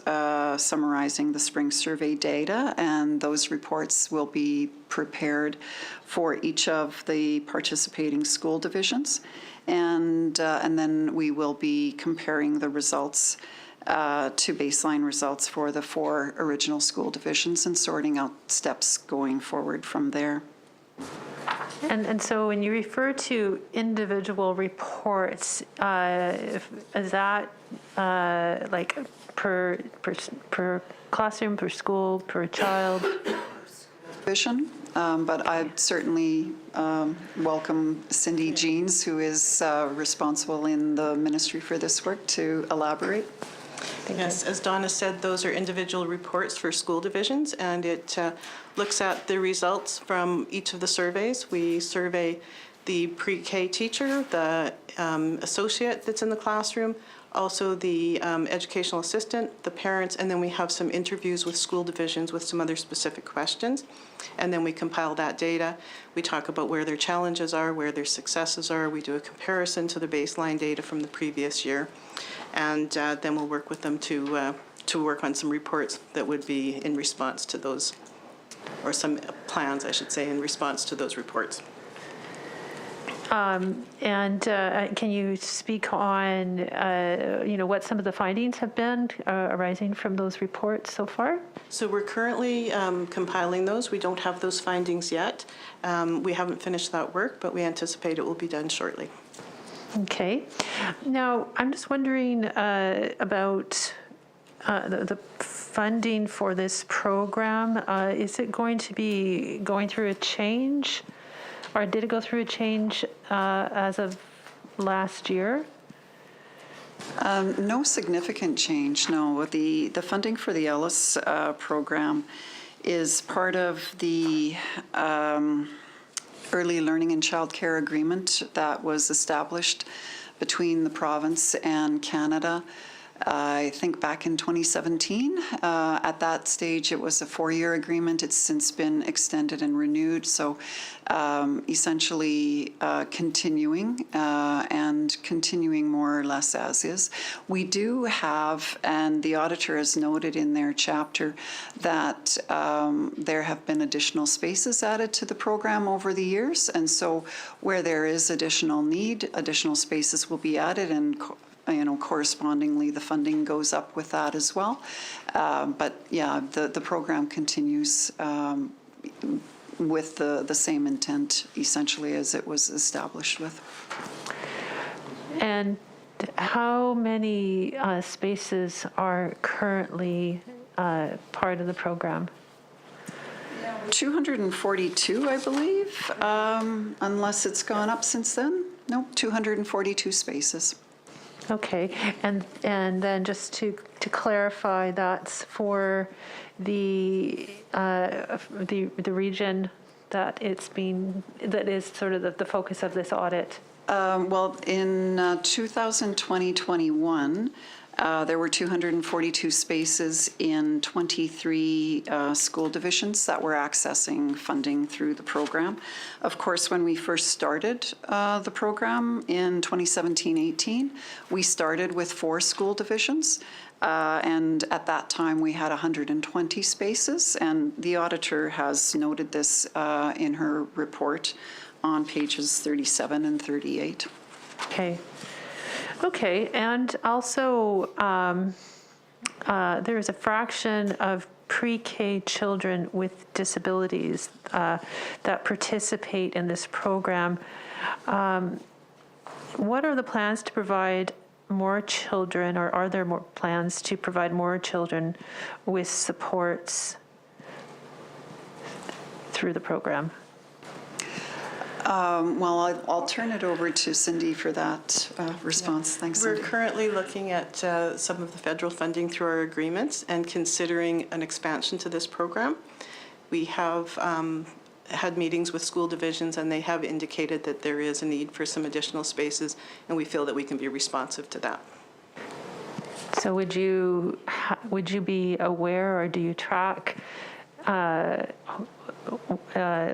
summarizing the spring survey data, and those reports will be prepared for each of the participating school divisions. And then we will be comparing the results to baseline results for the 4 original school divisions and sorting out steps going forward from there. And so when you refer to individual reports, is that like per classroom, per school, per child? Vision, but I'd certainly welcome Cindy Jeans, who is responsible in the ministry for this work, to elaborate. Yes, as Donna said, those are individual reports for school divisions, and it looks at the results from each of the surveys. We survey the pre-K teacher, the associate that's in the classroom, also the educational assistant, the parents, and then we have some interviews with school divisions with some other specific questions. And then we compile that data. We talk about where their challenges are, where their successes are. We do a comparison to the baseline data from the previous year. And then we'll work with them to work on some reports that would be in response to those, or some plans, I should say, in response to those reports. Can you speak on, what some of the findings have been arising from those reports so far? So we're currently compiling those. We don't have those findings yet. We haven't finished that work, but we anticipate it will be done shortly. Okay. Now, I'm just wondering about the funding for this program. Is it going to be going through a change? Or did it go through a change as of last year? No significant change, no. The funding for the Ellis program is part of the Early Learning and Childcare Agreement that was established between the province and Canada I think back in 2017. At that stage, it was a 4-year agreement. It's since been extended and renewed. So essentially continuing and continuing more or less as is. We do have, and the auditor has noted in their chapter, that there have been additional spaces added to the program over the years. And so where there is additional need, additional spaces will be added, and correspondingly the funding goes up with that as well. But yeah, the program continues with the same intent essentially as it was established with. And how many spaces are currently part of the program? 242, I believe, unless it's gone up since then. No, 242 spaces. Okay, and then just to clarify, that's for the region that that is sort of the focus of this audit. Well, in 2020-21, there were 242 spaces in 23 school divisions that were accessing funding through the program. Of course, when we first started the program in 2017-18, we started with 4 school divisions. And at that time, we had 120 spaces. And the auditor has noted this in her report on pages 37 and 38. Okay. Okay, and also there is a fraction of pre-K children with disabilities that participate in this program. What are the plans to provide more children, or are there more plans to provide more children with supports through the program? Well, I'll turn it over to Cindy for that response. Thanks, We're Cindy. currently looking at some of the federal funding through our agreements and considering an expansion to this program. We have had meetings with school divisions, and they have indicated that there is a need for some additional spaces, and we feel that we can be responsive to that. So would you be aware, or do you track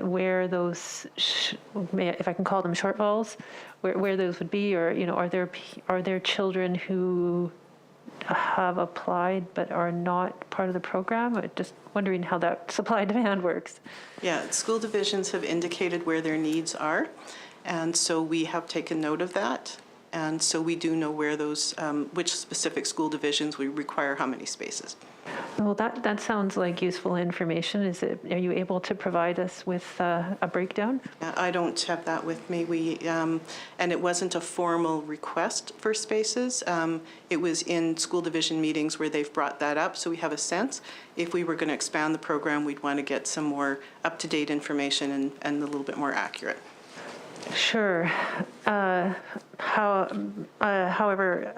where those, if I can call them shortfalls, where those would be, or are there children who have applied but are not part of the program? I'm just wondering how that supply demand works. Yeah, school divisions have indicated where their needs are, and so we have taken note of that. And so we do know where those, which specific school divisions we require how many spaces. Well, that sounds like useful information. Are you able to provide us with a breakdown? I don't have that with me. And it wasn't a formal request for spaces. It was in school division meetings where they've brought that up, so we have a sense. If we were going to expand the program, we'd want to get some more up-to-date information and a little bit more accurate. Sure. However,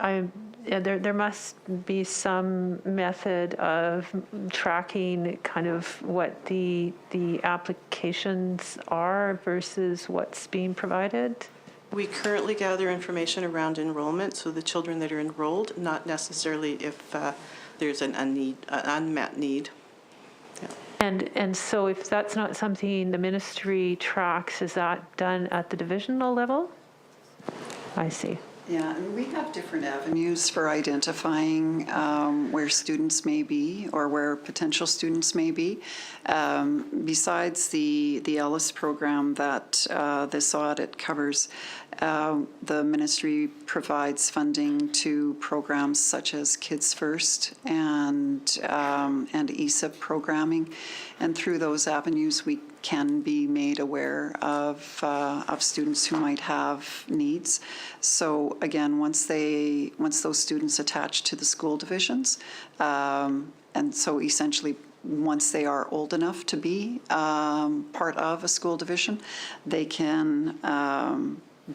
there must be some method of tracking kind of what the applications are versus what's being provided. We currently gather information around enrollment, so the children that are enrolled, not necessarily if there's an unmet need. Yeah. And so if that's not something the ministry tracks, is that done at the divisional level? I see. Yeah, and we have different avenues for identifying where students may be or where potential students may be. Besides the Ellis program that this audit covers, the ministry provides funding to programs such as Kids First and ESIP programming, and through those avenues we can be made aware of students who might have needs. So again, once those students attach to the school divisions, and so essentially once they are old enough to be part of a school division, they can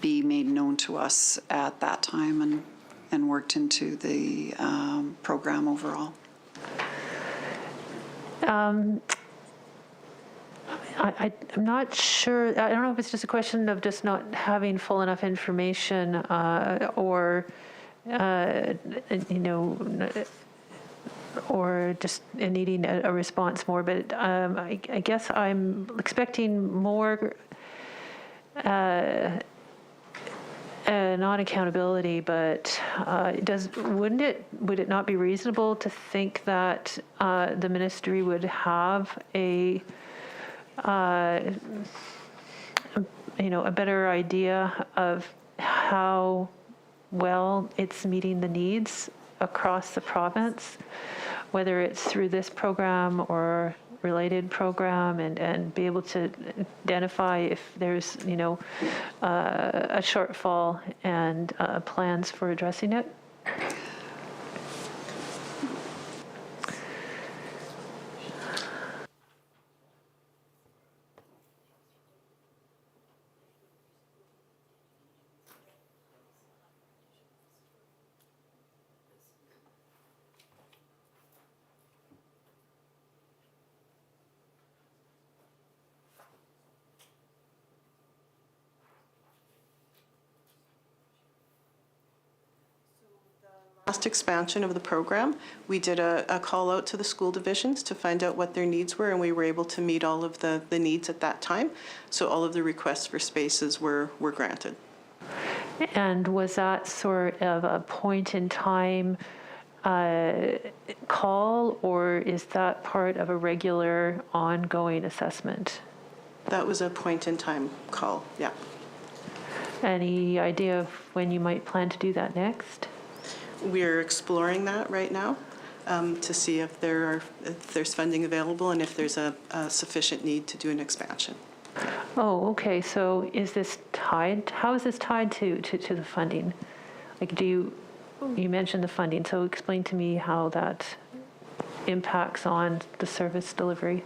be made known to us at that time and worked into the program overall. I'm not sure. I don't know if it's just a question of just not having full enough information, or or just needing a response more. But I guess I'm expecting more, not accountability, but would it not be reasonable to think that the ministry would have a better idea of how well it's meeting the needs across the province, whether it's through this program or related program, and be able to identify if there's, a shortfall and plans for addressing it? Last expansion of the program, we did a call out to the school divisions to find out what their needs were, and we were able to meet all of the needs at that time. So all of the requests for spaces were granted. And was that sort of a point in time call, or is that part of a regular ongoing assessment? That was a point in time call, yeah. Any idea of when you might plan to do that next? We're exploring that right now to see if there's funding available and if there's a sufficient need to do an expansion. Oh, okay. So is this tied? How is this tied to the funding? Like, you mentioned the funding, so explain to me how that impacts on the service delivery.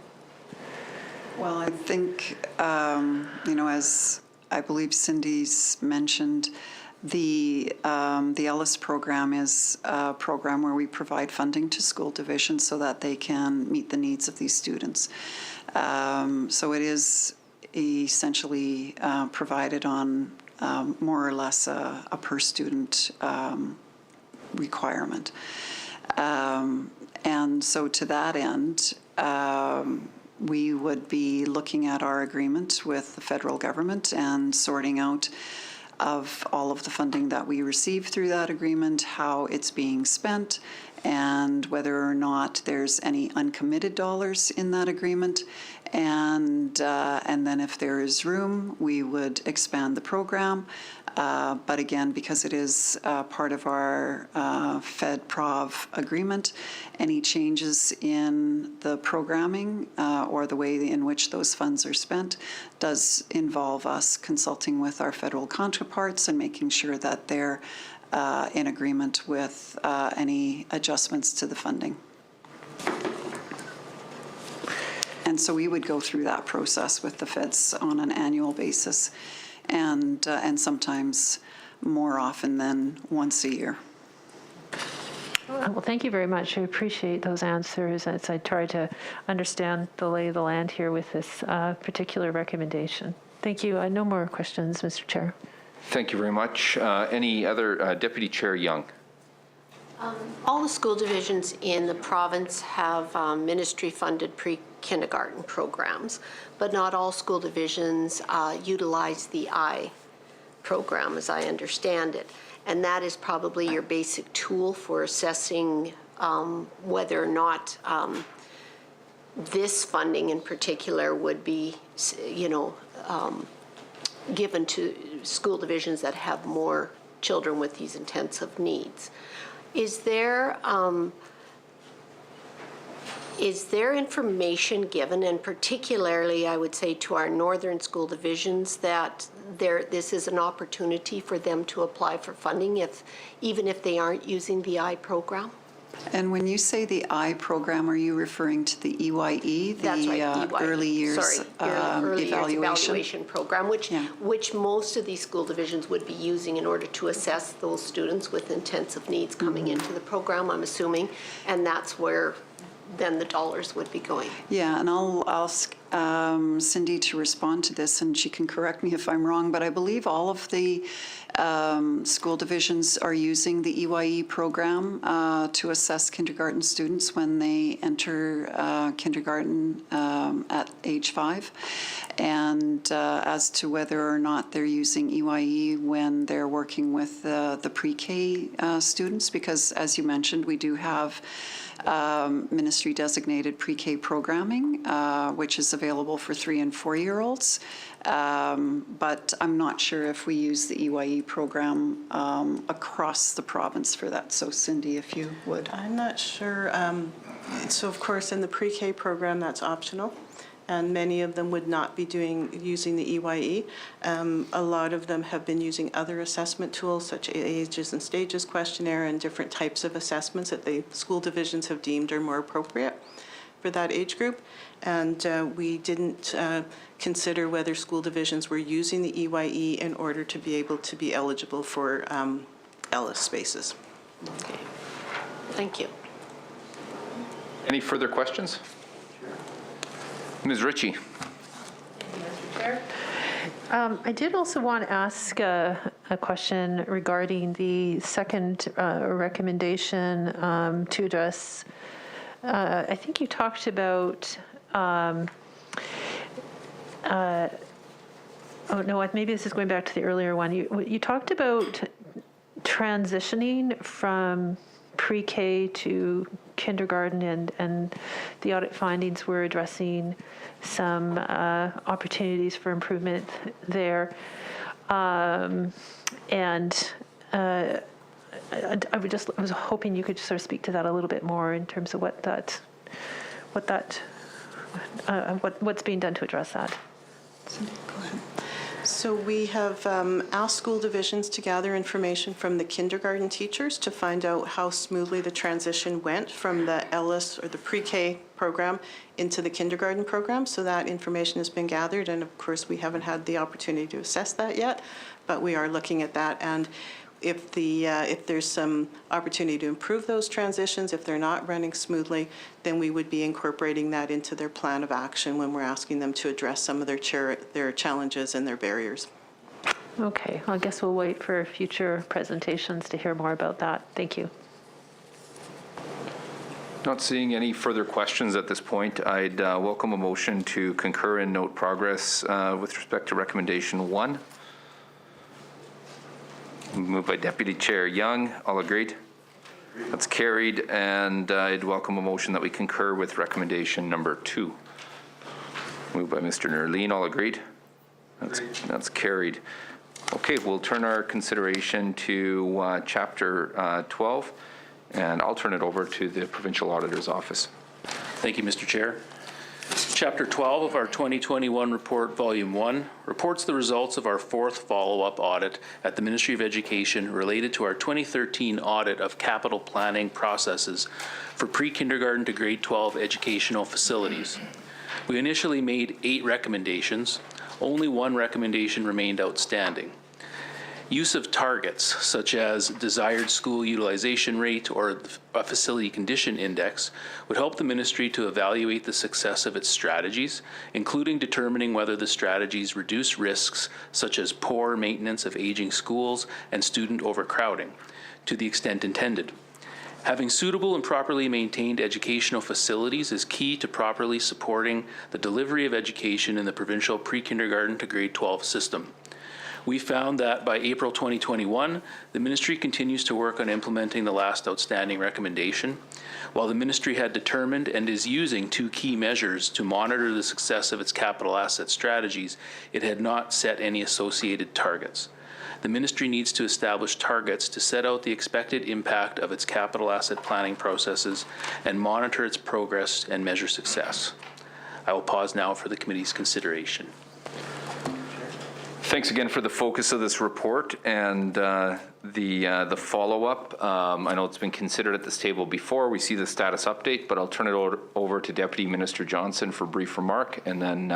Well, I think, as I believe Cindy's mentioned, the ELLIS program is a program where we provide funding to school divisions so that they can meet the needs of these students. So it is essentially provided on more or less a per student requirement. And so to that end, we would be looking at our agreement with the federal government and sorting out of all of the funding that we receive through that agreement, how it's being spent, and whether or not there's any uncommitted dollars in that agreement. And then if there is room, we would expand the program. But again, because it is part of our Fed-Prov agreement, any changes in the programming or the way in which those funds are spent does involve us consulting with our federal counterparts and making sure that they're in agreement with any adjustments to the funding. And so we would go through that process with the feds on an annual basis, and sometimes more often than once a year. Well, thank you very much. I appreciate those answers as I try to understand the lay of the land here with this particular recommendation. Thank you. No more questions, Mr. Chair. Thank you very much. Any other? Deputy Chair Young. All the school divisions in the province have ministry-funded pre-kindergarten programs, but not all school divisions utilize the I program, as I understand it. And that is probably your basic tool for assessing whether or not this funding in particular would be, given to school divisions that have more children with these intensive needs. Is there information given, and particularly I would say to our northern school divisions, that this is an opportunity for them to apply for funding even if they aren't using the I program? And when you say the I program, are you referring to the EYE, That's right, EYE. Early Years Early Evaluation? Years Evaluation Program, which most of these school divisions would be using in order to assess those students with intensive needs coming into the program, I'm assuming, and that's where then the dollars would be going. Yeah, and I'll ask Cindy to respond to this, and she can correct me if I'm wrong, but I believe all of the School divisions are using the EYE program to assess kindergarten students when they enter kindergarten at age 5. And as to whether or not they're using EYE when they're working with the pre-K students, because as you mentioned, we do have ministry designated pre-K programming, which is available for 3 and 4-year-olds. But I'm not sure if we use the EYE program across the province for that. So Cindy, if you would. I'm not sure. So of course, in the pre-K program, that's optional, and many of them would not be using the EYE. A lot of them have been using other assessment tools, such as ages and stages questionnaire and different types of assessments that the school divisions have deemed are more appropriate for that age group. And we didn't consider whether school divisions were using the EYE in order to be able to be eligible for ELLIS spaces. Okay. Thank you. Any further questions? Ms. Ritchie. I did also want to ask a question regarding the second recommendation to address. I think you talked about. Oh no, maybe this is going back to the earlier one. You talked about transitioning from pre-K to kindergarten, and the audit findings were addressing some opportunities for improvement there. I was hoping you could sort of speak to that a little bit more in terms of what's being done to address that. Cindy, go ahead. So we have asked school divisions to gather information from the kindergarten teachers to find out how smoothly the transition went from the ELLIS or the pre-K program into the kindergarten program. So that information has been gathered, and of course we haven't had the opportunity to assess that yet, but we are looking at that. And if there's some opportunity to improve those transitions, if they're not running smoothly, then we would be incorporating that into their plan of action when we're asking them to address some of their challenges and their barriers. Okay, I guess we'll wait for future presentations to hear more about that. Thank you. Not seeing any further questions at this point. I'd welcome a motion to concur and note progress with respect to recommendation 1. Moved by Deputy Chair Young. All agreed? That's carried. And I'd welcome a motion that we concur with recommendation number 2. Moved by Mr. Nerline. All agreed? That's carried. Okay, we'll turn our consideration to Chapter 12, and I'll turn it over to the Provincial Auditor's Office. Thank you, Mr. Chair. Chapter 12 of our 2021 report, Volume 1, reports the results of our 4th follow-up audit at the Ministry of Education related to our 2013 audit of capital planning processes for pre-kindergarten to grade 12 educational facilities. We initially made 8 recommendations. Only 1 recommendation remained outstanding. Use of targets, such as desired school utilization rate or a facility condition index, would help the ministry to evaluate the success of its strategies, including determining whether the strategies reduce risks such as poor maintenance of aging schools and student overcrowding, to the extent intended. Having suitable and properly maintained educational facilities is key to properly supporting the delivery of education in the provincial pre-kindergarten to grade 12 system. We found that by April 2021, the ministry continues to work on implementing the last outstanding recommendation. While the ministry had determined and is using 2 key measures to monitor the success of its capital asset strategies, it had not set any associated targets. The ministry needs to establish targets to set out the expected impact of its capital asset planning processes and monitor its progress and measure success. I will pause now for the committee's consideration. Thanks again for the focus of this report and the follow-up. I know it's been considered at this table before. We see the status update, but I'll turn it over to Deputy Minister Johnson for a brief remark and then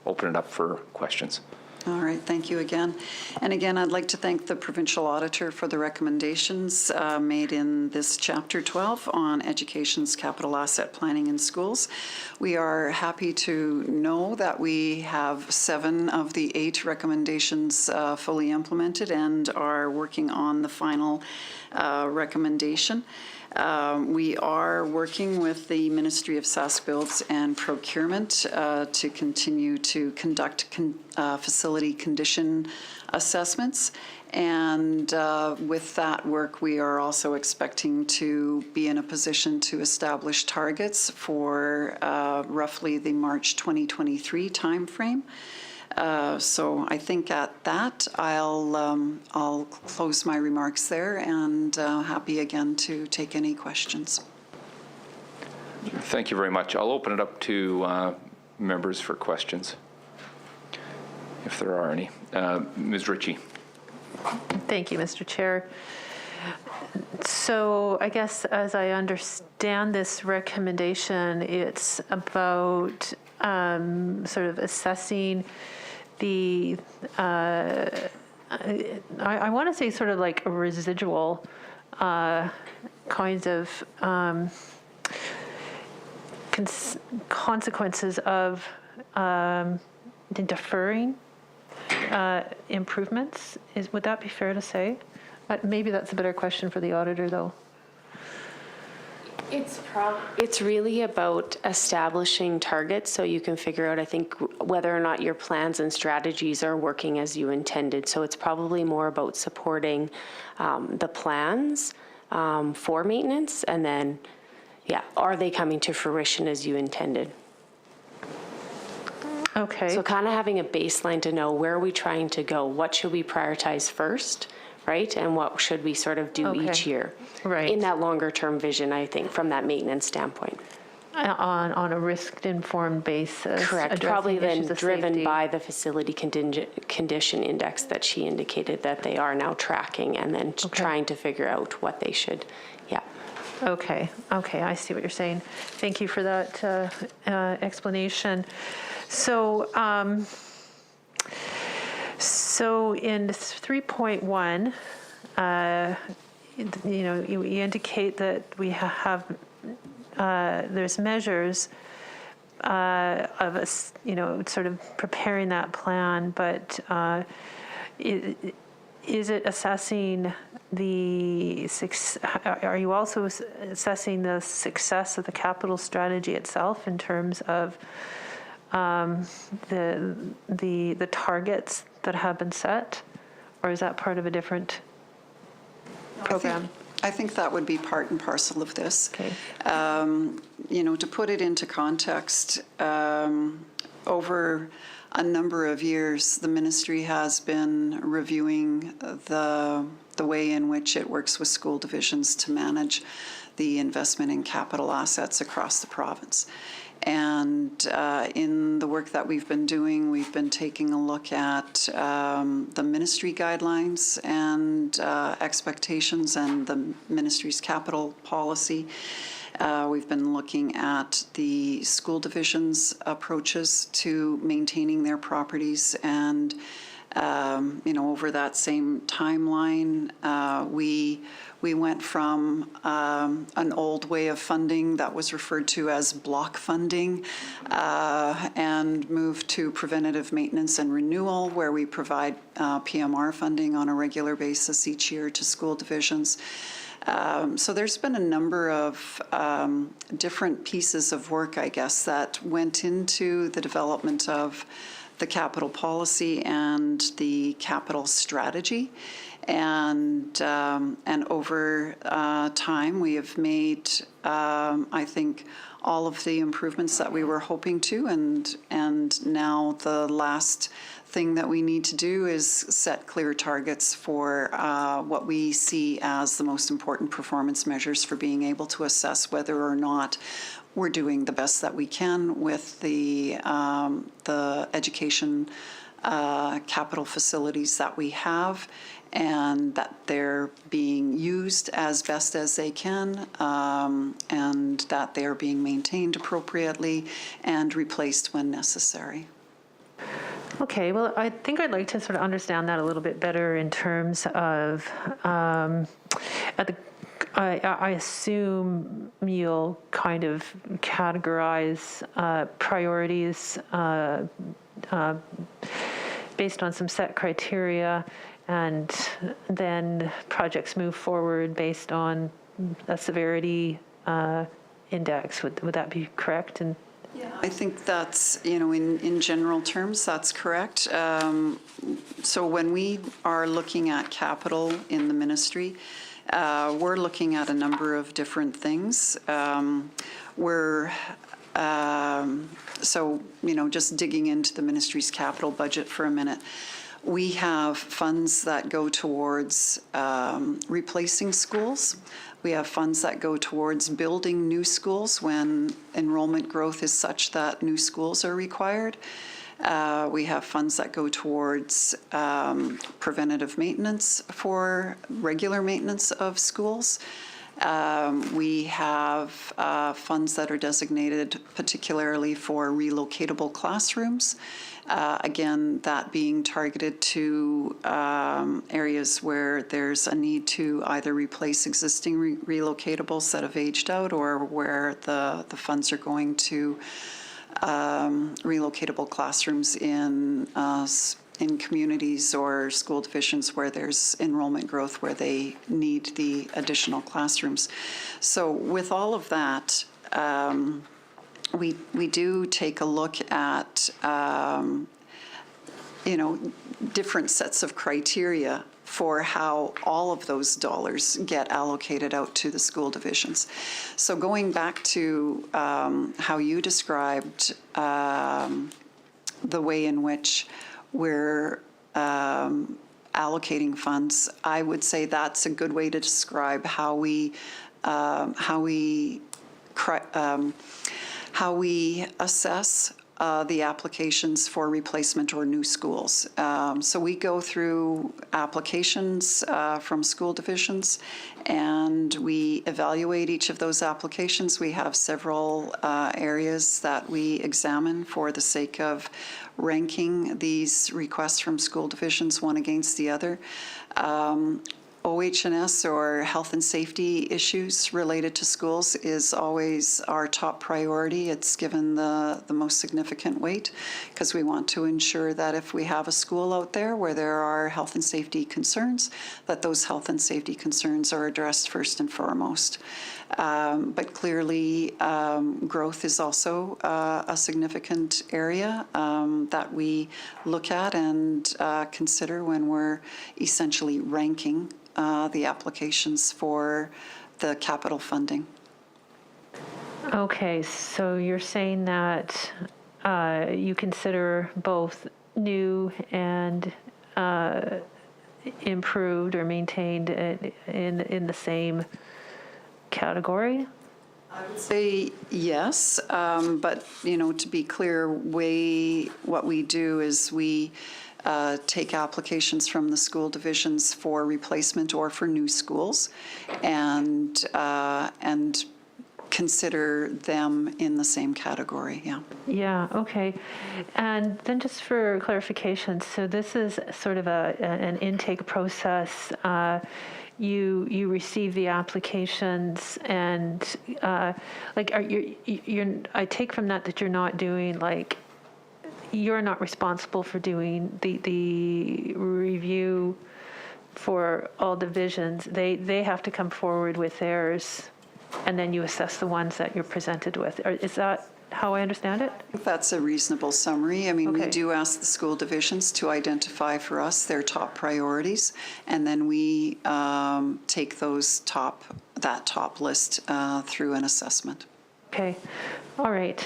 open it up for questions. All right, thank you again. And again, I'd like to thank the provincial auditor for the recommendations made in this Chapter 12 on education's capital asset planning in schools. We are happy to know that we have 7 of the 8 recommendations fully implemented and are working on the final recommendation. We are working with the Ministry of SaskBuilds and Procurement to continue to conduct facility condition assessments. And with that work, we are also expecting to be in a position to establish targets for roughly the March 2023 timeframe. So I think at that, I'll close my remarks there and happy again to take any questions. Thank you very much. I'll open it up to members for questions, if there are any. Ms. Ritchie. Thank you, Mr. Chair. So I guess as I understand this recommendation, it's about sort of assessing the, I want to say sort of like a residual kinds of consequences of deferring improvements. Would that be fair to say? Maybe that's a better question for the auditor, though. It's really about establishing targets so you can figure out, I think, whether or not your plans and strategies are working as you intended. So it's probably more about supporting the plans for maintenance, and then, yeah, are they coming to fruition as you intended? Okay. So kind of having a baseline to know where are we trying to go, what should we prioritize first, right? And what should we sort of do each year? Right. In that longer term vision, I think, from that maintenance standpoint. On a risk-informed basis. Correct. Probably then driven safety. by the facility condition index that she indicated that they are now tracking, and then trying to figure out what they should, yeah. Okay, I see what you're saying. Thank you for that explanation. So, so in 3.1, you indicate that we have there's measures of us, sort of preparing that plan, but is it assessing the are you also assessing the success of the capital strategy itself in terms of the targets that have been set, or is that part of a different program? I think that would be part and parcel of this. Okay. To put it into context, over a number of years, the ministry has been reviewing the way in which it works with school divisions to manage the investment in capital assets across the province. And in the work that we've been doing, we've been taking a look at the ministry guidelines and expectations and the ministry's capital policy. We've been looking at the school divisions' approaches to maintaining their properties, and over that same timeline, we went from an old way of funding that was referred to as block funding and moved to preventative maintenance and renewal, where we provide PMR funding on a regular basis each year to school divisions. So there's been a number of different pieces of work, I guess, that went into the development of the capital policy and the capital strategy. And over time, we have made, I think, all of the improvements that we were hoping to. And now the last thing that we need to do is set clear targets for what we see as the most important performance measures for being able to assess whether or not we're doing the best that we can with the education capital facilities that we have, and that they're being used as best as they can, and that they're being maintained appropriately and replaced when necessary. Okay, well, I think I'd like to sort of understand that a little bit better in terms of, I assume you'll kind of categorize priorities based on some set criteria, and then projects move forward based on a severity index. Would that be correct? And I think that's, in general terms, that's correct. So when we are looking at capital in the ministry, we're looking at a number of different things. Just digging into the ministry's capital budget for a minute, we have funds that go towards replacing schools. We have funds that go towards building new schools when enrollment growth is such that new schools are required. We have funds that go towards preventative maintenance for regular maintenance of schools. We have funds that are designated particularly for relocatable classrooms. Again, that being targeted to areas where there's a need to either replace existing relocatables that have aged out, or where the funds are going to relocatable classrooms in communities or school divisions where there's enrollment growth, where they need the additional classrooms. So with all of that, we do take a look at different sets of criteria for how all of those dollars get allocated out to the school divisions. So going back to how you described the way in which we're allocating funds, I would say that's a good way to describe how we assess the applications for replacement or new schools. So we go through applications from school divisions, and we evaluate each of those applications. We have several areas that we examine for the sake of ranking these requests from school divisions one against the other. OH&S, or health and safety issues related to schools, is always our top priority. It's given the most significant weight, because we want to ensure that if we have a school out there where there are health and safety concerns, that those health and safety concerns are addressed first and foremost. But clearly, growth is also a significant area that we look at and consider when we're essentially ranking the applications for the capital funding. okay, so you're saying that you consider both new and improved or maintained in the same category? I would say yes, but to be clear, what we do is we take applications from the school divisions for replacement or for new schools, and consider them in the same category. Yeah. Yeah, okay. And then just for clarification, so this is sort of an intake process. You receive the applications, and I take from that you're not doing you're not responsible for doing the review for all divisions. They have to come forward with theirs, and then you assess the ones that you're presented with. Is that how I understand it? I think that's a reasonable summary. I mean, Okay. We do ask the school divisions to identify for us their top priorities, and then we take that top list through an assessment. Okay, all right.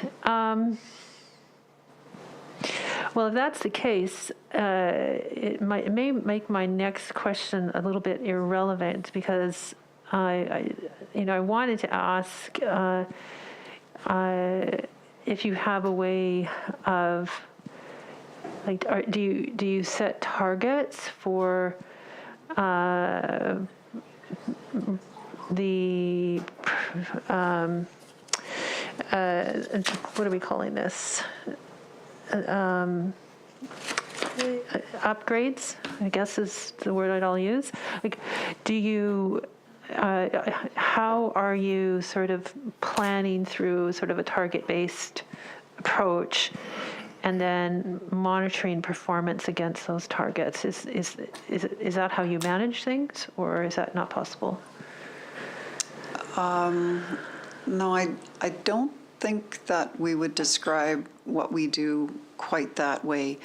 Well, if that's the case, it may make my next question a little bit irrelevant, because I wanted to ask if you have a way of, do you set targets for the what are we calling this? upgrades, I guess is the word I'll use. Like, do you, how are you sort of planning through sort of a target-based approach and then monitoring performance against those targets? Is that how you manage things, or is that not possible? No, I don't think that we would describe what we do quite that way.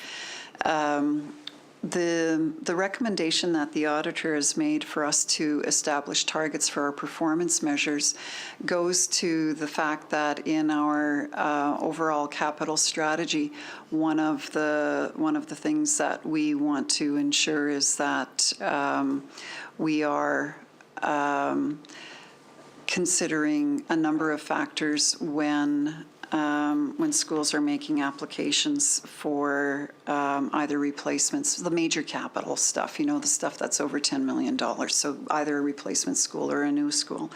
The recommendation that the auditor has made for us to establish targets for our performance measures goes to the fact that in our overall capital strategy, one of the things that we want to ensure is that we are considering a number of factors when schools are making applications for either replacements, the major capital stuff, the stuff that's over $10 million, so either a replacement school or a new school.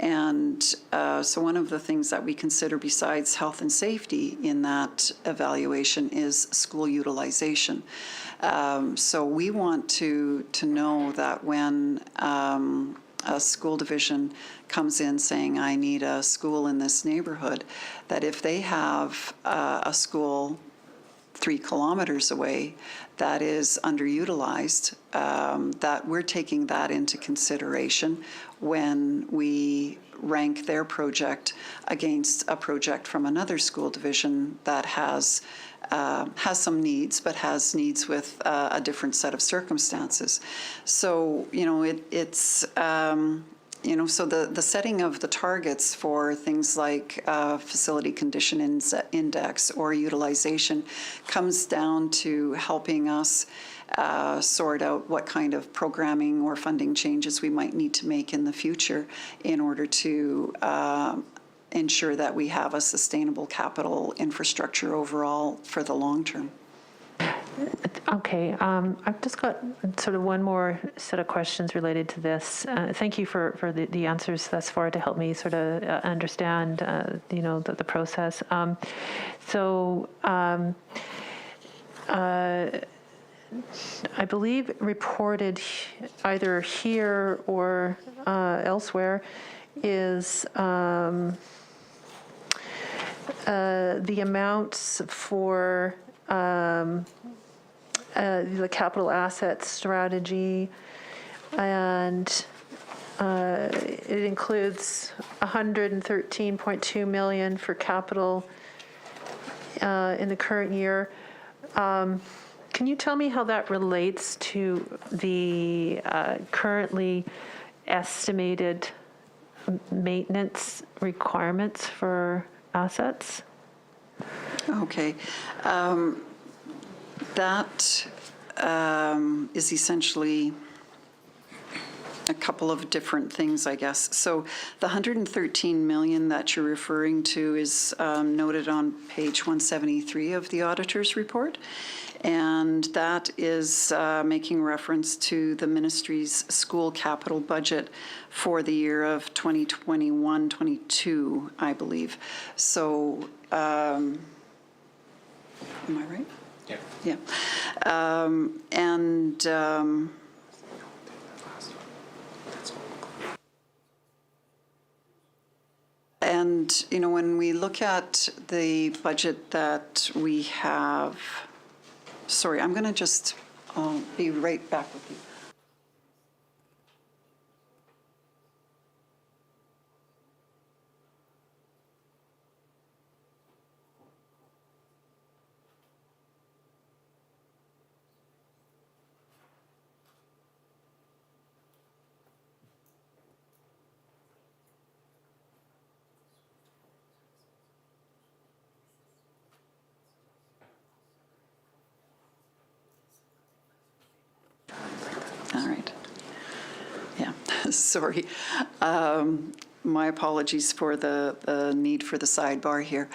And so one of the things that we consider besides health and safety in that evaluation is school utilization. So we want to know that when a school division comes in saying, I need a school in this neighborhood, that if they have a school 3 kilometers away that is underutilized, that we're taking that into consideration when we rank their project against a project from another school division that has some needs, but has needs with a different set of circumstances. So, it's so the setting of the targets for things like facility condition index or utilization comes down to helping us sort out what kind of programming or funding changes we might need to make in the future in order to ensure that we have a sustainable capital infrastructure overall for the long term. Okay, I've just got sort of one more set of questions related to this. Thank you for the answers thus far to help me sort of understand, the process. I believe reported either here or elsewhere is the amounts for the capital asset strategy, and it includes $113.2 million for capital in the current year. Can you tell me how that relates to the currently estimated maintenance requirements for assets? Okay. That is essentially a couple of different things, I guess. So the $113 million that you're referring to is noted on page 173 of the auditor's report. And that is making reference to the ministry's school capital budget for the year of 2021-22, I believe. So, am I right? Yeah. Yeah. And, when we look at the budget that we have, sorry, I'm going to just be right back with you. All right. Yeah, sorry. My apologies for the need for the sidebar here.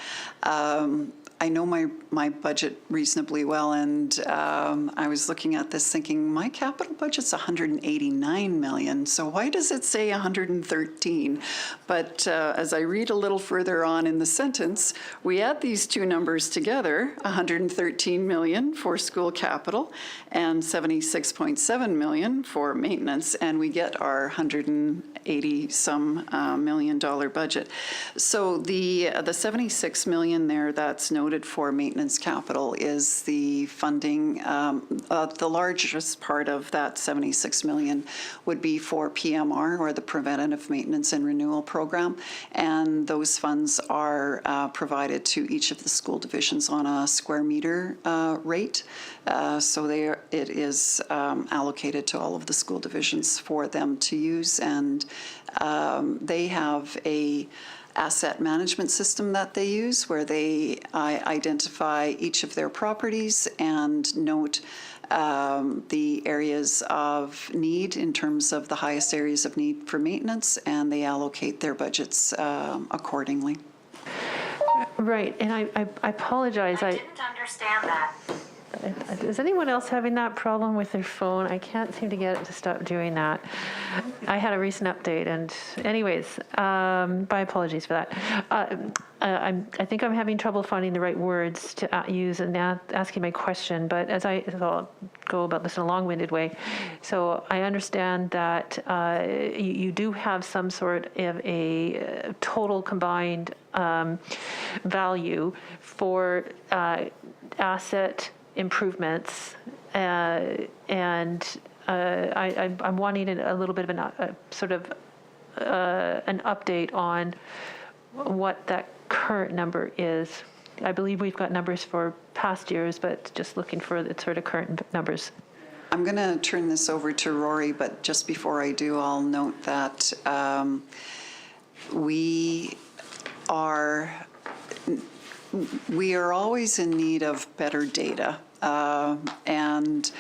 I know my budget reasonably well, and I was looking at this thinking, my capital budget's 189 million, so why does it say 113? But as I read a little further on in the sentence, we add these two numbers together, 113 million for school capital and 76.7 million for maintenance, and we get our 180-some million dollar budget. So the 76 million there that's noted for maintenance capital is the funding. The largest part of that 76 million would be for PMR, or the Preventative Maintenance and Renewal Program, and those funds are provided to each of the school divisions on a square meter rate. So it is allocated to all of the school divisions for them to use, and they have a asset management system that they use where they identify each of their properties and note the areas of need in terms of the highest areas of need for maintenance, and they allocate their budgets accordingly. Right, and I apologize. I didn't understand that. Is anyone else having that problem with their phone? I can't seem to get it to stop doing that. I had a recent update, and anyways, my apologies for that. I think I'm having trouble finding the right words to use and asking my question, but I'll go about this in a long-winded way. So I understand that you do have some sort of a total combined value for asset improvements, and I'm wanting a little bit of an update on what that current number is. I believe we've got numbers for past years, but just looking for the sort of current numbers. I'm going to turn this over to Rory, but just before I do, I'll note that we are always in need of better data, and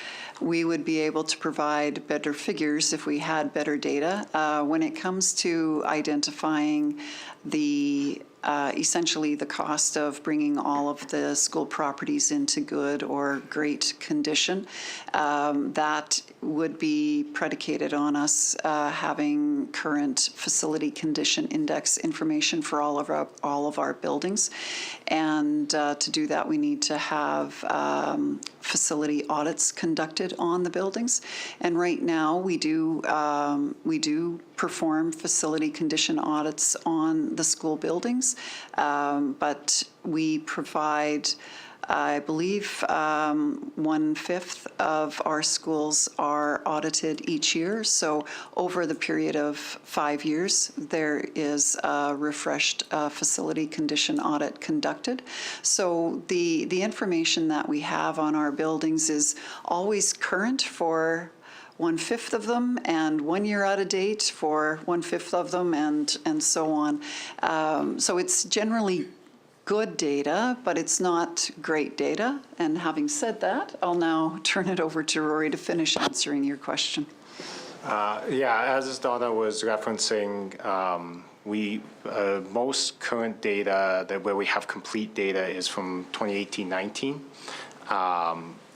we would be able to provide better figures if we had better data. When it comes to identifying essentially the cost of bringing all of the school properties into good or great condition, that would be predicated on us having current facility condition index information for all of our buildings. And to do that, we need to have facility audits conducted on the buildings. And right now, we do perform facility condition audits on the school buildings, but we provide, I believe, 1/5 of our schools are audited each year. So over the period of 5 years, there is a refreshed facility condition audit conducted. So the information that we have on our buildings is always current for 1/5 of them, and 1 year out of date for 1/5 of them, and so on. So it's generally good data, but it's not great data. And having said that, I'll now turn it over to Rory to finish answering your question. Yeah, as Donna was referencing, most current data where we have complete data is from 2018-19.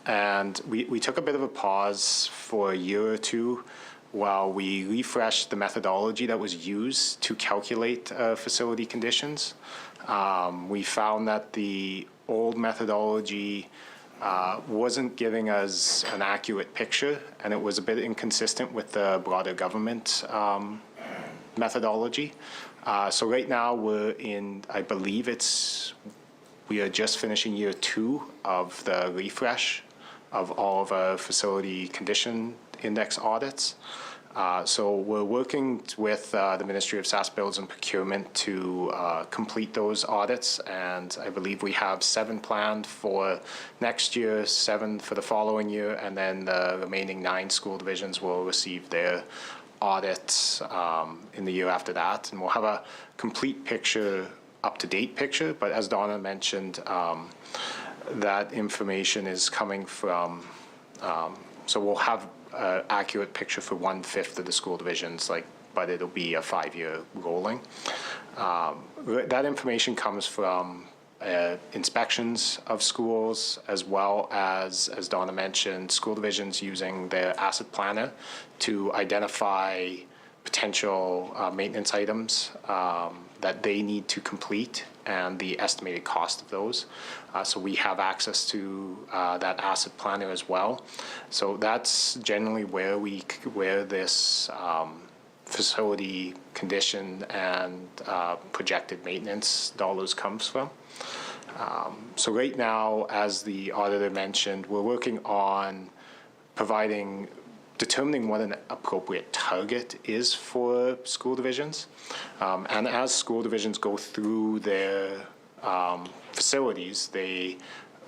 And we took a bit of a pause for a year or two while we refreshed the methodology that was used to calculate facility conditions. We found that the old methodology wasn't giving us an accurate picture, and it was a bit inconsistent with the broader government methodology. So right now I believe we are just finishing year 2 of the refresh of all of our facility condition index audits. So we're working with the Ministry of SAS Builds and Procurement to complete those audits, and I believe we have 7 planned for next year, 7 for the following year, and then the remaining 9 school divisions will receive their audits in the year after that, and we'll have a complete picture, up-to-date picture. But as Donna mentioned, that information is coming from, so we'll have an accurate picture for 1/5 of the school divisions, but it'll be a 5-year rolling. That information comes from inspections of schools, as well as Donna mentioned, school divisions using their asset planner to identify potential maintenance items that they need to complete and the estimated cost of those. So we have access to that asset planner as well. So that's generally where this facility condition and projected maintenance dollars comes from. So right now, as the auditor mentioned, we're working on determining what an appropriate target is for school divisions. And as school divisions go through their facilities, they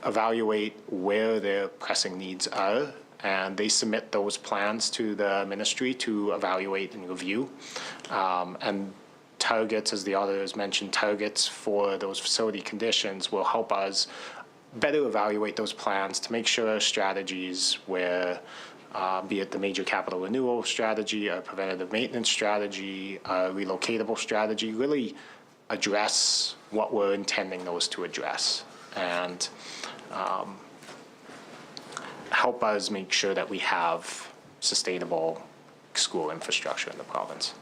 evaluate where their pressing needs are, and they submit those plans to the ministry to evaluate and review. And targets, as the auditor has mentioned, targets for those facility conditions will help us better evaluate those plans to make sure strategies where be it the major capital renewal strategy, a preventative maintenance strategy, a relocatable strategy, really address what we're intending those to address, and help us make sure that we have sustainable school infrastructure in the province.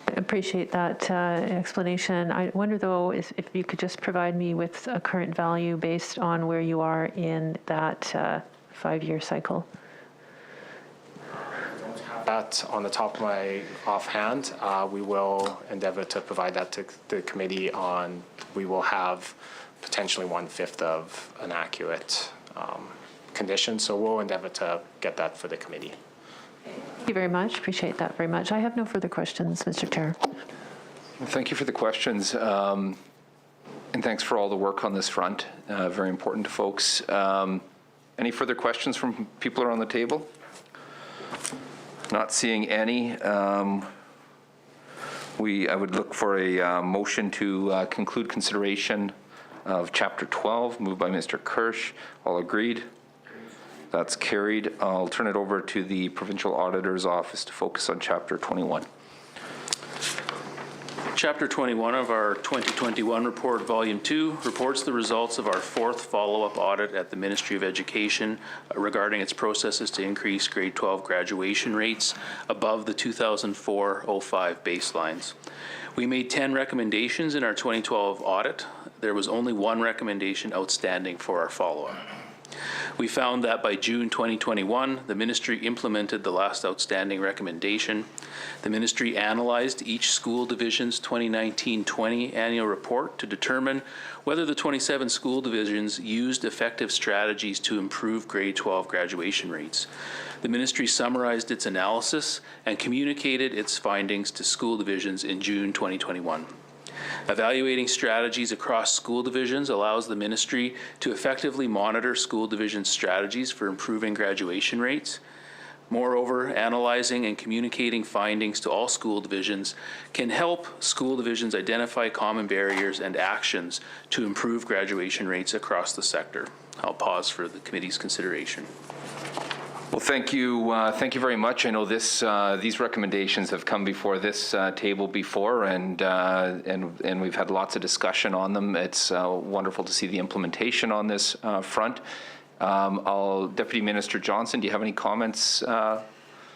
I appreciate that explanation. I wonder, though, if you could just provide me with a current value based on where you are in that 5-year cycle. That on the top of my offhand, we will endeavor to provide that to the committee on. We will have potentially 1/5 of an accurate condition, so we'll endeavor to get that for the committee. Thank you very much. Appreciate that very much. I have no further questions, Mr. Chair. Well, thank you for the questions, and thanks for all the work on this front. Very important to folks. Any further questions from people around the table? Not seeing any. I would look for a motion to conclude consideration of Chapter 12, moved by Mr. Kirsch. All agreed? That's carried. I'll turn it over to the Provincial Auditor's Office to focus on Chapter 21. Chapter 21 of our 2021 report, Volume 2, reports the results of our 4th follow-up audit at the Ministry of Education regarding its processes to increase grade 12 graduation rates above the 2004-05 baselines. We made 10 recommendations in our 2012 audit. There was only one recommendation outstanding for our follow-up. We found that by June 2021, the ministry implemented the last outstanding recommendation. The ministry analyzed each school division's 2019-20 annual report to determine whether the 27 school divisions used effective strategies to improve grade 12 graduation rates. The ministry summarized its analysis and communicated its findings to school divisions in June 2021. Evaluating strategies across school divisions allows the ministry to effectively monitor school division strategies for improving graduation rates. Moreover, analyzing and communicating findings to all school divisions can help school divisions identify common barriers and actions to improve graduation rates across the sector. I'll pause for the committee's consideration. Well, thank you very much. I know these recommendations have come before this table before, and we've had lots of discussion on them. It's wonderful to see the implementation on this front. Deputy Minister Johnson, do you have any comments?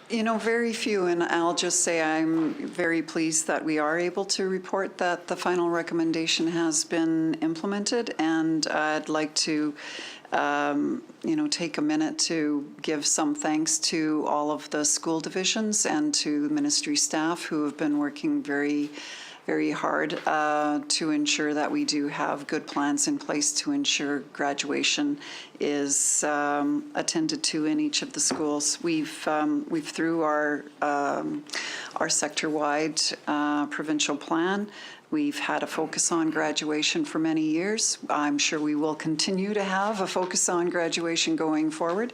Very few, and I'll just say I'm very pleased that we are able to report that the final recommendation has been implemented, and I'd like to take a minute to give some thanks to all of the school divisions and to the ministry staff who have been working very, very hard to ensure that we do have good plans in place to ensure graduation is attended to in each of the schools. We've through our sector-wide provincial plan, we've had a focus on graduation for many years. I'm sure we will continue to have a focus on graduation going forward.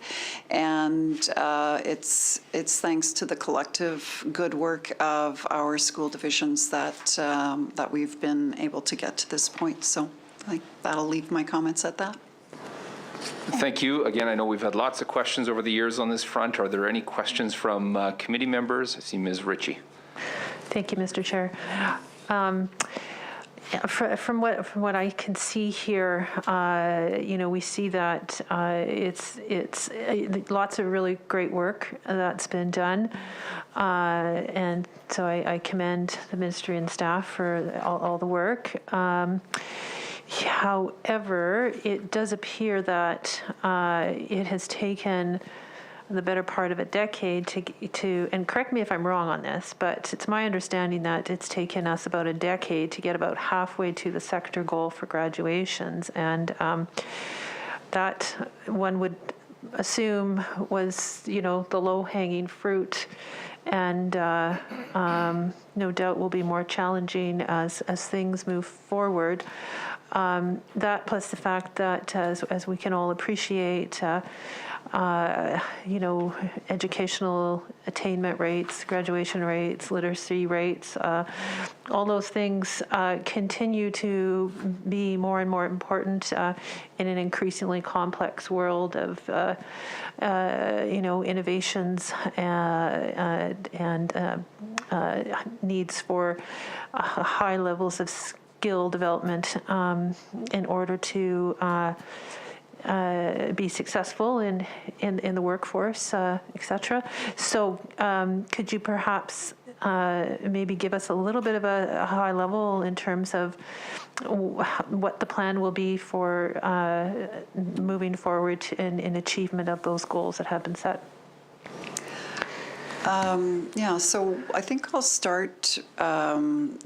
And it's thanks to the collective good work of our school divisions that we've been able to get to this point. So I think that'll leave my comments at that. Thank you. Again, I know we've had lots of questions over the years on this front. Are there any questions from committee members? I see Ms. Ritchie. Thank you, Mr. Chair. From what I can see here, we see that it's lots of really great work that's been done, and so I commend the ministry and staff for all the work. However, it does appear that it has taken the better part of a decade to, and correct me if I'm wrong on this, but it's my understanding that it's taken us about a decade to get about halfway to the sector goal for graduations, and that one would assume was, the low-hanging fruit, and no doubt will be more challenging as things move forward. That plus the fact that, as we can all appreciate, educational attainment rates, graduation rates, literacy rates, all those things continue to be more and more important in an increasingly complex world of, innovations and needs for high levels of skill development in order to be successful in the workforce, et cetera. So could you perhaps maybe give us a little bit of a high level in terms of what the plan will be for moving forward in achievement of those goals that have been set? So I think I'll start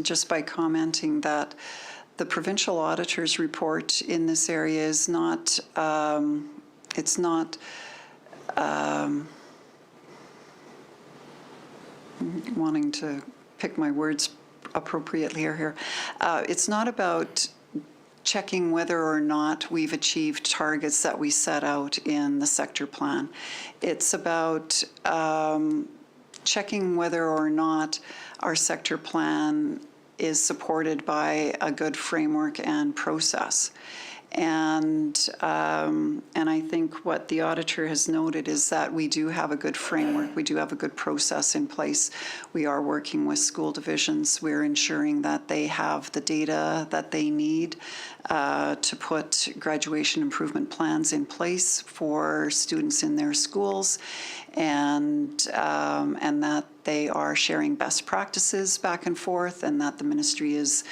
just by commenting that the provincial auditor's report in this area is not, it's not, wanting to pick my words appropriately here. It's not about checking whether or not we've achieved targets that we set out in the sector plan. It's about checking whether or not our sector plan is supported by a good framework and process. And I think what the auditor has noted is that we do have a good framework, we do have a good process in place. We are working with school divisions. We're ensuring that they have the data that they need to put graduation improvement plans in place for students in their schools, and that they are sharing best practices back and forth, and that the ministry is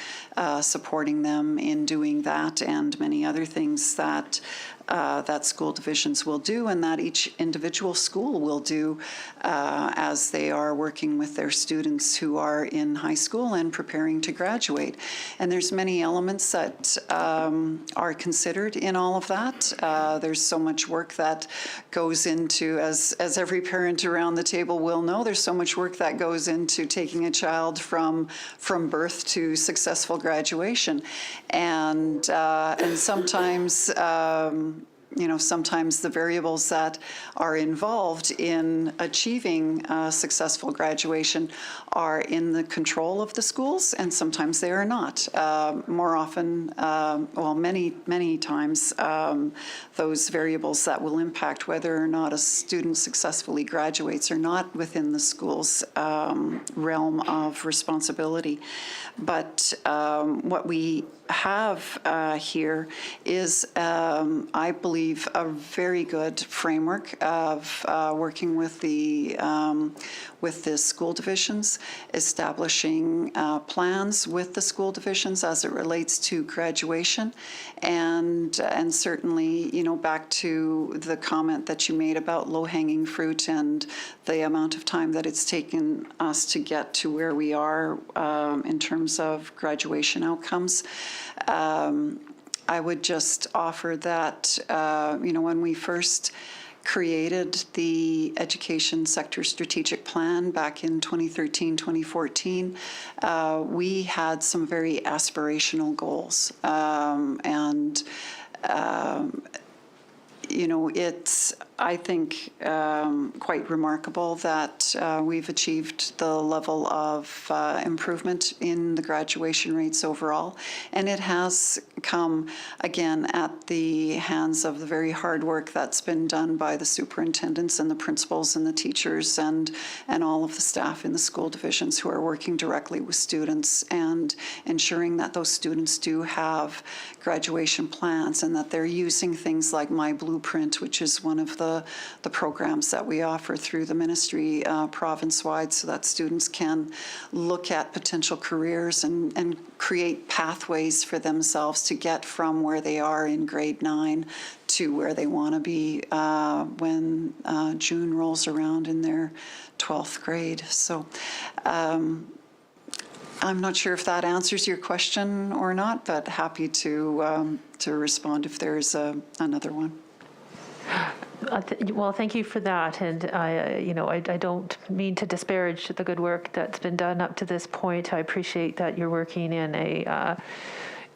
supporting them in doing that and many other things that that school divisions will do, and that each individual school will do as they are working with their students who are in high school and preparing to graduate. And there's many elements that are considered in all of that. There's so much work that goes into, as every parent around the table will know, there's so much work that goes into taking a child from birth to successful graduation. And sometimes sometimes the variables that are involved in achieving successful graduation are in the control of the schools, and sometimes they are not. More often, many times, those variables that will impact whether or not a student successfully graduates are not within the school's realm of responsibility. But what we have here is, I believe, a very good framework of working with the school divisions, establishing plans with the school divisions as it relates to graduation, and certainly, back to the comment that you made about low-hanging fruit and the amount of time that it's taken us to get to where we are in terms of graduation outcomes. I would just offer that, when we first created the education sector strategic plan back in 2013, 2014, we had some very aspirational goals. it's, I think, quite remarkable that we've achieved the level of improvement in the graduation rates overall. And it has come, again, at the hands of the very hard work that's been done by the superintendents and the principals and the teachers and all of the staff in the school divisions who are working directly with students and ensuring that those students do have graduation plans and that they're using things like My Blueprint, which is one of the programs that we offer through the ministry province-wide, so that students can look at potential careers and create pathways for themselves to get from where they are in grade 9 to where they want to be when June rolls around in their 12th grade. So I'm not sure if that answers your question or not, but happy to respond if there's another one. Well, thank you for that, and I don't mean to disparage the good work that's been done up to this point. I appreciate that you're working in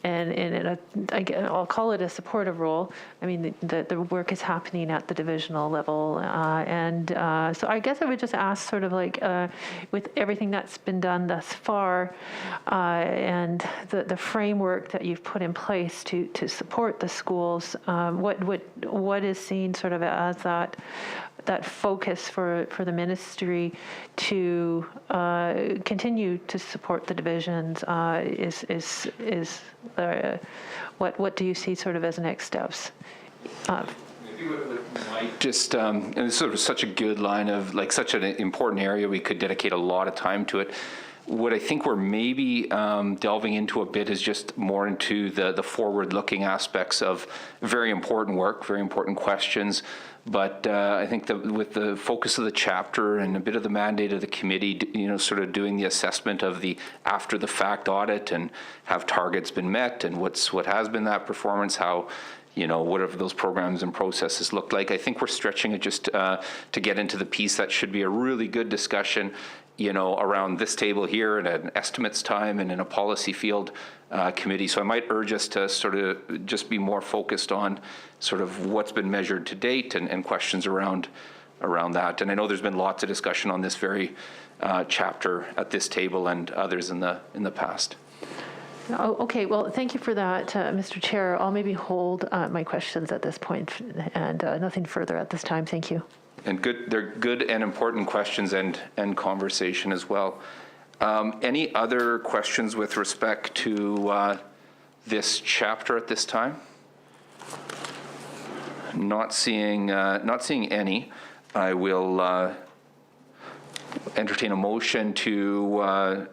I'll call it a supportive role. I mean, the work is happening at the divisional level, so I guess I would just ask, sort of like, with everything that's been done thus far, and the framework that you've put in place to support the schools, what is seen sort of as that focus for the ministry to continue to support the divisions what do you see sort of as next steps? Just, and it's sort of such a good line of, like, such an important area, we could dedicate a lot of time to it. What I think we're maybe delving into a bit is just more into the forward-looking aspects of very important work, very important questions. But I think that with the focus of the chapter and a bit of the mandate of the committee, sort of doing the assessment of the after-the-fact audit and have targets been met and what has been that performance, how, what have those programs and processes looked like. I think we're stretching it just to get into the piece that should be a really good discussion, around this table here in an estimates time and in a policy field committee. So I might urge us to sort of just be more focused on sort of what's been measured to date and questions around that. And I know there's been lots of discussion on this very chapter at this table and others in the past. Oh, okay. Well, thank you for that, Mr. Chair. I'll maybe hold my questions at this point, and nothing further at this time. Thank you. And they're good and important questions and conversation as well. Any other questions with respect to this chapter at this time? Not seeing any. I will entertain a motion to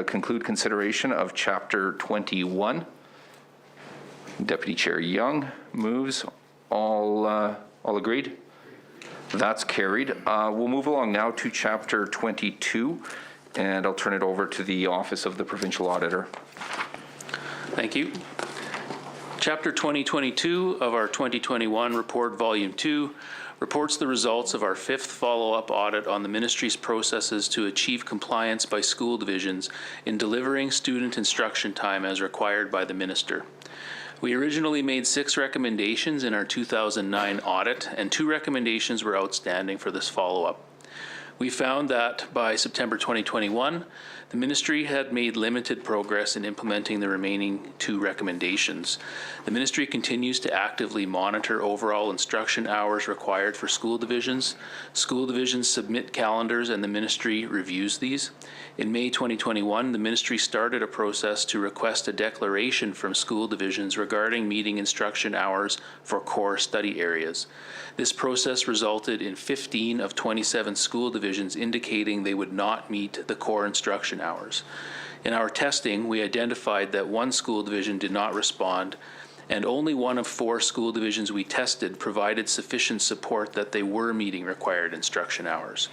conclude consideration of Chapter 21. Deputy Chair Young moves. All agreed? That's carried. We'll move along now to Chapter 22, and I'll turn it over to the Office of the Provincial Auditor. Thank you. Chapter 2022 of our 2021 Report Volume 2 reports the results of our 5th follow-up audit on the ministry's processes to achieve compliance by school divisions in delivering student instruction time as required by the minister. We originally made 6 recommendations in our 2009 audit, and 2 recommendations were outstanding for this follow-up. We found that by September 2021, the ministry had made limited progress in implementing the remaining 2 recommendations. The ministry continues to actively monitor overall instruction hours required for school divisions. School divisions submit calendars and the ministry reviews these. In May 2021, the ministry started a process to request a declaration from school divisions regarding meeting instruction hours for core study areas. This process resulted in 15 of 27 school divisions indicating they would not meet the core instruction hours. In our testing, we identified that 1 school division did not respond, and only 1 of 4 school divisions we tested provided sufficient support that they were meeting required instruction hours.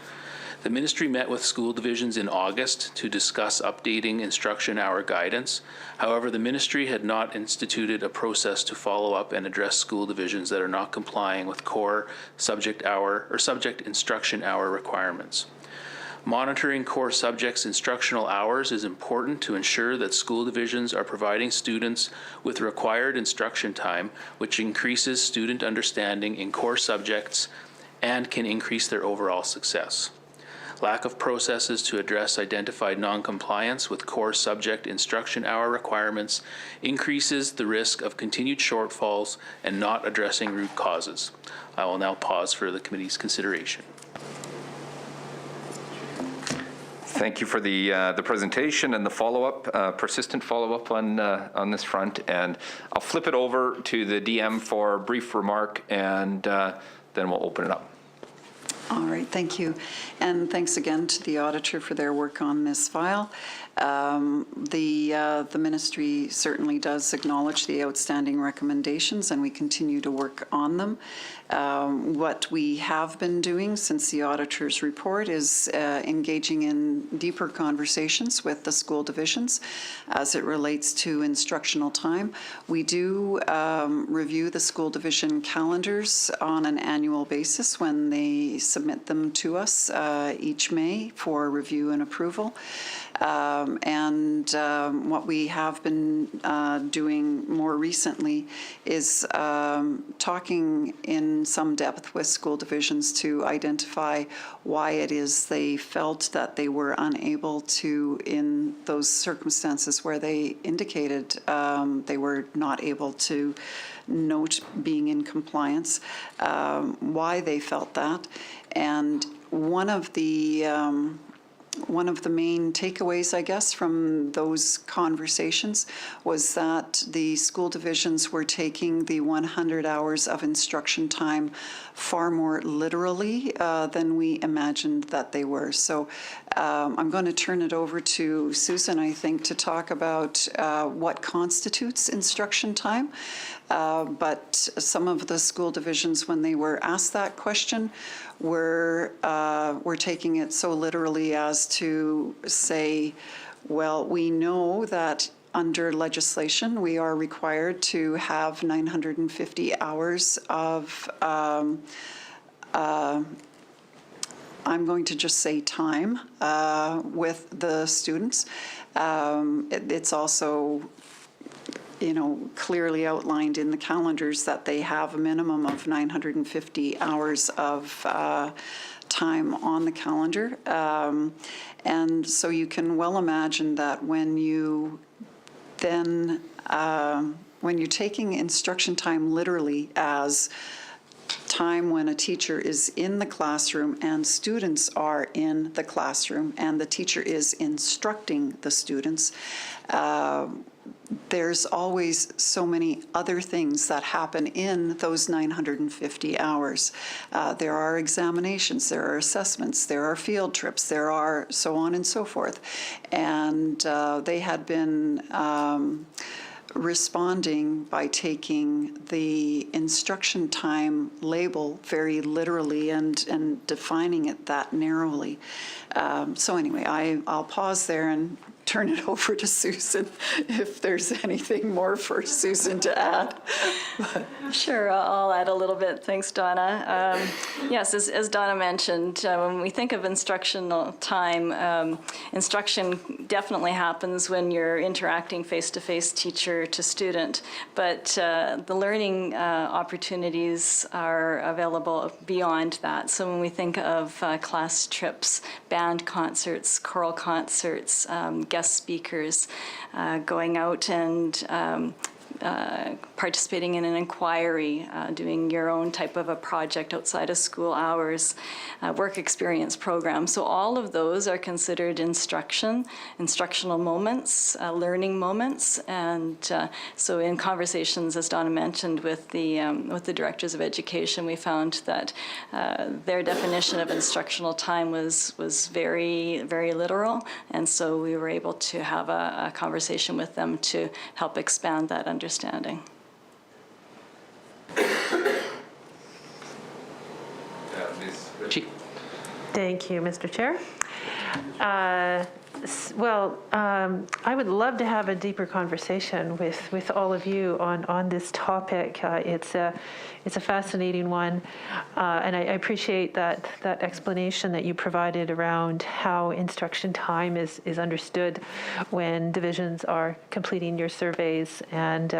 The ministry met with school divisions in August to discuss updating instruction hour guidance. However, the ministry had not instituted a process to follow up and address school divisions that are not complying with core subject instruction hour requirements. Monitoring core subjects' instructional hours is important to ensure that school divisions are providing students with required instruction time, which increases student understanding in core subjects and can increase their overall success. Lack of processes to address identified noncompliance with core subject instruction hour requirements increases the risk of continued shortfalls and not addressing root causes. I will now pause for the committee's consideration. Thank you for the presentation and the follow-up, persistent follow-up on this front. And I'll flip it over to the DM for a brief remark, and then we'll open it up. All right, thank you. And thanks again to the auditor for their work on this file. The ministry certainly does acknowledge the outstanding recommendations, and we continue to work on them. What we have been doing since the auditor's report is engaging in deeper conversations with the school divisions as it relates to instructional time. We do review the school division calendars on an annual basis when they submit them to us each May for review and approval. What we have been doing more recently is talking in some depth with school divisions to identify why it is they felt that they were unable to, in those circumstances where they indicated they were not able to note being in compliance, why they felt that. And one of the main takeaways, I guess, from those conversations was that the school divisions were taking the 100 hours of instruction time far more literally than we imagined that they were. So I'm going to turn it over to Susan, I think, to talk about what constitutes instruction time. But some of the school divisions, when they were asked that question, were taking it so literally as to say, well, we know that under legislation we are required to have 950 hours of I'm going to just say time with the students. It's also clearly outlined in the calendars that they have a minimum of 950 hours of time on the calendar. And so you can well imagine that when you then, when you're taking instruction time literally as time when a teacher is in the classroom and students are in the classroom and the teacher is instructing the students, there's always so many other things that happen in those 950 hours. There are examinations, there are assessments, there are field trips, there are so on and so forth. And they had been responding by taking the instruction time label very literally and defining it that narrowly. So anyway, I'll pause there and turn it over to Susan if there's anything more for Susan to add. Sure, I'll add a little bit. Thanks, Donna. Yes, as Donna mentioned, when we think of instructional time, instruction definitely happens when you're interacting face-to-face teacher to student, but the learning opportunities are available beyond that. So when we think of class trips, band concerts, choral concerts, guest speakers, going out and participating in an inquiry, doing your own type of a project outside of school hours, work experience program. So all of those are considered instructional moments, learning moments. And so in conversations, as Donna mentioned, with the directors of education, we found that their definition of instructional time was very, very literal. And so we were able to have a conversation with them to help expand that understanding. Thank you, Mr. Chair. Well, I would love to have a deeper conversation with all of you on this topic. It's a fascinating one, and I appreciate that explanation that you provided around how instruction time is understood when divisions are completing your surveys. And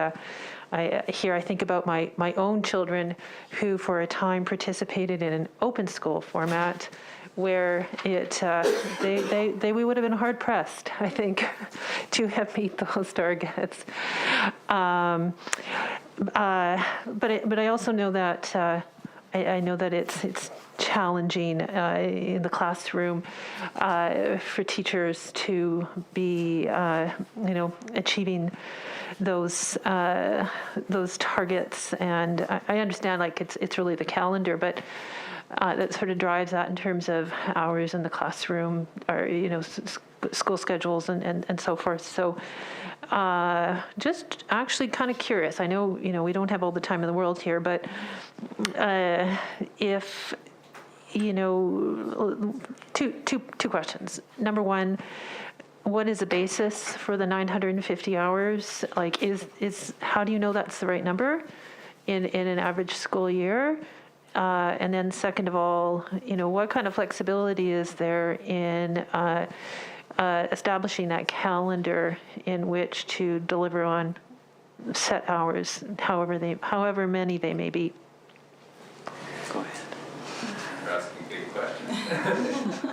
I think about my own children who for a time participated in an open school format where we would have been hard pressed, I think, to have meet those targets. But I also know that I know that it's challenging in the classroom for teachers to be achieving those targets, and I understand like it's really the calendar, but that sort of drives that in terms of hours in the classroom, or school schedules and so forth. So just actually kind of curious. I know we don't have all the time in the world here, but if two questions. Number one, what is the basis for the 950 hours? Like, how do you know that's the right number in an average school year? And then second of all, what kind of flexibility is there in establishing that calendar in which to deliver on set hours, however many they may be? Go ahead. You're asking big questions.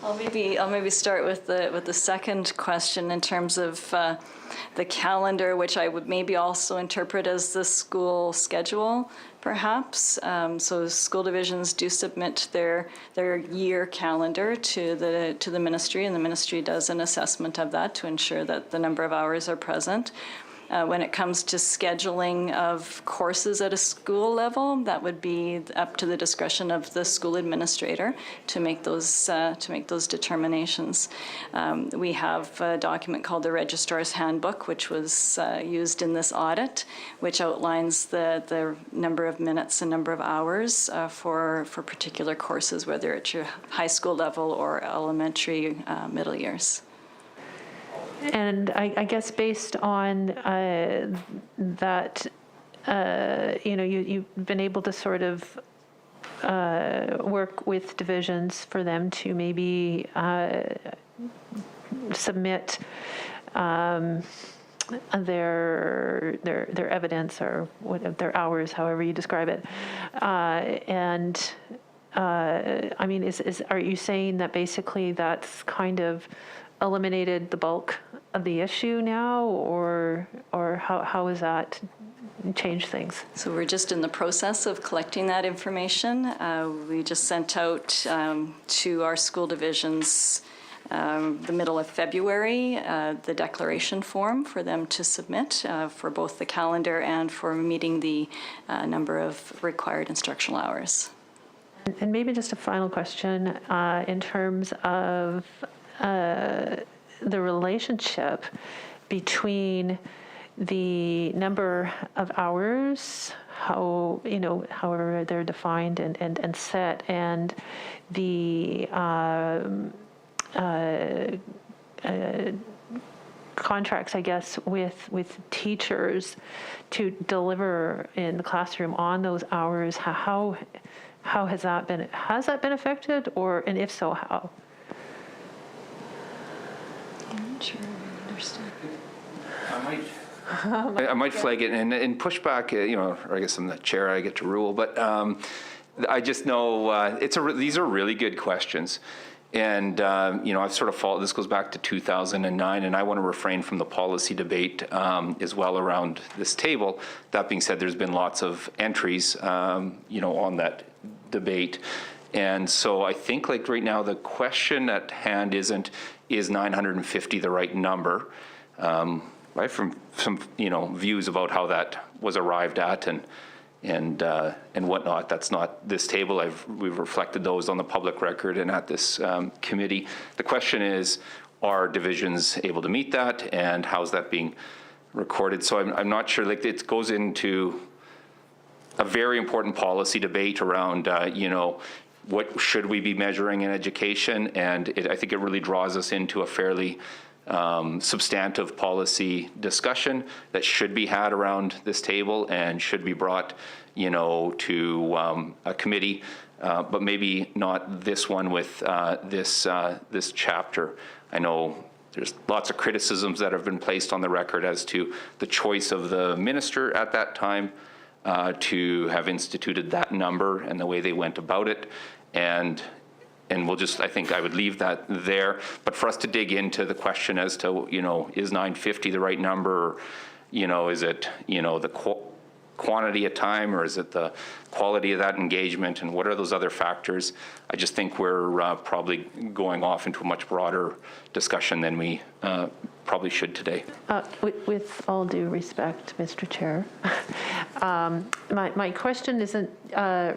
I'll maybe start with the second question in terms of the calendar, which I would maybe also interpret as the school schedule, perhaps. So school divisions do submit their year calendar to the ministry, and the ministry does an assessment of that to ensure that the number of hours are present. When it comes to scheduling of courses at a school level, that would be up to the discretion of the school administrator to make those determinations. We have a document called the Registrar's Handbook, which was used in this audit, which outlines the number of minutes and number of hours for particular courses, whether it's your high school level or elementary middle years. And I guess based on that, you've been able to sort of work with divisions for them to maybe submit their evidence or their hours, however you describe it, and. I mean, are you saying that basically that's kind of eliminated the bulk of the issue now, or how has that changed things? So we're just in the process of collecting that information. We just sent out to our school divisions the middle of February the declaration form for them to submit for both the calendar and for meeting the number of required instructional hours. And maybe just a final question in terms of the relationship between the number of hours, however they're defined and set, and the contracts, I guess, with teachers to deliver in the classroom on those hours. How has that been affected, and if so, how? I'm not sure I understand. I might flag it and push back, or I guess I'm the chair, I get to rule, but I just know these are really good questions. And, I've sort of followed, this goes back to 2009, and I want to refrain from the policy debate as well around this table. That being said, there's been lots of entries, on that debate. And so I think like right now, the question at hand isn't, is 950 the right number? Right, from some, views about how that was arrived at and whatnot. That's not this table. We've reflected those on the public record and at this committee. The question is, are divisions able to meet that, and how's that being recorded? So I'm not sure. Like, it goes into a very important policy debate around, what should we be measuring in education, and I think it really draws us into a fairly substantive policy discussion that should be had around this table and should be brought, to a committee, but maybe not this one with this chapter. I know there's lots of criticisms that have been placed on the record as to the choice of the minister at that time to have instituted that number and the way they went about it. And we'll just, I think I would leave that there. But for us to dig into the question as to, is 950 the right number? Or, is it, the quantity of time, or is it the quality of that engagement, and what are those other factors? I just think we're probably going off into a much broader discussion than we probably should today. With all due respect, Mr. Chair, my question isn't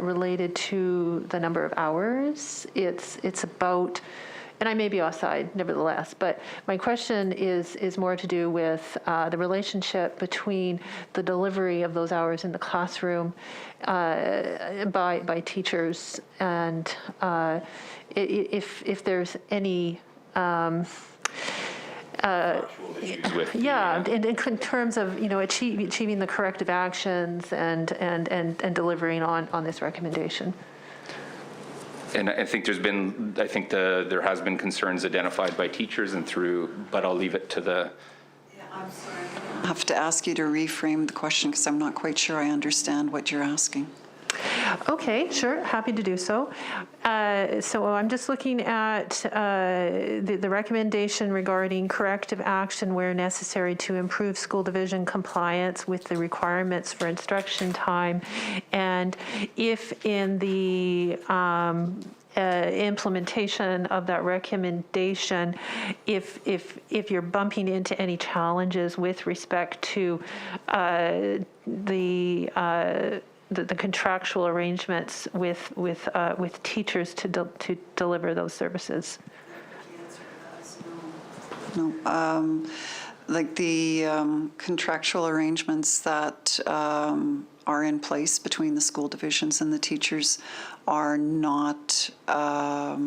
related to the number of hours. It's about, and I may be offside nevertheless, but my question is more to do with the relationship between the delivery of those hours in the classroom by teachers, and if there's any in terms of achieving the corrective actions and delivering on this recommendation. And I think there has been concerns identified by teachers but I'll leave it to the. Yeah, I'm sorry. I have to ask you to reframe the question because I'm not quite sure I understand what you're asking. Okay, sure, happy to do so. So I'm just looking at the recommendation regarding corrective action where necessary to improve school division compliance with the requirements for instruction time. And if in the implementation of that recommendation, if you're bumping into any challenges with respect to the contractual arrangements with teachers to deliver those services. The answer to that is no. Like the contractual arrangements that are in place between the school divisions and the teachers are not a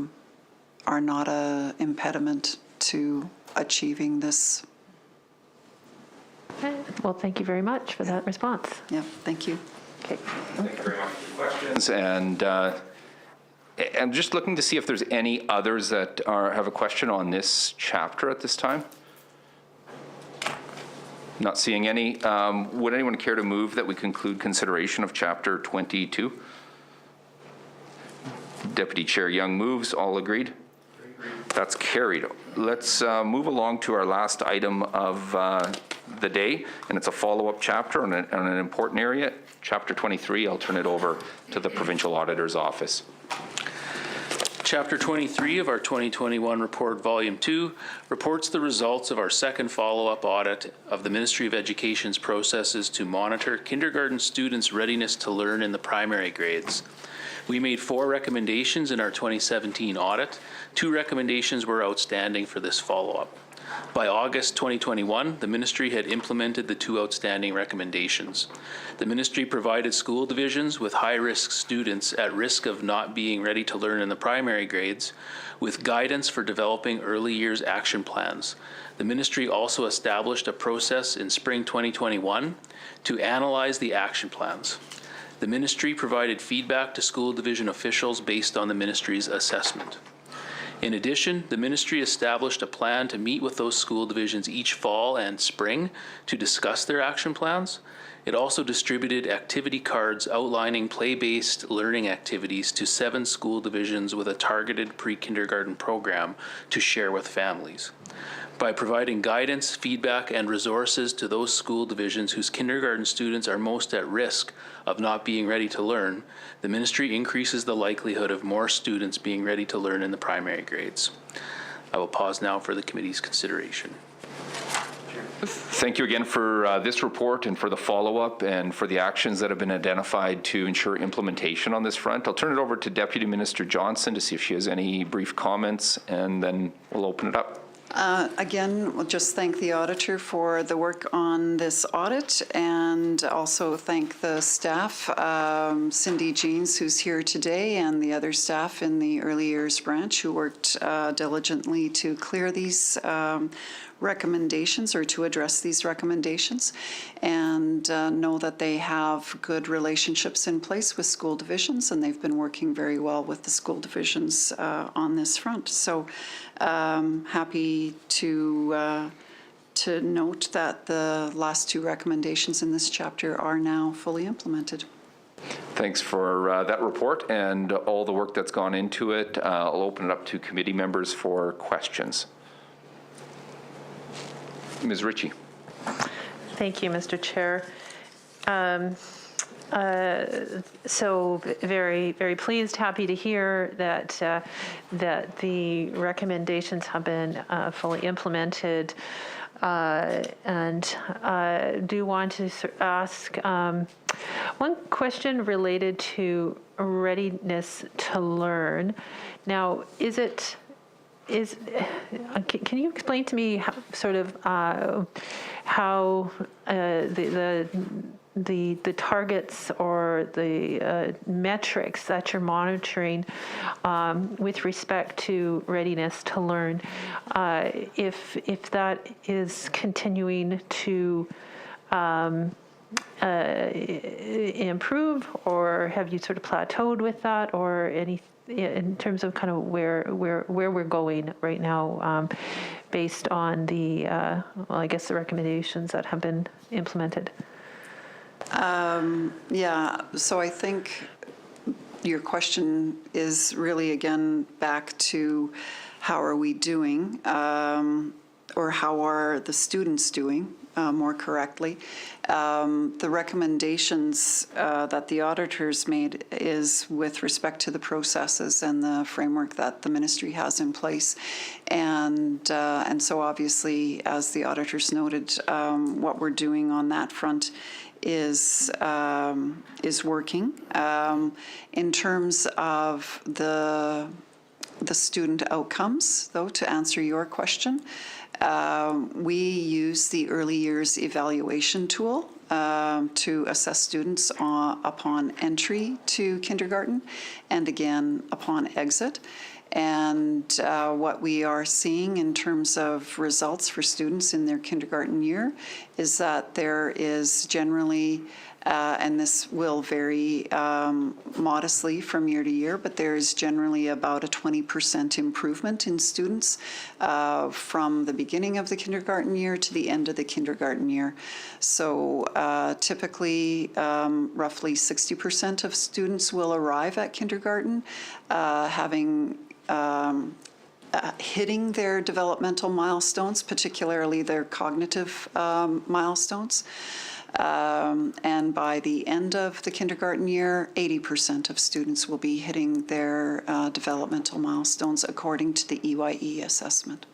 impediment to achieving this. Okay. Well, thank you very much for that response. Yeah, thank you. Okay. Thank you very much for the questions. And I'm just looking to see if there's any others that have a question on this chapter at this time. Not seeing any. Would anyone care to move that we conclude consideration of Chapter 22? Deputy Chair Young moves. All agreed? That's carried. Let's move along to our last item of the day, and it's a follow-up chapter on an important area. Chapter 23, I'll turn it over to the Provincial Auditor's Office. Chapter 23 of our 2021 report, Volume 2, reports the results of our second follow-up audit of the Ministry of Education's processes to monitor kindergarten students' readiness to learn in the primary grades. We made 4 recommendations in our 2017 audit. 2 recommendations were outstanding for this follow-up. By August 2021, the Ministry had implemented the 2 outstanding recommendations. The Ministry provided school divisions with high-risk students at risk of not being ready to learn in the primary grades with guidance for developing early years action plans. The Ministry also established a process in spring 2021 to analyze the action plans. The Ministry provided feedback to school division officials based on the Ministry's assessment. In addition, the Ministry established a plan to meet with those school divisions each fall and spring to discuss their action plans. It also distributed activity cards outlining play-based learning activities to 7 school divisions with a targeted pre-kindergarten program to share with families. By providing guidance, feedback, and resources to those school divisions whose kindergarten students are most at risk of not being ready to learn, the Ministry increases the likelihood of more students being ready to learn in the primary grades. I will pause now for the committee's consideration. Thank you again for this report and for the follow-up and for the actions that have been identified to ensure implementation on this front. I'll turn it over to Deputy Minister Johnson to see if she has any brief comments, and then we'll open it up. Again, we'll just thank the auditor for the work on this audit and also thank the staff, Cindy Jeans, who's here today, and the other staff in the early years branch who worked diligently to clear these recommendations or to address these recommendations, and know that they have good relationships in place with school divisions, and they've been working very well with the school divisions on this front. So happy to note that the last two recommendations in this chapter are now fully implemented. Thanks for that report and all the work that's gone into it. I'll open it up to committee members for questions. Ms. Ritchie. Thank you, Mr. Chair. So very, very pleased, happy to hear that that the recommendations have been fully implemented. And do want to ask one question related to readiness to learn. Now, can you explain to me how, sort of how the targets or the metrics that you're monitoring with respect to readiness to learn, if that is continuing to improve, or have you sort of plateaued with that, or any in terms of kind of where we're going right now, based on the well, I guess the recommendations that have been implemented? Yeah, so I think your question is really, again, back to how are we doing, or how are the students doing, more correctly. The recommendations that the auditors made is with respect to the processes and the framework that the ministry has in place. And so obviously, as the auditors noted, what we're doing on that front is working. In terms of the student outcomes, though, to answer your question, we use the early years evaluation tool to assess students upon entry to kindergarten and again upon exit. And what we are seeing in terms of results for students in their kindergarten year is that there is generally, and this will vary modestly from year to year, but there is generally about a 20% improvement in students from the beginning of the kindergarten year to the end of the kindergarten year. So typically, roughly 60% of students will arrive at kindergarten having hitting their developmental milestones, particularly their cognitive milestones. And by the end of the kindergarten year, 80% of students will be hitting their developmental milestones according to the EYE assessment.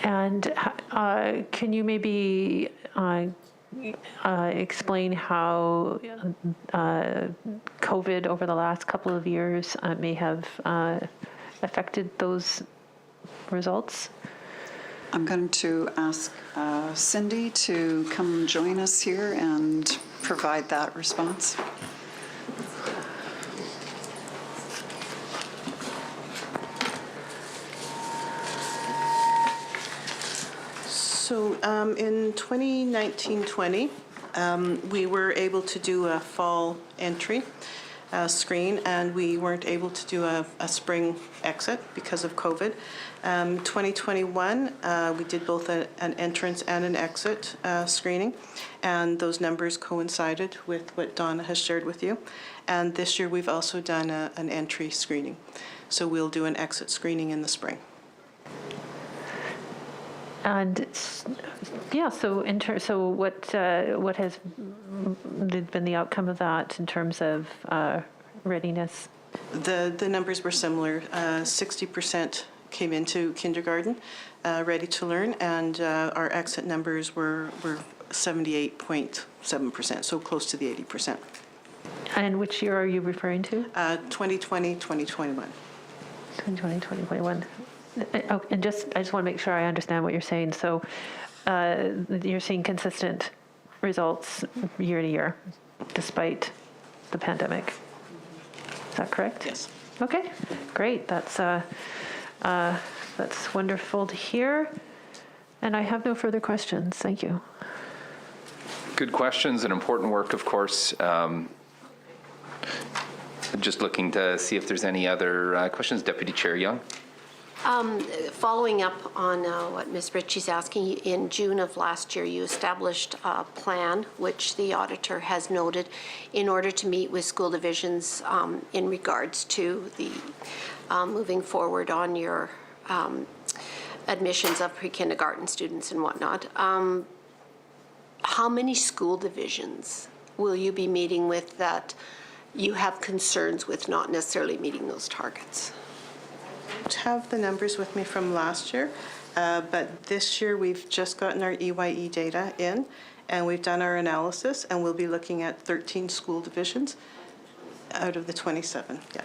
And can you maybe explain how COVID over the last couple of years may have affected those results? I'm going to ask Cindy to come join us here and provide that response. So in 2019-20, we were able to do a fall entry screen, and we weren't able to do a spring exit because of COVID. 2021, we did both an entrance and an exit screening, and those numbers coincided with what Donna has shared with you. And this year, we've also done an entry screening. So we'll do an exit screening in the spring. And yeah, so so what has been the outcome of that in terms of readiness? The numbers were similar. 60% came into kindergarten ready to learn, and our exit numbers were 78.7%, so close to the 80%. And which year are you referring to? 2020, 2021. 2020, 2021. Oh, and I just want to make sure I understand what you're saying. So you're seeing consistent results year to year, despite the pandemic. Is that correct? Yes. Okay, great. That's wonderful to hear. And I have no further questions. Thank you. Good questions and important work, of course. Just looking to see if there's any other questions. Deputy Chair Young. Following up on what Ms. Ritchie's asking, in June of last year, you established a plan, which the auditor has noted, in order to meet with school divisions in regards to the moving forward on your admissions of pre-kindergarten students and whatnot. How many school divisions will you be meeting with that you have concerns with not necessarily meeting those targets? I don't have the numbers with me from last year, but this year we've just gotten our EYE data in, and we've done our analysis, and we'll be looking at 13 school divisions out of the 27. Yeah.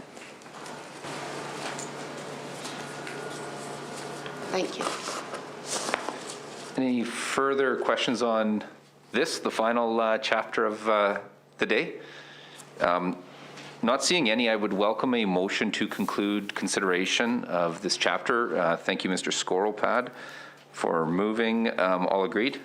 Thank you. Any further questions on this, the final chapter of the day? Not seeing any, I would welcome a motion to conclude consideration of this chapter. Thank you, Mr. Scoropad, for moving. All agreed?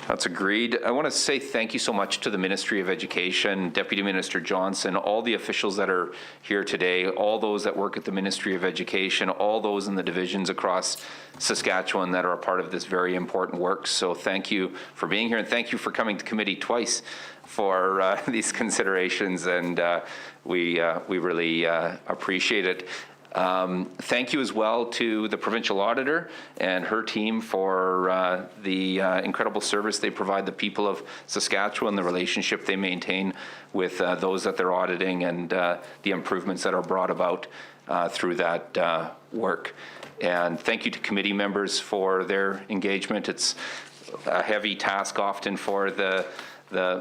That's agreed. I want to say thank you so much to the Ministry of Education, Deputy Minister Johnson, all the officials that are here today, all those that work at the Ministry of Education, all those in the divisions across Saskatchewan that are a part of this very important work. So thank you for being here, and thank you for coming to committee twice for these considerations, and we really appreciate it. Thank you as well to the provincial auditor and her team for the incredible service they provide the people of Saskatchewan, the relationship they maintain with those that they're auditing, and the improvements that are brought about through that work. And thank you to committee members for their engagement. It's a heavy task often for the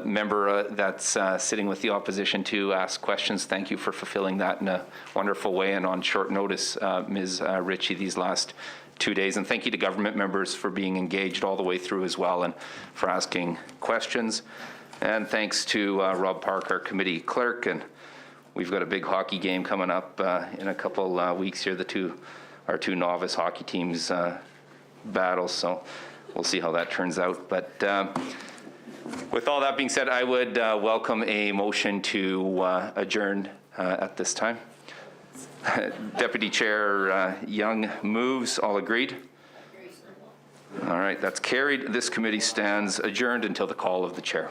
member that's sitting with the opposition to ask questions. Thank you for fulfilling that in a wonderful way and on short notice, Ms. Ritchie, these last 2 days. And thank you to government members for being engaged all the way through as well and for asking questions. And thanks to Rob Park, our committee clerk. And we've got a big hockey game coming up in a couple weeks here. Our two novice hockey teams battle, so we'll see how that turns out. But with all that being said, I would welcome a motion to adjourn at this time. Deputy Chair Young moves. All agreed? All right, that's carried. This committee stands adjourned until the call of the chair.